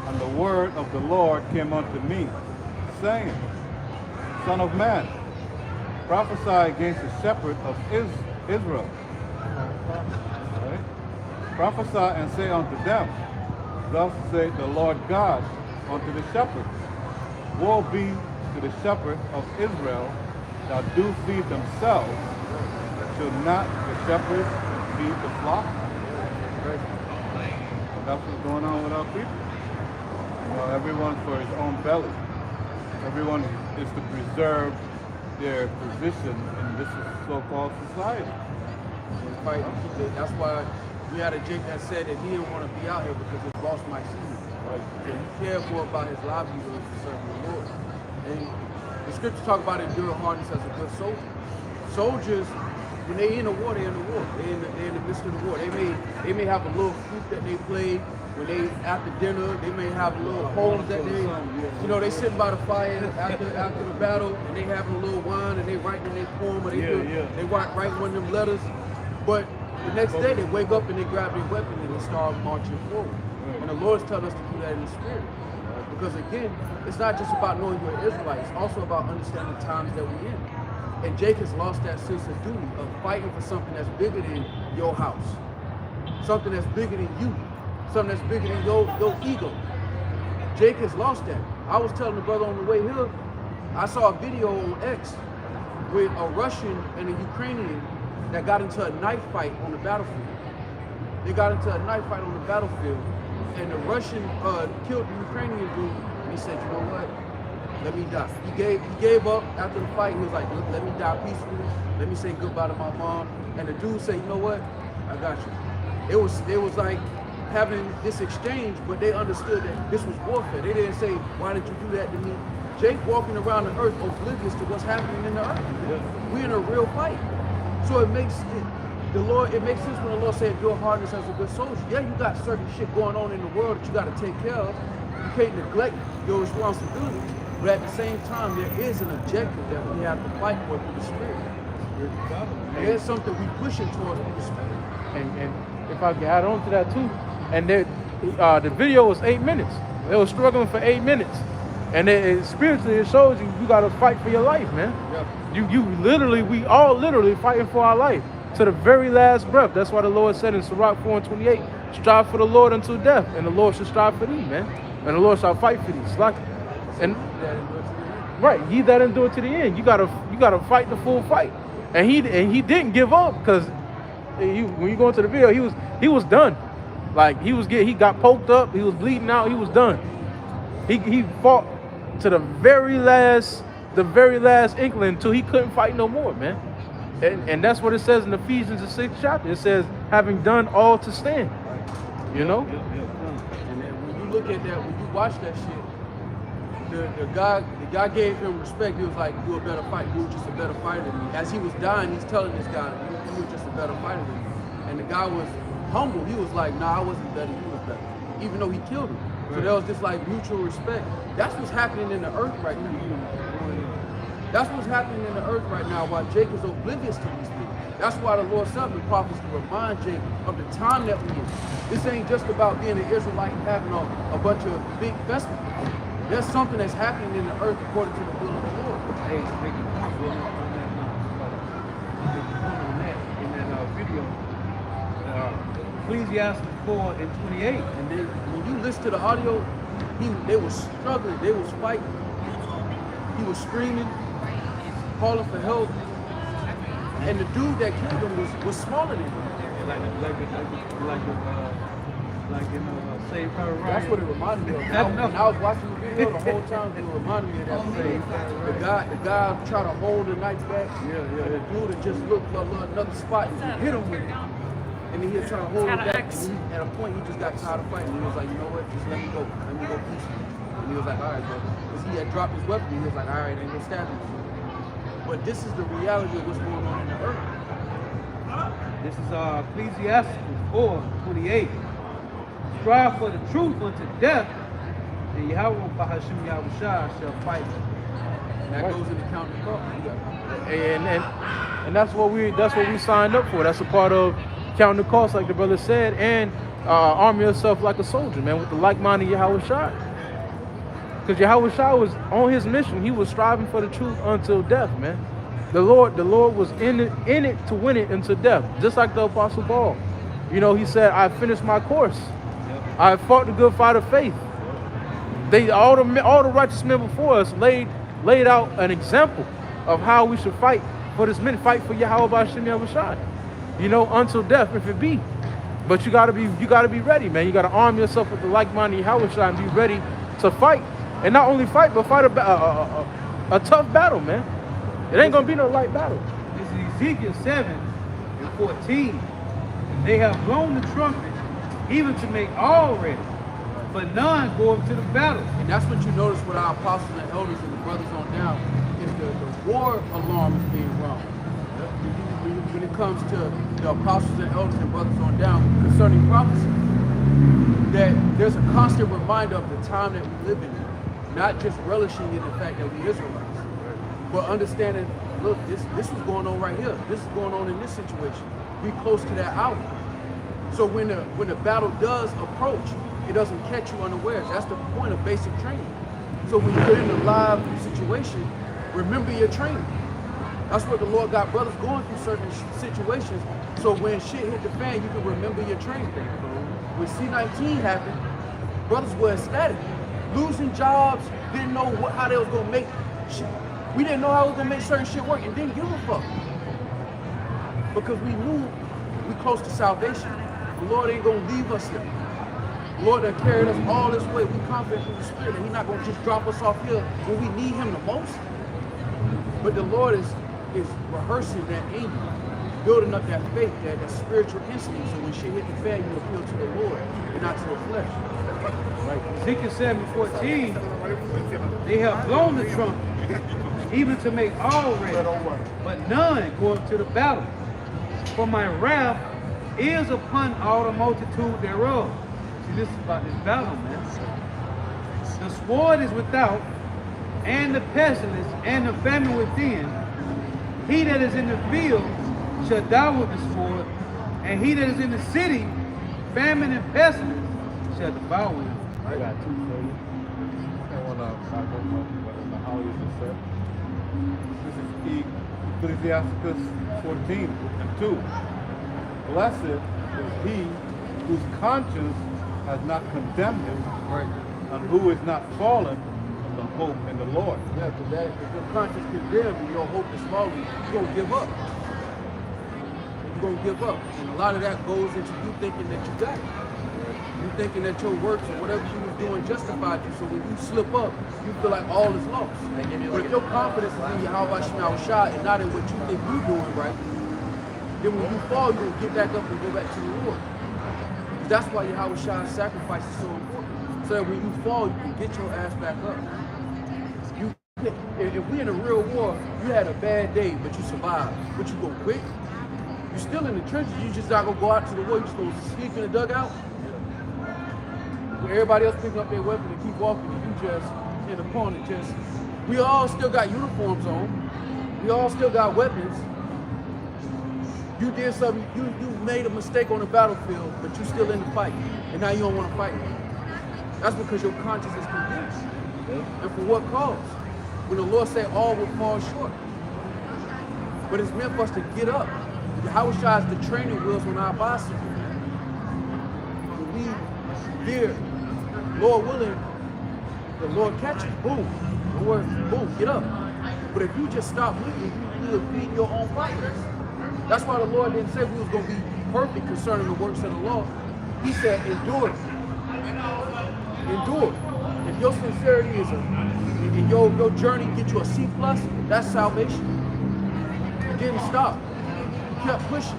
And the word of the Lord came unto me, saying, Son of man, prophesy against the shepherd of Israel. Right? Prophesy and say unto them, Thus saith the Lord God unto the shepherds, Woe be to the shepherd of Israel that do feed themselves, should not the shepherds feed the flock? And that's what's going on with our people. You know, everyone's for his own belly. Everyone is to preserve their position in this so-called society. Right. That's why we had a Jake that said that he didn't want to be out here because his boss might see him. Right. So he cared more about his livelihood than serving the Lord. And the scriptures talk about enduring hardness as a good soldier. Soldiers, when they in the war, they're in the war. They're in the midst of the war. They may have a little flute that they play. When they after dinner, they may have little poems that they, you know, they sitting by the fire after the battle, and they having a little wine, and they writing their poem, or they write one of them letters. But the next day they wake up and they grab their weapon and they start marching forward. And the Lord's telling us to do that in the spirit. Because again, it's not just about knowing you're an Israelite, it's also about understanding the times that we're in. And Jake has lost that sense of duty of fighting for something that's bigger than your house. Something that's bigger than you. Something that's bigger than your ego. Jake has lost that. I was telling the brother on the way here, I saw a video on X with a Russian and a Ukrainian that got into a knife fight on the battlefield. They got into a knife fight on the battlefield, and the Russian killed the Ukrainian dude, and he said, you know what, let me die. He gave up after the fight. He was like, look, let me die peacefully. Let me say goodbye to my mom. And the dude said, you know what, I got you. It was like having this exchange, but they understood that this was warfare. They didn't say, why did you do that to me? Jake walking around the earth oblivious to what's happening in the earth. We're in a real fight. So it makes sense when the Lord said, endure hardness as a good soldier. Yeah, you got certain shit going on in the world that you got to take care of. You can't neglect your responsibilities. But at the same time, there is an objective that we have to fight for through the Spirit. There's something we pushing towards through the Spirit. And if I can add on to that too, and the video was 8 minutes. They were struggling for 8 minutes. And spiritually, it shows you got to fight for your life, man. Yeah. We all literally fighting for our life to the very last breath. That's why the Lord said in Sirach 4:28, strive for the Lord until death, and the Lord shall strive for thee, man. And the Lord shall fight for thee. Right, ye that endure to the end. You gotta fight the full fight. And he didn't give up, because when you go into the video, he was done. Like he got poked up, he was bleeding out, he was done. He fought to the very last inkling until he couldn't fight no more, man. And that's what it says in Ephesians the 6th chapter. It says, having done all to stand. You know? And then when you look at that, when you watch that shit, the guy gave him respect. He was like, "You a better fight. You were just a better fighter than me." As he was dying, he's telling this guy, "You were just a better fighter than me." And the guy was humble. He was like, "Nah, I wasn't better. You was better," even though he killed him. So there was this like mutual respect. That's what's happening in the earth right now. That's what's happening in the earth right now. While Jacob is oblivious to these things. That's why the Lord sent the prophets to remind Jacob of the time that we in. This ain't just about being an Israelite and having a bunch of big festivals. There's something that's happening in the earth according to the will of the Lord. Hey, make it on that in that video. Ecclesiastes 4 and 28. And then when you listen to the audio, they were struggling, they was fighting. He was screaming, calling for help. And the dude that killed him was smaller than him. Like in Save Private Ryan. That's what it reminded me of. When I was watching the video the whole time, it reminded me of that scene. The guy tried to hold the knife back. And the dude had just looked for another spot and he hit him with it. And then he was trying to hold it back. And at a point, he just got tired of fighting. He was like, "You know what? Just let me go. Let me go peacefully." And he was like, "All right, bro." Because he had dropped his weapon. He was like, "All right, ain't gonna stab him." But this is the reality of what's going on in the earth. This is Ecclesiastes 4:28. Strive for the truth unto death, and Yahweh Bahashim Yahushua shall fight. And that goes into counting the cost. And that's what we signed up for. That's a part of counting the cost, like the brother said, and arm yourself like a soldier, man, with the like-minded Yahushua. Because Yahushua was on his mission. He was striving for the truth until death, man. The Lord was in it to win it until death, just like the Apostle Paul. You know, he said, "I finished my course. I fought the good fight of faith." All the righteous men before us laid out an example of how we should fight for this minute, fight for Yahweh B'Shem Yahushua. You know, until death, if it be. But you gotta be ready, man. You gotta arm yourself with the like-minded Yahushua and be ready to fight, and not only fight, but fight a tough battle, man. It ain't gonna be no light battle. This is Ezekiel 7 and 14. They have blown the trumpet, even to make all ready, but none go up to the battle. And that's what you notice with our apostles and elders and the brothers on down, is the war alarm is being rung. When it comes to the apostles and elders and brothers on down concerning prophecy, that there's a constant reminder of the time that we live in, not just relishing in the fact that we Israelites, but understanding, look, this is going on right here. This is going on in this situation. We close to that hour. So when the battle does approach, it doesn't catch you unawares. That's the point of basic training. So when you're in a live situation, remember your training. That's what the Lord got brothers going through certain situations. So when shit hit the fan, you can remember your training. When C-19 happened, brothers were ecstatic. Losing jobs, didn't know how they was gonna make shit. We didn't know how we was gonna make certain shit work and didn't give a fuck. Because we knew we close to salvation. The Lord ain't gonna leave us here. The Lord that carried us all this way. We confident in the Spirit that He's not gonna just drop us off here when we need Him the most. But the Lord is rehearsing that in you, building up that faith, that spiritual instinct. So when shit hit the fan, you appeal to the Lord and not to the flesh. Right. Ezekiel 7:14. They have blown the trumpet, even to make all ready, but none go up to the battle. For my wrath is upon all the multitude thereof. See, this is about this battle, man. The sword is without, and the pestilence, and the famine within. He that is in the field shall die with the sword, and he that is in the city, famine and pestilence, shall devour him. I got two for you. I want to back up the how you just said. This is Ecclesiastes 14 and 2. Blessed is he whose conscience has not condemned him, and who is not fallen from the hope in the Lord. Yeah, because if your conscience condemned and your hope is falling, you're going to give up. You're going to give up. And a lot of that goes into you thinking that you got it. You thinking that your works or whatever you was doing justified you. So when you slip up, you feel like all is lost. But if your confidence is in Yahweh Shah and not in what you think you're doing right, then when you fall, you're going to get back up and go back to the Lord. That's why Yahweh's sacrifice is so important. So that when you fall, you can get your ass back up. If we in a real war, you had a bad day, but you survived. But you go quick, you're still in the trenches. You just not gonna go out to the war. You just gonna sleep in the dugout. Where everybody else picking up their weapon and keep walking, and you just in the corner. Just we all still got uniforms on. We all still got weapons. You did something. You made a mistake on the battlefield, but you still in the fight, and now you don't want to fight. That's because your conscience is convinced. And for what cause? When the Lord said all will fall short. But it's meant for us to get up. How shines the training wheels on our bicycle. When we veer, Lord willing, the Lord catches, boom. The word, boom, get up. But if you just stop moving, you will be your own fight. That's why the Lord didn't say we was going to be perfect concerning the works of the law. He said, endure. Endure. If your sincerity is and your journey get you a C+, that's salvation. You didn't stop. You kept pushing.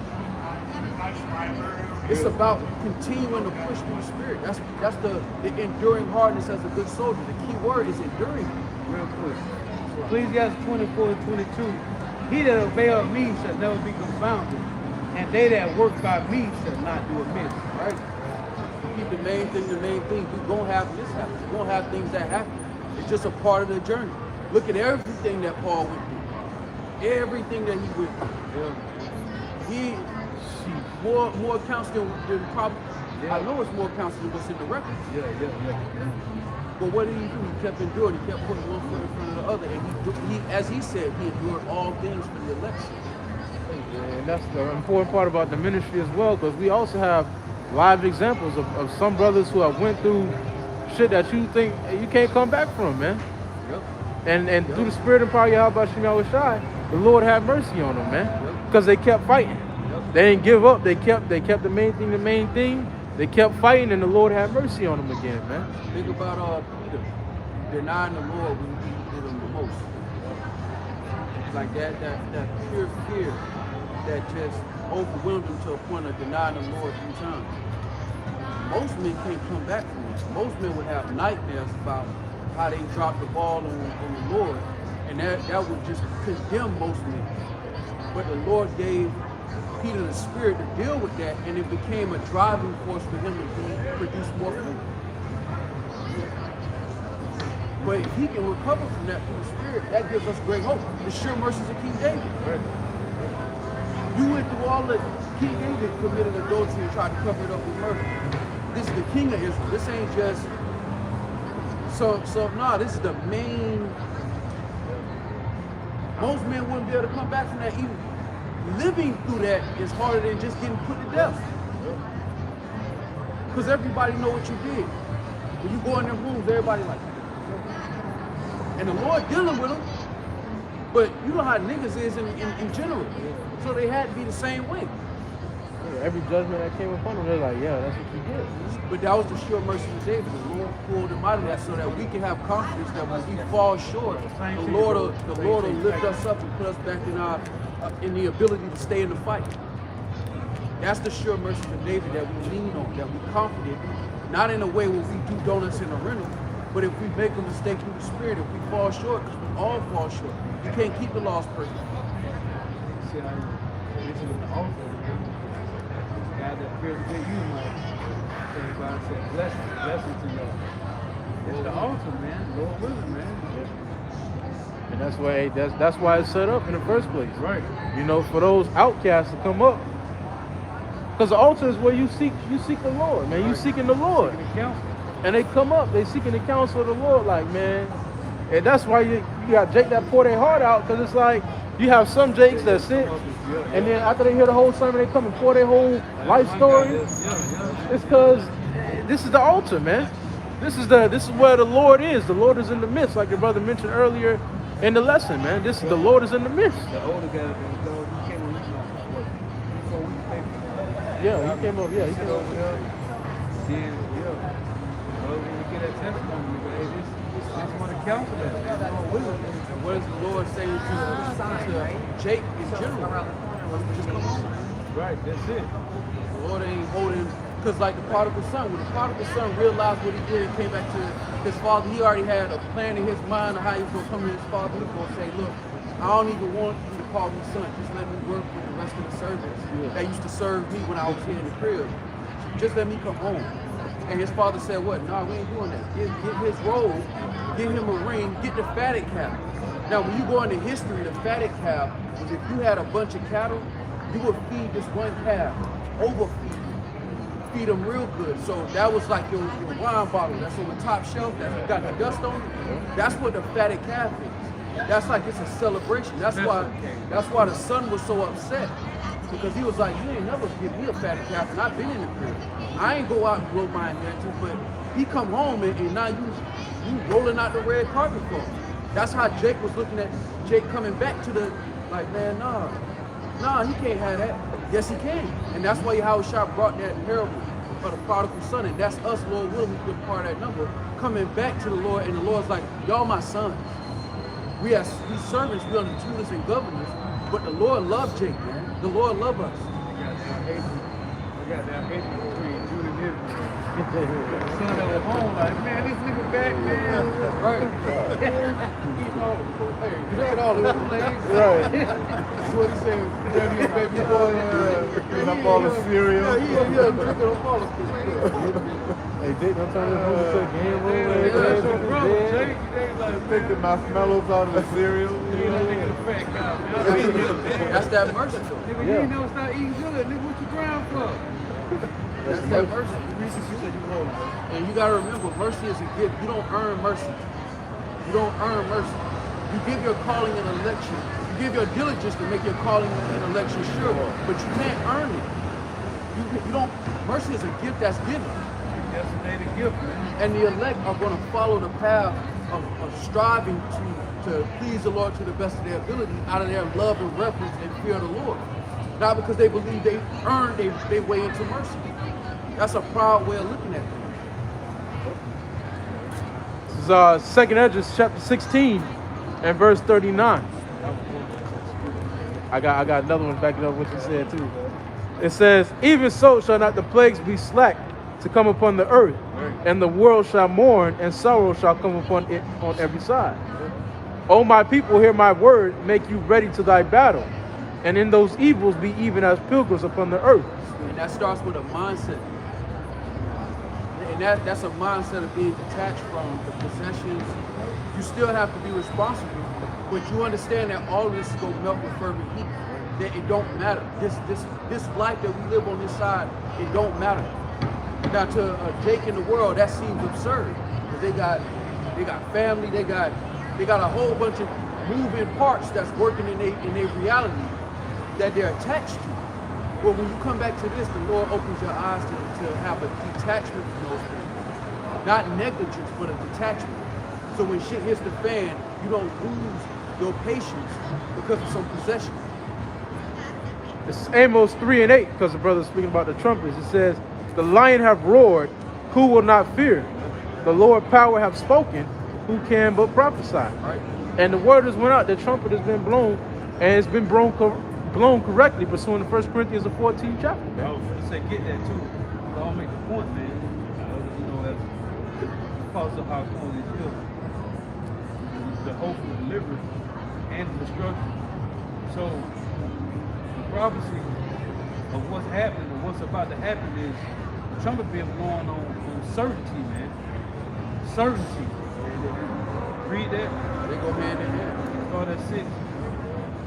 It's about continuing to push through the spirit. That's the enduring hardness as a good soldier. The key word is enduring. Real quick. Ecclesiastes 24:22. He that obeyeth me shall never be confounded, and they that work by me shall not do amiss. Right? Keep the main thing the main thing. We're going to have mishaps. We're going to have things that happen. It's just a part of the journey. Look at everything that Paul went through. Everything that he went through. He more accounts than probably. I know it's more accounts than what's in the records. But what did he do? He kept enduring. He kept putting one foot in front of the other. And he as he said, he endured all things for the election. Yeah, and that's the important part about the ministry as well, because we also have live examples of some brothers who have went through shit that you think you can't come back from, man. Yep. And through the spirit and power of Yahweh Shai, the Lord have mercy on them, man. Because they kept fighting. They didn't give up. They kept the main thing. They kept fighting, and the Lord had mercy on them again, man. Think about Peter denying the Lord when he did him the most. Like that pure fear that just overwhelmed him to a point of denying the Lord 3 times. Most men can't come back from this. Most men would have nightmares about how they dropped the ball on the Lord, and that would just condemn most men. But the Lord gave Peter the spirit to deal with that, and it became a driving force for him to produce more fruit. But if he can recover from that through the spirit, that gives us great hope. The sure mercies of King David. Right. You went through all the King David committed adultery and tried to cover it up with murder. This is the king of Israel. This ain't just this is the main. Most men wouldn't be able to come back from that. Even living through that is harder than just getting put to death. Because everybody know what you did. When you go in their rooms, everybody like, and the Lord dealing with them. But you know how niggas is in general. So they had to be the same way. Every judgment that came upon them, they're like, yeah, that's what you did. But that was the sure mercy of David. The Lord pulled him out of that so that we can have confidence that when we fall short, the Lord will lift us up and put us back in the ability to stay in the fight. That's the sure mercy of David that we lean on, that we confident, not in a way where we do donuts in a rental, but if we make a mistake through the spirit, if we fall short, because we all fall short. You can't keep the laws perfect. See how this is the altar. God that appears to you might say, God said, blessing to you. It's the altar, man. Lord willing, man. And that's why it's set up in the first place. Right. You know, for those outcasts to come up. Because the altar is where you seek the Lord, man. You seeking the Lord. And they come up, they seeking the counsel of the Lord, like, man. And that's why you got Jake that pour their heart out, because it's like you have some Jakes that sit, and then after they hear the whole sermon, they come and pour their whole life story. It's because this is the altar, man. This is where the Lord is. The Lord is in the midst, like your brother mentioned earlier in the lesson, man. The Lord is in the midst. The older guy, he came on Yeah, he came up. Yeah, he came up. Then, when you get that testimony, hey, this one to counsel that. And what is the Lord saying to Jake in general? Just come on. Right, that's it. The Lord ain't holding Because like the prodigal son, when the prodigal son realized what he did and came back to his father, he already had a plan in his mind of how he was going to come to his father. He was going to say, look, I don't even want you to call me son. Just let me work with the rest of the servants that used to serve me when I was here in the crib. Just let me come home. And his father said, what? No, we ain't doing that. Get his robe, get him a ring, get the fatted calf. Now, when you go into history, the fatted calf was if you had a bunch of cattle, you would feed this one calf, overfeed, feed them real good. So that was like your wine bottle that's on the top shelf that got the dust on it. That's what the fatted calf is. That's like it's a celebration. That's why the son was so upset. Because he was like, you ain't never give me a fatted calf, and I've been in the crib. I ain't go out and blow my inheritance, but he come home and now you rolling out the red carpet for him. That's how Jake was looking at Jake coming back to the, like, man, nah, he can't have that. Yes, he can. And that's why Yahushua brought that parable of the prodigal son, and that's us, Lord willing, we be part of that number, coming back to the Lord, and the Lord's like, y'all my sons. We servants, we are the tutors and governors, but the Lord loved Jake, man. The Lord love us. We got that baby between Judah and Israel. Son at home, like, man, this nigga back, man. Right. You know, hey, look at all the other legs. Right. That's what he said. Daddy, your baby boy, picking up all the cereal. Yeah, drinking up all the cereal. Hey, Jake, don't turn this room into a game room. That's your brother, Jake. Like, take the marshmallows out of the cereal. You know, nigga, the fat guy, man. That's that mercy, though. Nigga, you ain't never start eating good. Nigga, what you ground for? That's that mercy. And you gotta remember, mercy is a gift. You don't earn mercy. You don't earn mercy. You give your calling an election. You give your diligence to make your calling an election sure, but you can't earn it. You don't. Mercy is a gift that's given. Designated gift, man. And the elect are going to follow the path of striving to please the Lord to the best of their ability, out of their love and reverence and fear of the Lord. Not because they believe they earned their way into mercy. That's a proud way of looking at it. This is 2nd Esdras chapter 16 and verse 39. I got another one backing up what you said too. It says, even so shall not the plagues be slack to come upon the earth, and the world shall mourn, and sorrow shall come upon it on every side. O my people, hear my word, make you ready to thy battle, and in those evils be even as pilgrims upon the earth. And that starts with a mindset. And that's a mindset of being detached from the possessions. You still have to be responsible, but you understand that all of this is going to melt with fervent heat. That it don't matter. This life that we live on this side, it don't matter. Now to Jake in the world, that seems absurd. Because they got family, they got a whole bunch of moving parts that's working in their reality that they're attached to. But when you come back to this, the Lord opens your eyes to have a detachment from those things. Not negligence, but a detachment. So when shit hits the fan, you don't lose your patience because of some possession. It's Amos 3 and 8, because the brother's speaking about the trumpets. It says, the lion have roared, who will not fear? The Lord power have spoken, who can but prophesy? Right. And the word has went out, the trumpet has been blown, and it's been blown correctly, pursuing the 1 Corinthians 14 chapter. I was going to say, get that too. I'll make the point, man. You know, as Apostle Hakon is here, the hope of deliverance and the destruction. So, the prophecy of what's happening or what's about to happen is the trumpet being blown on certainty, man. Certainty. Read that. They go hand in hand. Start at 6.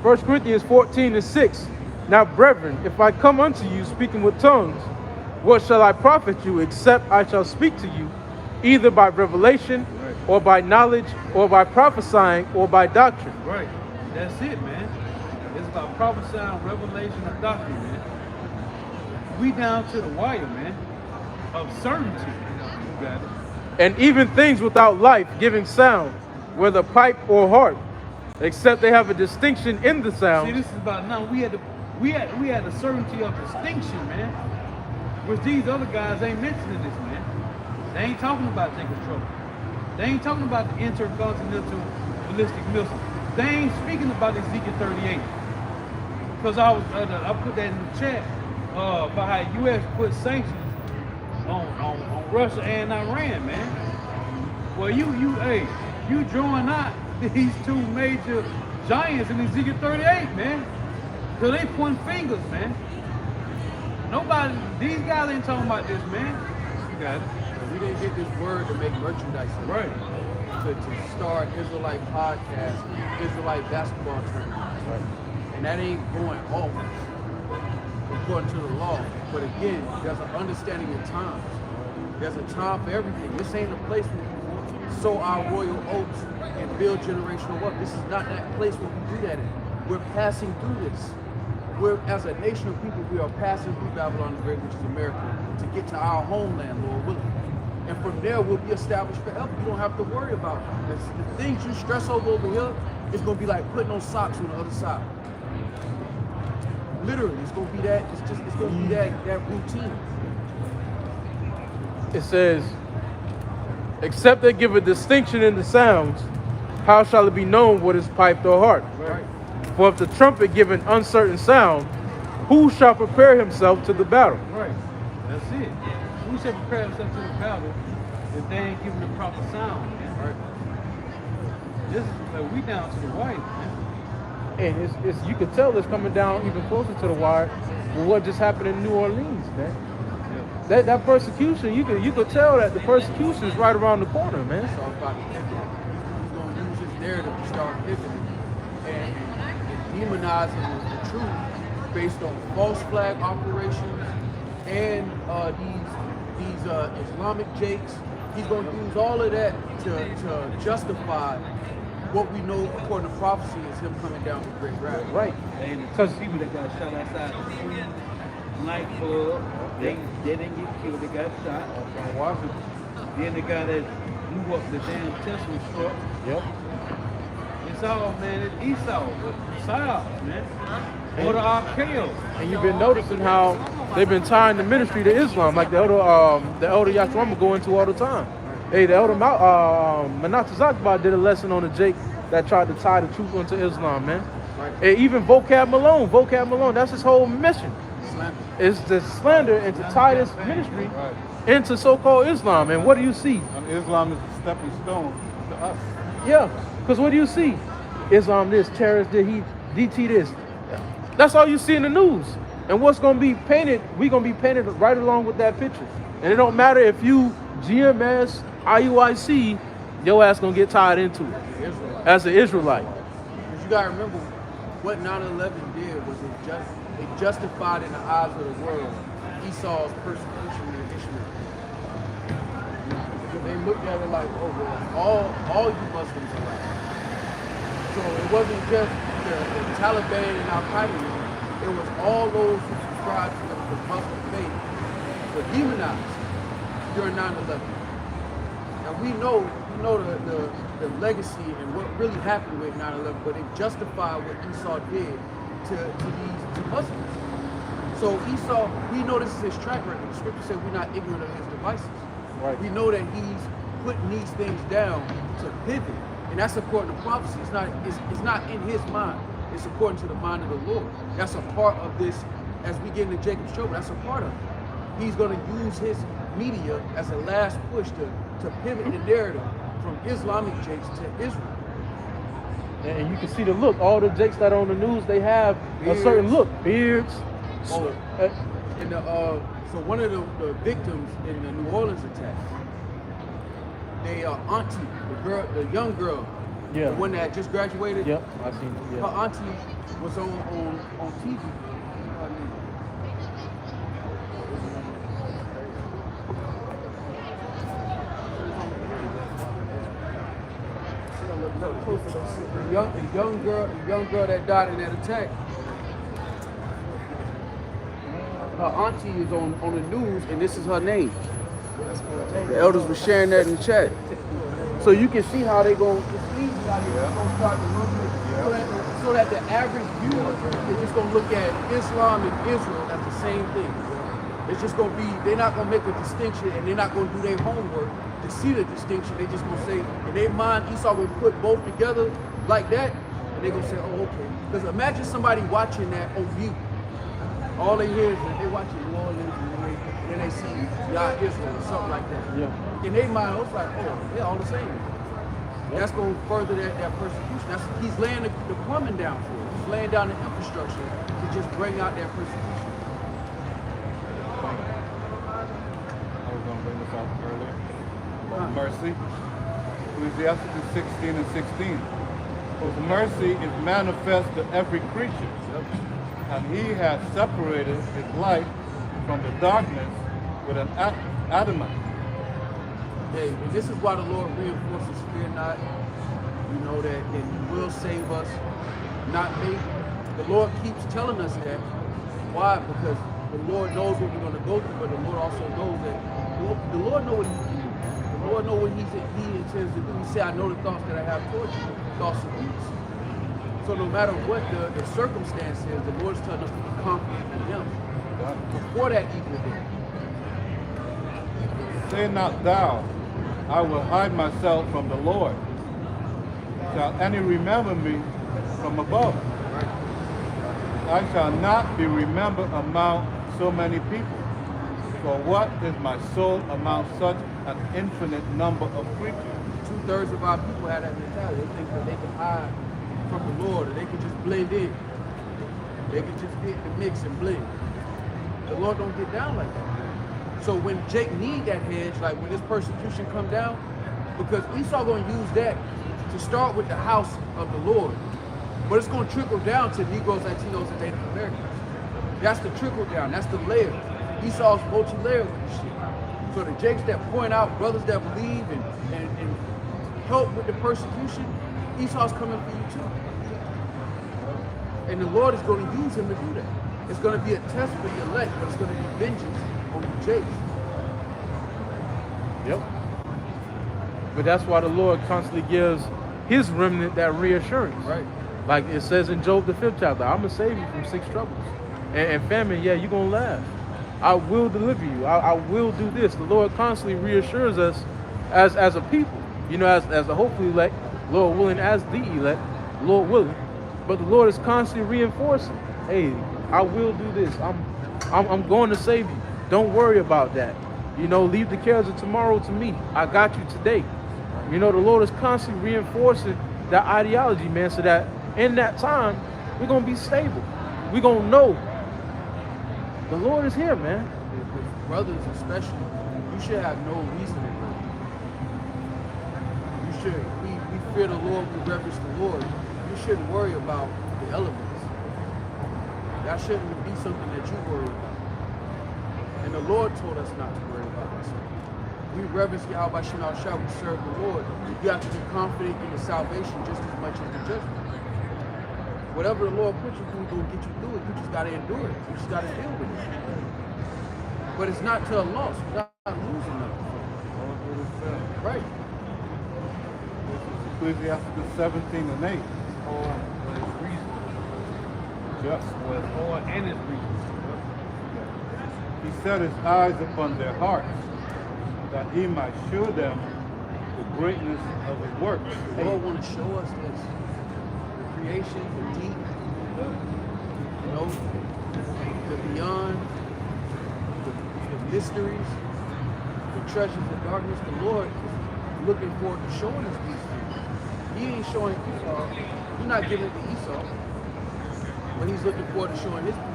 1 Corinthians 14 and 6. Now, brethren, if I come unto you speaking with tongues, what shall I profit you, except I shall speak to you, either by revelation, or by knowledge, or by prophesying, or by doctrine? Right. That's it, man. It's about prophesying, revelation, and doctrine, man. We down to the wire, man, of certainty. You got it. And even things without life giving sound, whether pipe or harp, except they have a distinction in the sound. See, this is about now. We had the certainty of distinction, man. Which these other guys ain't mentioning this, man. They ain't talking about Jacob's trouble. They ain't talking about the intercontinental ballistic missile. They ain't speaking about Ezekiel 38. Because I put that in the chat about how U.S. put sanctions on Russia and Iran, man. Well, you drawing out these two major giants in Ezekiel 38, man. So they point fingers, man. Nobody, these guys ain't talking about this, man. You got it. We didn't get this word to make merchandise. Right. To start Israelite podcasts, Israelite basketball tournaments. Right. And that ain't going off according to the law. But again, there's an understanding of times. There's a time for everything. This ain't a place where we sow our royal oats and build generational wealth. This is not that place where we do that in. We're passing through this. We're, as a nation of people, we are passing through Babylon the Great, which is America, to get to our homeland, Lord willing. And from there, we'll be established forever. You don't have to worry about it. The things you stress over here, it's going to be like putting on socks on the other side. Literally, it's going to be that. It's going to be that routine. It says, except they give a distinction in the sounds, how shall it be known what is piped or harp? Right. For if the trumpet give an uncertain sound, who shall prepare himself to the battle? Right. That's it. Who shall prepare himself to the battle if they ain't giving the proper sound, man? Right. This is we down to the wire, man. And it's you can tell it's coming down even closer to the wire with what just happened in New Orleans, man. Yeah. That persecution, you could tell that the persecution is right around the corner, man. It's all about the pivot. He's going to use his narrative to start pivoting and demonizing the truth based on false flag operations and these Islamic jakes. He's going to use all of that to justify what we know according to prophecy is him coming down with great wrath. Right. And because people that got shot outside the nightclub, they didn't get killed, they got shot. From Washington. Then the guy that blew up the damn Tesla truck. Yep. It's all, man, it's Esau, but South, man. Or the Archaeos. And you've been noticing how they've been tying the ministry to Islam, like the elder Yashwama go into all the time. Hey, the elder Manatazakbar did a lesson on the Jake that tried to tie the truth into Islam, man. Right. And even Vocab Malone, that's his whole mission. Slander. Is to slander and to tie this ministry into so-called Islam. And what do you see? And Islam is a stepping stone to us. Yeah, because what do you see? Islam this, terrorist did he, DT this. That's all you see in the news. And what's going to be painted, we're going to be painted right along with that picture. And it don't matter if you GMS, IUIC, your ass going to get tied into it as an Israelite. Because you got to remember, what 9/11 did was it justified in the eyes of the world Esau's persecution and Ishmael. They looked at it like, oh, well, all you Muslims are like. So it wasn't just the Taliban and Al-Qaeda. It was all those who subscribed to the Muslim faith were demonized during 9/11. Now we know the legacy and what really happened with 9/11, but it justified what Esau did to Muslims. So Esau, we know this is his track record. The scripture said we're not ignorant of his devices. Right. We know that he's putting these things down to pivot. And that's according to prophecy. It's not in his mind. It's according to the mind of the Lord. That's a part of this, as we get into Jacob's trouble, that's a part of it. He's going to use his media as a last push to pivot the narrative from Islamic jakes to Israel. And you can see the look. All the jakes that are on the news, they have beards, a certain look. Beards. Oh, and so one of the victims in the New Orleans attack, they auntie, the young girl, the one that just graduated. Yep, I seen it. Yeah. Her auntie was on TV. The young girl that died in that attack. Her auntie is on the news, and this is her name. The elders were sharing that in the chat. So you can see how they're going to start to look at, so that the average viewer is just going to look at Islam and Israel as the same thing. It's just going to be, they're not going to make a distinction, and they're not going to do their homework to see the distinction. They're just going to say, in their mind, Esau will put both together like that, and they're going to say, oh, okay. Because imagine somebody watching that on mute. All they hear is that they watching New Orleans and then they see God Israel or something like that. Yeah. In their mind, it's like, oh, they're all the same. That's going to further that persecution. He's laying the plumbing down for it. He's laying down the infrastructure to just bring out that persecution. I was going to bring this out earlier about mercy. Ecclesiastes 16 and 16. Because mercy is manifest to every creature, and he has separated his light from the darkness with an adamant. Hey, and this is why the Lord reinforces, fear not. You know that he will save us, not me. The Lord keeps telling us that. Why? Because the Lord knows what we're going to go through, but the Lord also knows that the Lord knows what he can do. The Lord knows what he intends to do. He said, I know the thoughts that I have towards you, thoughts of peace. So no matter what the circumstance is, the Lord is telling us to be confident in him before that evil day. Say not thou, I will hide myself from the Lord. Shall any remember me from above? I shall not be remembered among so many people. For what is my soul among such an infinite number of creatures? 2/3 of our people have that mentality. They think that they can hide from the Lord, or they can just blend in. They can just get the mix and blend. The Lord don't get down like that. So when Jake need that hedge, like when this persecution come down, because Esau going to use that to start with the house of the Lord, but it's going to trickle down to Negroes, Latinos, and Native Americans. That's the trickle down. That's the layer. Esau's multi-layered with this shit. So the Jakes that point out brothers that believe and help with the persecution, Esau's coming for you too. And the Lord is going to use him to do that. It's going to be a test for the elect, but it's going to be vengeance on the Jakes. Yep. But that's why the Lord constantly gives his remnant that reassurance. Right. Like it says in Job the 5th chapter, I'm going to save you from 6 troubles. And famine, yeah, you're going to laugh. I will deliver you. I will do this. The Lord constantly reassures us as a people, you know, as the hopefully elect, Lord willing, as the elect, Lord willing. But the Lord is constantly reinforcing, hey, I will do this. I'm going to save you. Don't worry about that. You know, leave the cares of tomorrow to me. I got you today. You know, the Lord is constantly reinforcing that ideology, man, so that in that time, we're going to be stable. We're going to know the Lord is here, man. With brothers especially, you should have no reason to pray. You should. We fear the Lord, we reverence the Lord. You shouldn't worry about the elements. That shouldn't be something that you worry about. And the Lord told us not to worry about this. We reverence Yahweh Shema Shah, we serve the Lord. You have to be confident in the salvation just as much as the judgment. Whatever the Lord puts you through, He's going to get you through it. You just got to endure it. You just got to deal with it. But it's not to a loss. You're not losing nothing. Right. Ecclesiastes 17 and 8. Hard, but it's reasonable. Just. Well, it's hard and it's reasonable. He set his eyes upon their hearts, that he might show them the greatness of his works. The Lord want to show us this. The creation, the deep, you know, the beyond, the mysteries, the treasures of darkness. The Lord is looking forward to showing us these things. He ain't showing Esau. He's not giving it to Esau. But he's looking forward to showing his people.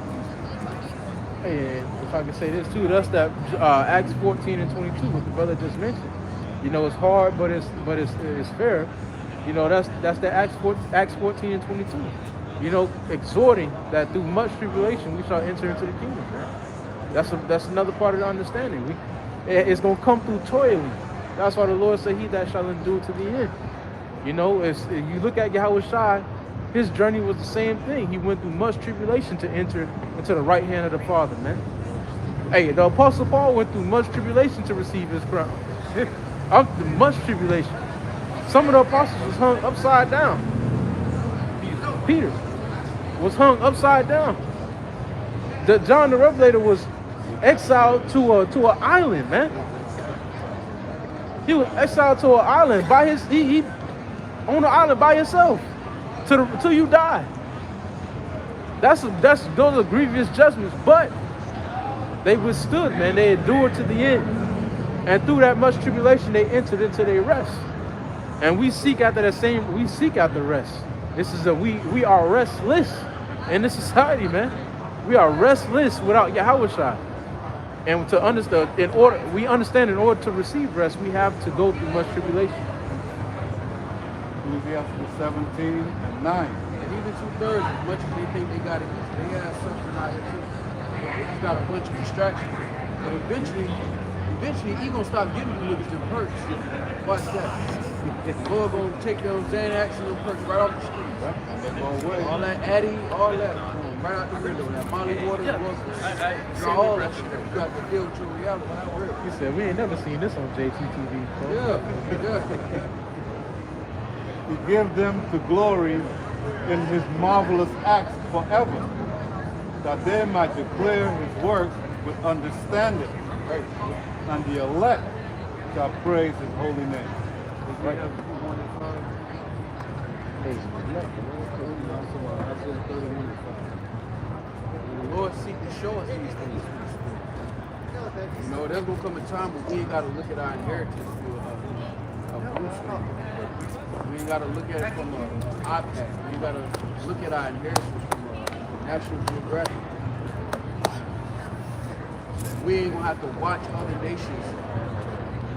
Hey, and if I can say this too, that's that Acts 14 and 22, what the brother just mentioned. You know, it's hard, but it's fair. You know, that's the Acts 14 and 22. You know, exhorting that through much tribulation we shall enter into the kingdom. That's another part of the understanding. It's gonna come through toiling. That's why the Lord said, "He that shall endure to the end." You know, you look at Yahweh Shai, his journey was the same thing. He went through much tribulation to enter into the right hand of the Father, man. Hey, the Apostle Paul went through much tribulation to receive his crown. Much tribulation. Some of the apostles was hung upside down. Peter was hung upside down. John the Revelator was exiled to an island, man. He was exiled to an island by he on the island by himself till you die. those are grievous judgments, but they withstood, man. They endured to the end. And through that much tribulation, they entered into their rest. And we seek after rest. We are restless in this society, man. We are restless without Yahushua. And to understand, in order to receive rest, we have to go through much tribulation. Ecclesiastes 17 and 9. And even 2/3, as much as they think they got it, they have something out here too. They got a bunch of distractions. But eventually he gonna stop giving you niggas them perks. Watch that. Lord gonna take them Xanax and them perks right off the street. Right? All that Addy, all that, right out the window. That Molly water, all that shit. You got to deal with your reality. He said, we ain't never seen this on JTTV. Yeah. He gives them to glory in his marvelous acts forever, that they might declare his works with understanding, and the elect shall praise his holy name. Right. The Lord seek to show us these things. You know, there's gonna come a time when we ain't gotta look at our inheritance through a blue screen. We ain't gotta look at it from an iPad. We gotta look at our inheritance from National Geographic. We ain't gonna have to watch other nations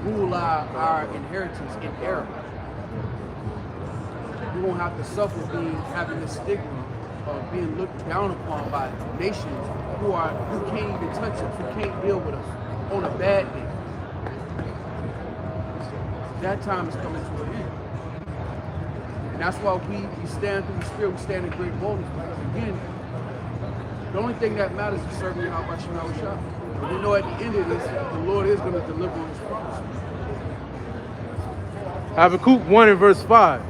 rule our inheritance in error. We won't have to suffer having the stigma of being looked down upon by nations who can't even touch us, who can't deal with us on a bad day. That time is coming to an end. And that's why we stand through the Spirit, we stand in great boldness. Because again, the only thing that matters is serving Yahweh Shah. And we know at the end of this, the Lord is going to deliver on his promise. Habakkuk 1 and verse 5.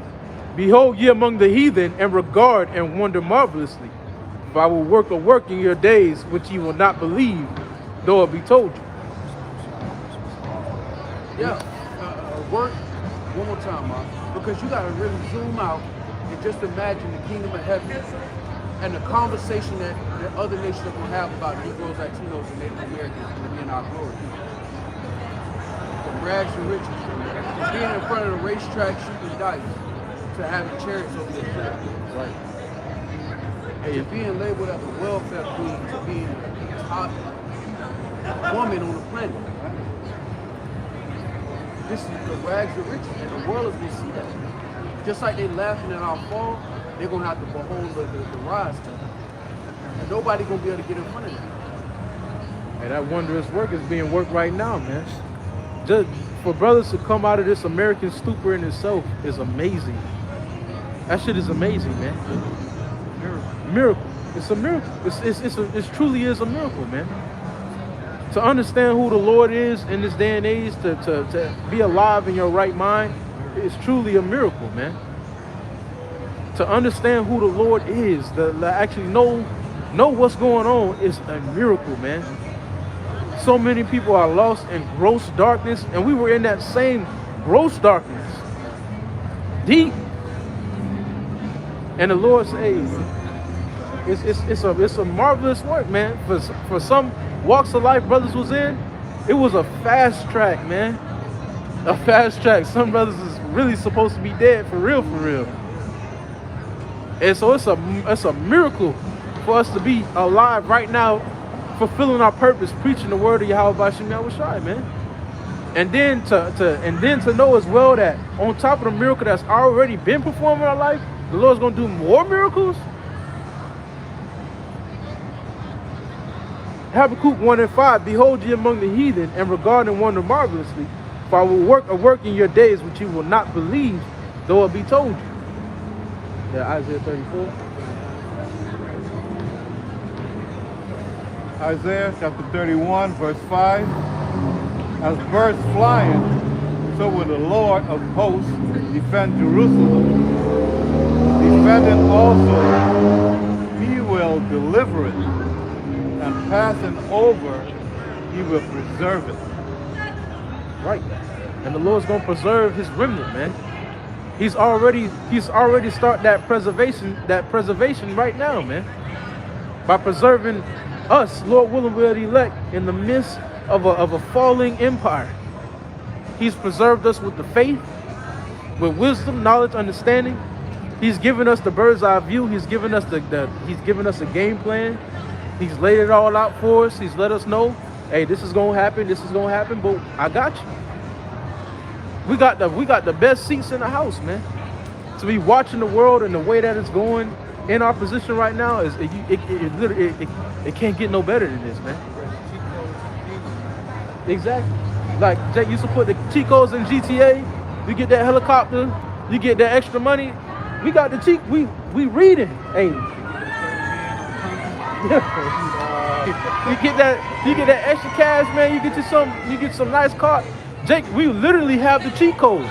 Behold ye among the heathen, and regard and wonder marvelously. For I will work a work in your days, which ye will not believe, though it be told you. Yeah, work one more time, Mark. Because you got to really zoom out and just imagine the kingdom of heaven and the conversation that other nations are going to have about Negroes, Latinos, and Native Americans going to be in our glory. From rags to riches, from being in front of the racetrack shooting dice, to having chariots over their head. Right. To being labeled as a welfare queen, to being the top woman on the planet. This is the rags to riches, and the world is going to see that. Just like they laughing at our fall, they're going to have to behold the rise to it. And nobody going to be able to get in front of that. And that wondrous work is being worked right now, man. Just for brothers to come out of this American stupor in itself is amazing. That shit is amazing, man. Miracle. It's a miracle. It truly is a miracle, man. To understand who the Lord is in this day and age, to be alive in your right mind, is truly a miracle, man. To understand who the Lord is, to actually know what's going on is a miracle, man. So many people are lost in gross darkness, and we were in that same gross darkness. Deep. And the Lord says, it's a marvelous work, man. For some walks of life brothers was in, it was a fast track, man. A fast track. Some brothers is really supposed to be dead for real. And so it's a miracle for us to be alive right now, fulfilling our purpose, preaching the word of Yahweh Shem Yahushai, man. And then to know as well that on top of the miracle that's already been performed in our life, the Lord's gonna do more miracles. Habakkuk 1 and 5, behold ye among the heathen, and regard and wonder marvelously, for I will work a work in your days which you will not believe, though it be told you. Yeah, Isaiah 34. Isaiah chapter 31, verse 5. As birds flying, so will the Lord of hosts defend Jerusalem. Defending also, he will deliver it, and passing over, he will preserve it. Right. And the Lord's gonna preserve his remnant, man. He's already started that preservation right now, man. by preserving us, Lord willing, we're the elect in the midst of a falling empire. He's preserved us with the faith, with wisdom, knowledge, understanding. He's given us the bird's eye view. He's given us he's given us a game plan. He's laid it all out for us. He's let us know, hey, this is gonna happen, but I got you. We got the best seats in the house, man. To be watching the world and the way that it's going in our position right now is it can't get no better than this, man. Exactly. Like Jake used to put the cheat codes in GTA. You get that helicopter, you get that extra money. We got the cheat. We reading. Hey. You get that extra cash, man. You get some nice car. Jake, we literally have the cheat code. I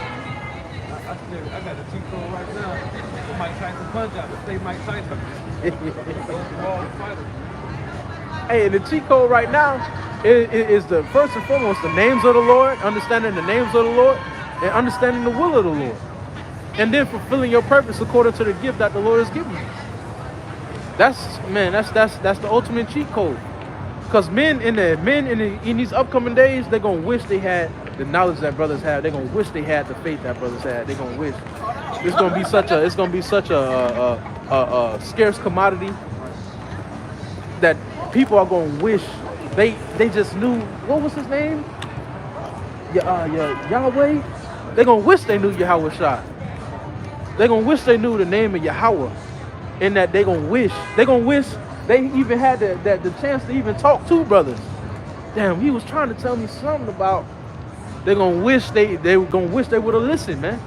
got the cheat code right now. Mike Tyson punch out. Stay Mike Tyson. Hey, the cheat code right now is the first and foremost the names of the Lord, understanding the names of the Lord, and understanding the will of the Lord, and then fulfilling your purpose according to the gift that the Lord has given you. That's the ultimate cheat code. Because men in these upcoming days, they're gonna wish they had the knowledge that brothers have. They're gonna wish they had the faith that brothers had. They're gonna wish it's gonna be such a scarce commodity that people are gonna wish they just knew. What was his name? Yahweh. They're gonna wish they knew Yahweh Shai. They're gonna wish they knew the name of Yahweh, and that they're gonna wish they even had the chance to even talk to brothers. Damn, he was trying to tell me something about. They're gonna wish they would have listened, man.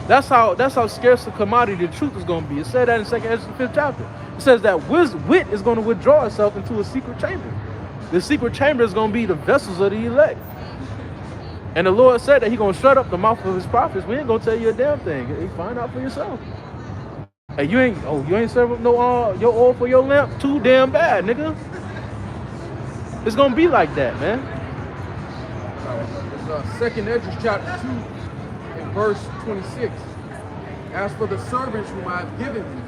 That's how scarce a commodity the truth is gonna be. It said that in 2 Ezra 5th chapter. It says that wit is gonna withdraw itself into a secret chamber. The secret chamber is gonna be the vessels of the elect. And the Lord said that He's gonna shut up the mouth of His prophets. We ain't gonna tell you a damn thing. You find out for yourself. Hey, you ain't serving no your oil for your lamp? Too damn bad, nigga. It's gonna be like that, man. It's 2 Ezra chapter 2 and verse 26. As for the servants whom I have given thee,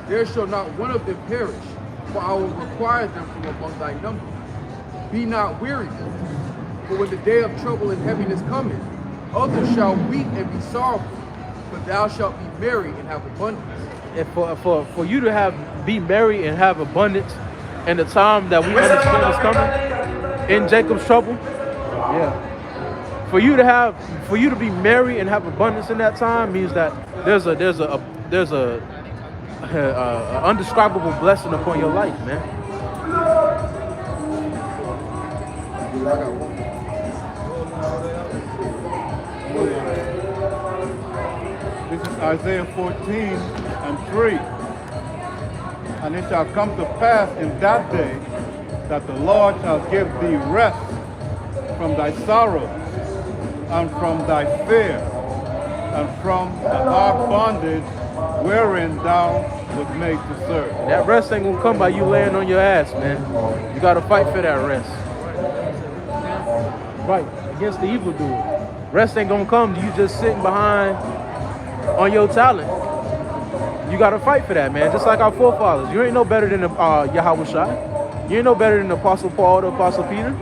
there shall not one of them perish, for I will require them from among thy number. Be not weary, for when the day of trouble and heaviness cometh, others shall weep and be sorrowful, but thou shalt be merry and have abundance. And for you to be merry and have abundance in the time that we understand is coming, in Jacob's trouble, yeah. For you to be merry and have abundance in that time means that there's a undescribable blessing upon your life, man. This is Isaiah 14:3. And it shall come to pass in that day that the Lord shall give thee rest from thy sorrows and from thy fear and from the hard bondage wherein thou was made to serve. That rest ain't gonna come by you laying on your ass, man. You gotta fight for that rest. Right, against the evildoer. Rest ain't gonna come to you just sitting behind on your talent. You gotta fight for that, man. Just like our forefathers. You ain't no better than Yahweh Shai. You ain't no better than the Apostle Paul or the Apostle Peter.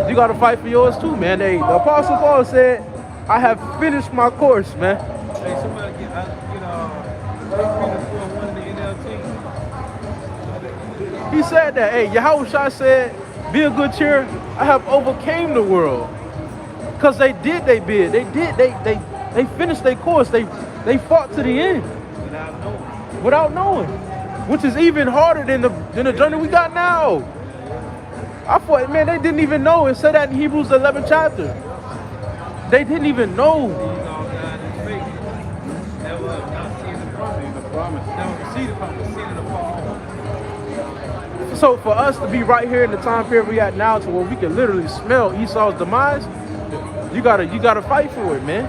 You gotta fight for yours too, man. The Apostle Paul said, I have finished my course, man. Hey, somebody get one of the NLT. He said that. Hey, Yahweh Shai said, be of good cheer. I have overcame the world. Because they did they bid. They finished their course. They fought to the end. Without knowing. Which is even harder than the journey we got now. I thought, man, they didn't even know. It said that in Hebrews 11th chapter. They didn't even know. So for us to be right here in the time period we at now, to where we can literally smell Esau's demise, you gotta fight for it, man.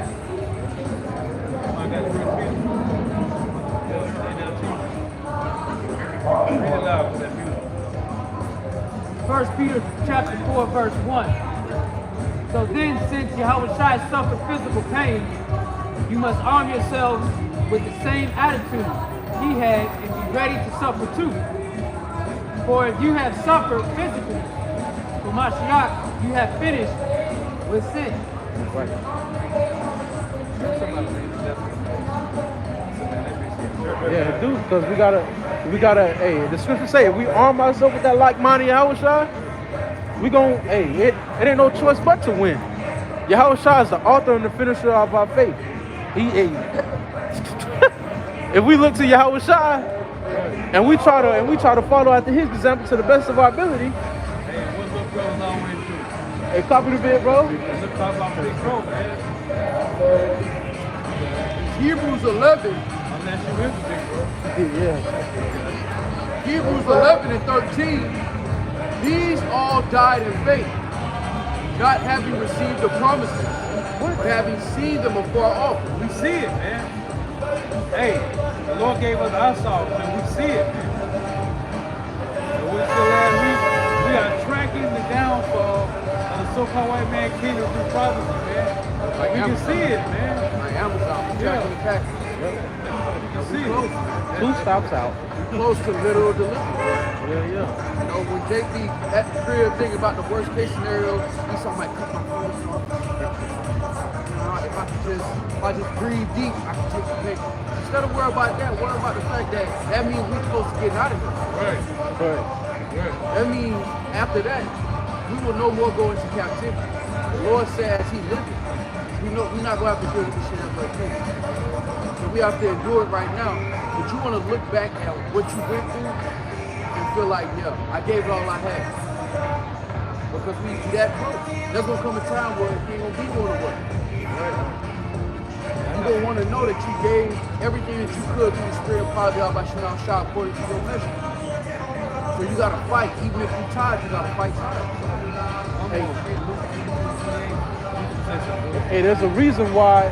1 Peter chapter 4, verse 1. So then, since Yahweh Shai suffered physical pain, you must arm yourselves with the same attitude he had and be ready to suffer too. For if you have suffered physically for Mashiach, you have finished with sin. Yeah, dude, because we gotta, hey, the scripture say if we arm ourselves with that like-minded Yahushua, we gon', hey, it ain't no choice but to win. Yahushua is the author and the finisher of our faith. If we look to Yahushua and we try to follow after his example to the best of our ability, What's up, bro? Long way to do. hey, copy the bit, bro. Let's talk about big bro, man. Hebrews 11, Unless you is a big bro. Yeah. Hebrews 11 and 13. These all died in faith, not having received the promises, but having seen them afar off. We see it, man. Hey, the Lord gave us our song, and we see it, man. And we are tracking the downfall of the so-called white man kingdom through prophecy, man. Like we can Amazon. see it, man. Like Amazon, we're tracking the package. You can see Close. it. 2 stops out. Close to literal deliverance. Yeah. You know, when JP at the crib thinking about the worst case scenario, he's something like cut my phone off. If I just breathe deep, I can take the pain. Instead of worry about that, worry about the fact that means we're close to getting out of here. Right. That means after that, we will no more go into captivity. The Lord said as he lived, we're not going to have to deal with this shit ever again. So we have to endure it right now. But you want to look back at what you went through and feel like, yeah, I gave it all I had. Because we that close. There's going to come a time where it ain't going to be going to work. You don't want to know that you gave everything that you could through the spirit of power by Shema Shah according to your measure. So you gotta fight, even if you're tired, you gotta fight tired. Hey, there's a reason why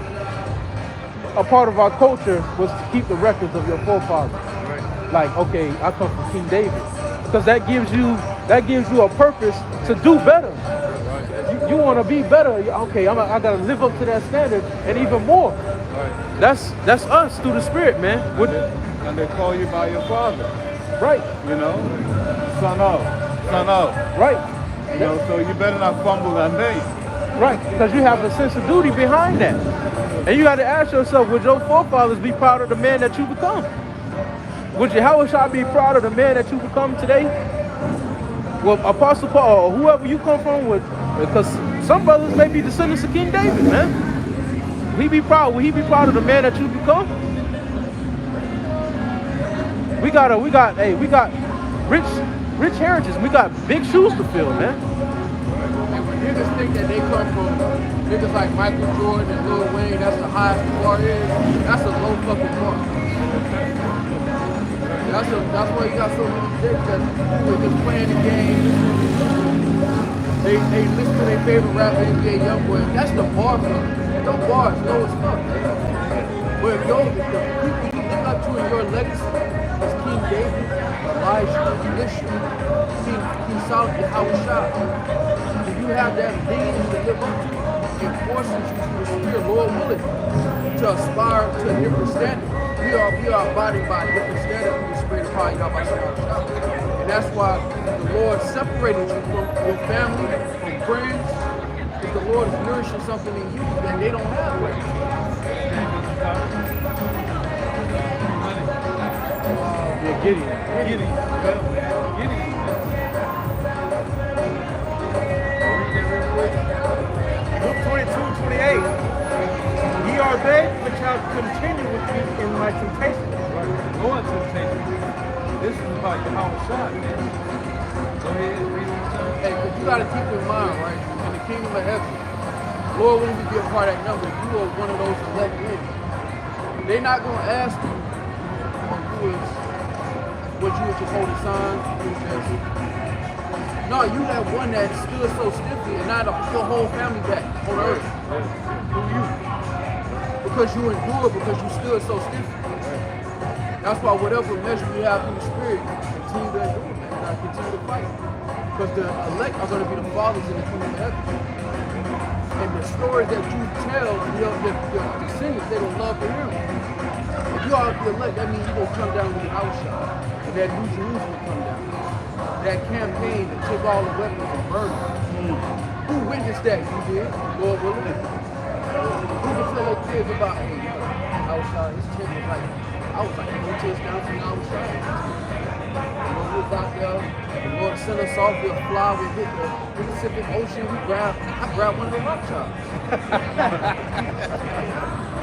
a part of our culture was to keep the records of your forefathers. Right. Like, okay, I come from King David, because that gives you a purpose to do better. You want to be better. Okay, I gotta live up to that standard and even more. Right. That's us through the Spirit, man. And they call you by your father. Right. You know, son of. Right. You know, so you better not fumble that name. Right, because you have a sense of duty behind that. And you got to ask yourself, would your forefathers be proud of the man that you become? How should I be proud of the man that you become today? Well, Apostle Paul or whoever you come from, because some brothers may be descendants of King David, man. Will he be proud of the man that you become? We got rich heritage. We got big shoes to fill, man. And when niggas think that they come from niggas like Michael Jordan and Lil Wayne, that's the highest the bar is, that's a low fucking bar. That's why you got so many chicks that are just playing the game. They listen to their favorite rapper, NBA Youngboy. That's the bar for them. The bar is low as fuck. But if the people you look up to in your legacy is King David, Elijah, Elisha, King Solomon, Yahushua, if you have that lineage to live up to, it forces you to the spirit, Lord willing, to aspire to a different standard. We are abiding by a different standard through the spirit of power, Yahushua. And that's why the Lord separated you from your family, from friends, because the Lord is nourishing something in you that they don't have right now. Gideon. Luke 22:28. Ye are they which shall continue with me in my temptation. Going to temptation. This is about Yahushua, man. Go ahead and read it. Hey, but you gotta keep in mind, right? In the kingdom of heaven, Lord wouldn't be a part of that number. You are one of those elect men. They're not gonna ask you was you with your holy signs? No, you that one that stood so stiffly and not your whole family back on earth. Who you? Because you endured, because you stood so stiffly. That's why whatever measure you have in the spirit, continue to endure, man. You gotta continue to fight. Because the elect are going to be the fathers in the kingdom of heaven. And the stories that you tell your descendants, they don't love to hear them. If you are the elect, that means you're going to come down with the outside. And that New Jerusalem will come down. that campaign that took all the weapons and burned them. Who witnessed that? You did? Lord willing. Who can tell those kids about, hey, I was his tent was like, I was like 4 touchdowns from outside. You know, we was out there, the Lord sent us off, we'll fly, we hit the Pacific Ocean, I grabbed one of the rock chops.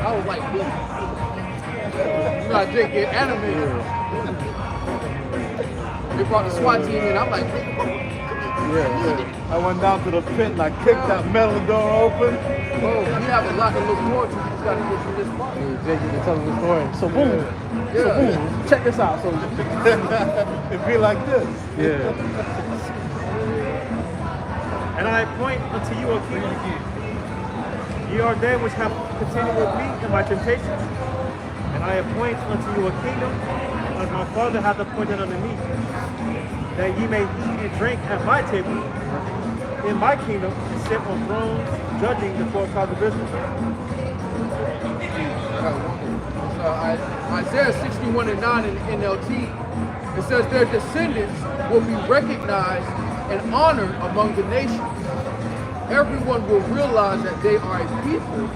I was like, boom. You know, I did get animated. They brought the SWAT team in, I'm like, I went down to the pit and I kicked that metal door open. whoa, we have a lot to look forward to, we just gotta get through this part. Jake is telling the story. So boom. Yeah. So boom. Check this out. So It'd be like this. yeah. And I appoint unto you a king. Ye are they which have continued with me in my temptations. And I appoint unto you a kingdom, as my Father hath appointed unto me, that ye may eat and drink at my table in my kingdom, and sit on thrones, judging the 4 tribes of Israel. Isaiah 61:9 in the NLT, it says their descendants will be recognized and honored among the nations. Everyone will realize that they are a people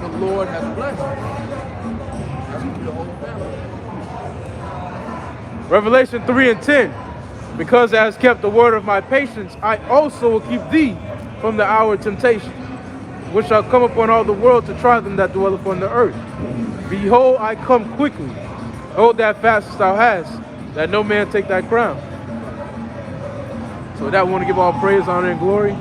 the Lord has blessed. That's the whole family. Revelation 3:10. Because thou hast kept the word of my patience, I also will keep thee from the hour of temptation, which shall come upon all the world to try them that dwell upon the earth. Behold, I come quickly. Hold that fast as thou hast, that no man take thy crown. So with that, we want to give all praise, honor, and glory.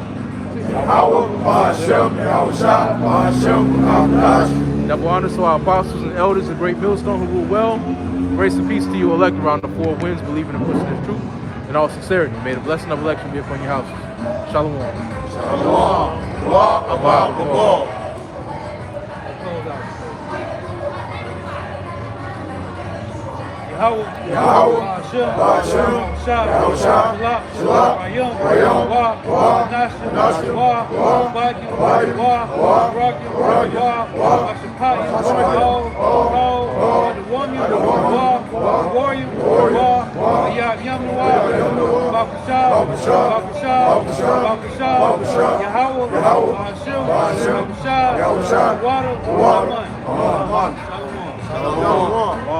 Double honor to our apostles and elders, the great millstone who rule well. Grace and peace to you, elect around the 4 winds, believing and pushing this truth in all sincerity. May the blessing of election be upon your houses. Shalom. Shalom. About the ball. Yahweh, Hashem, Shalak, Rayum, Nasha, Shalom.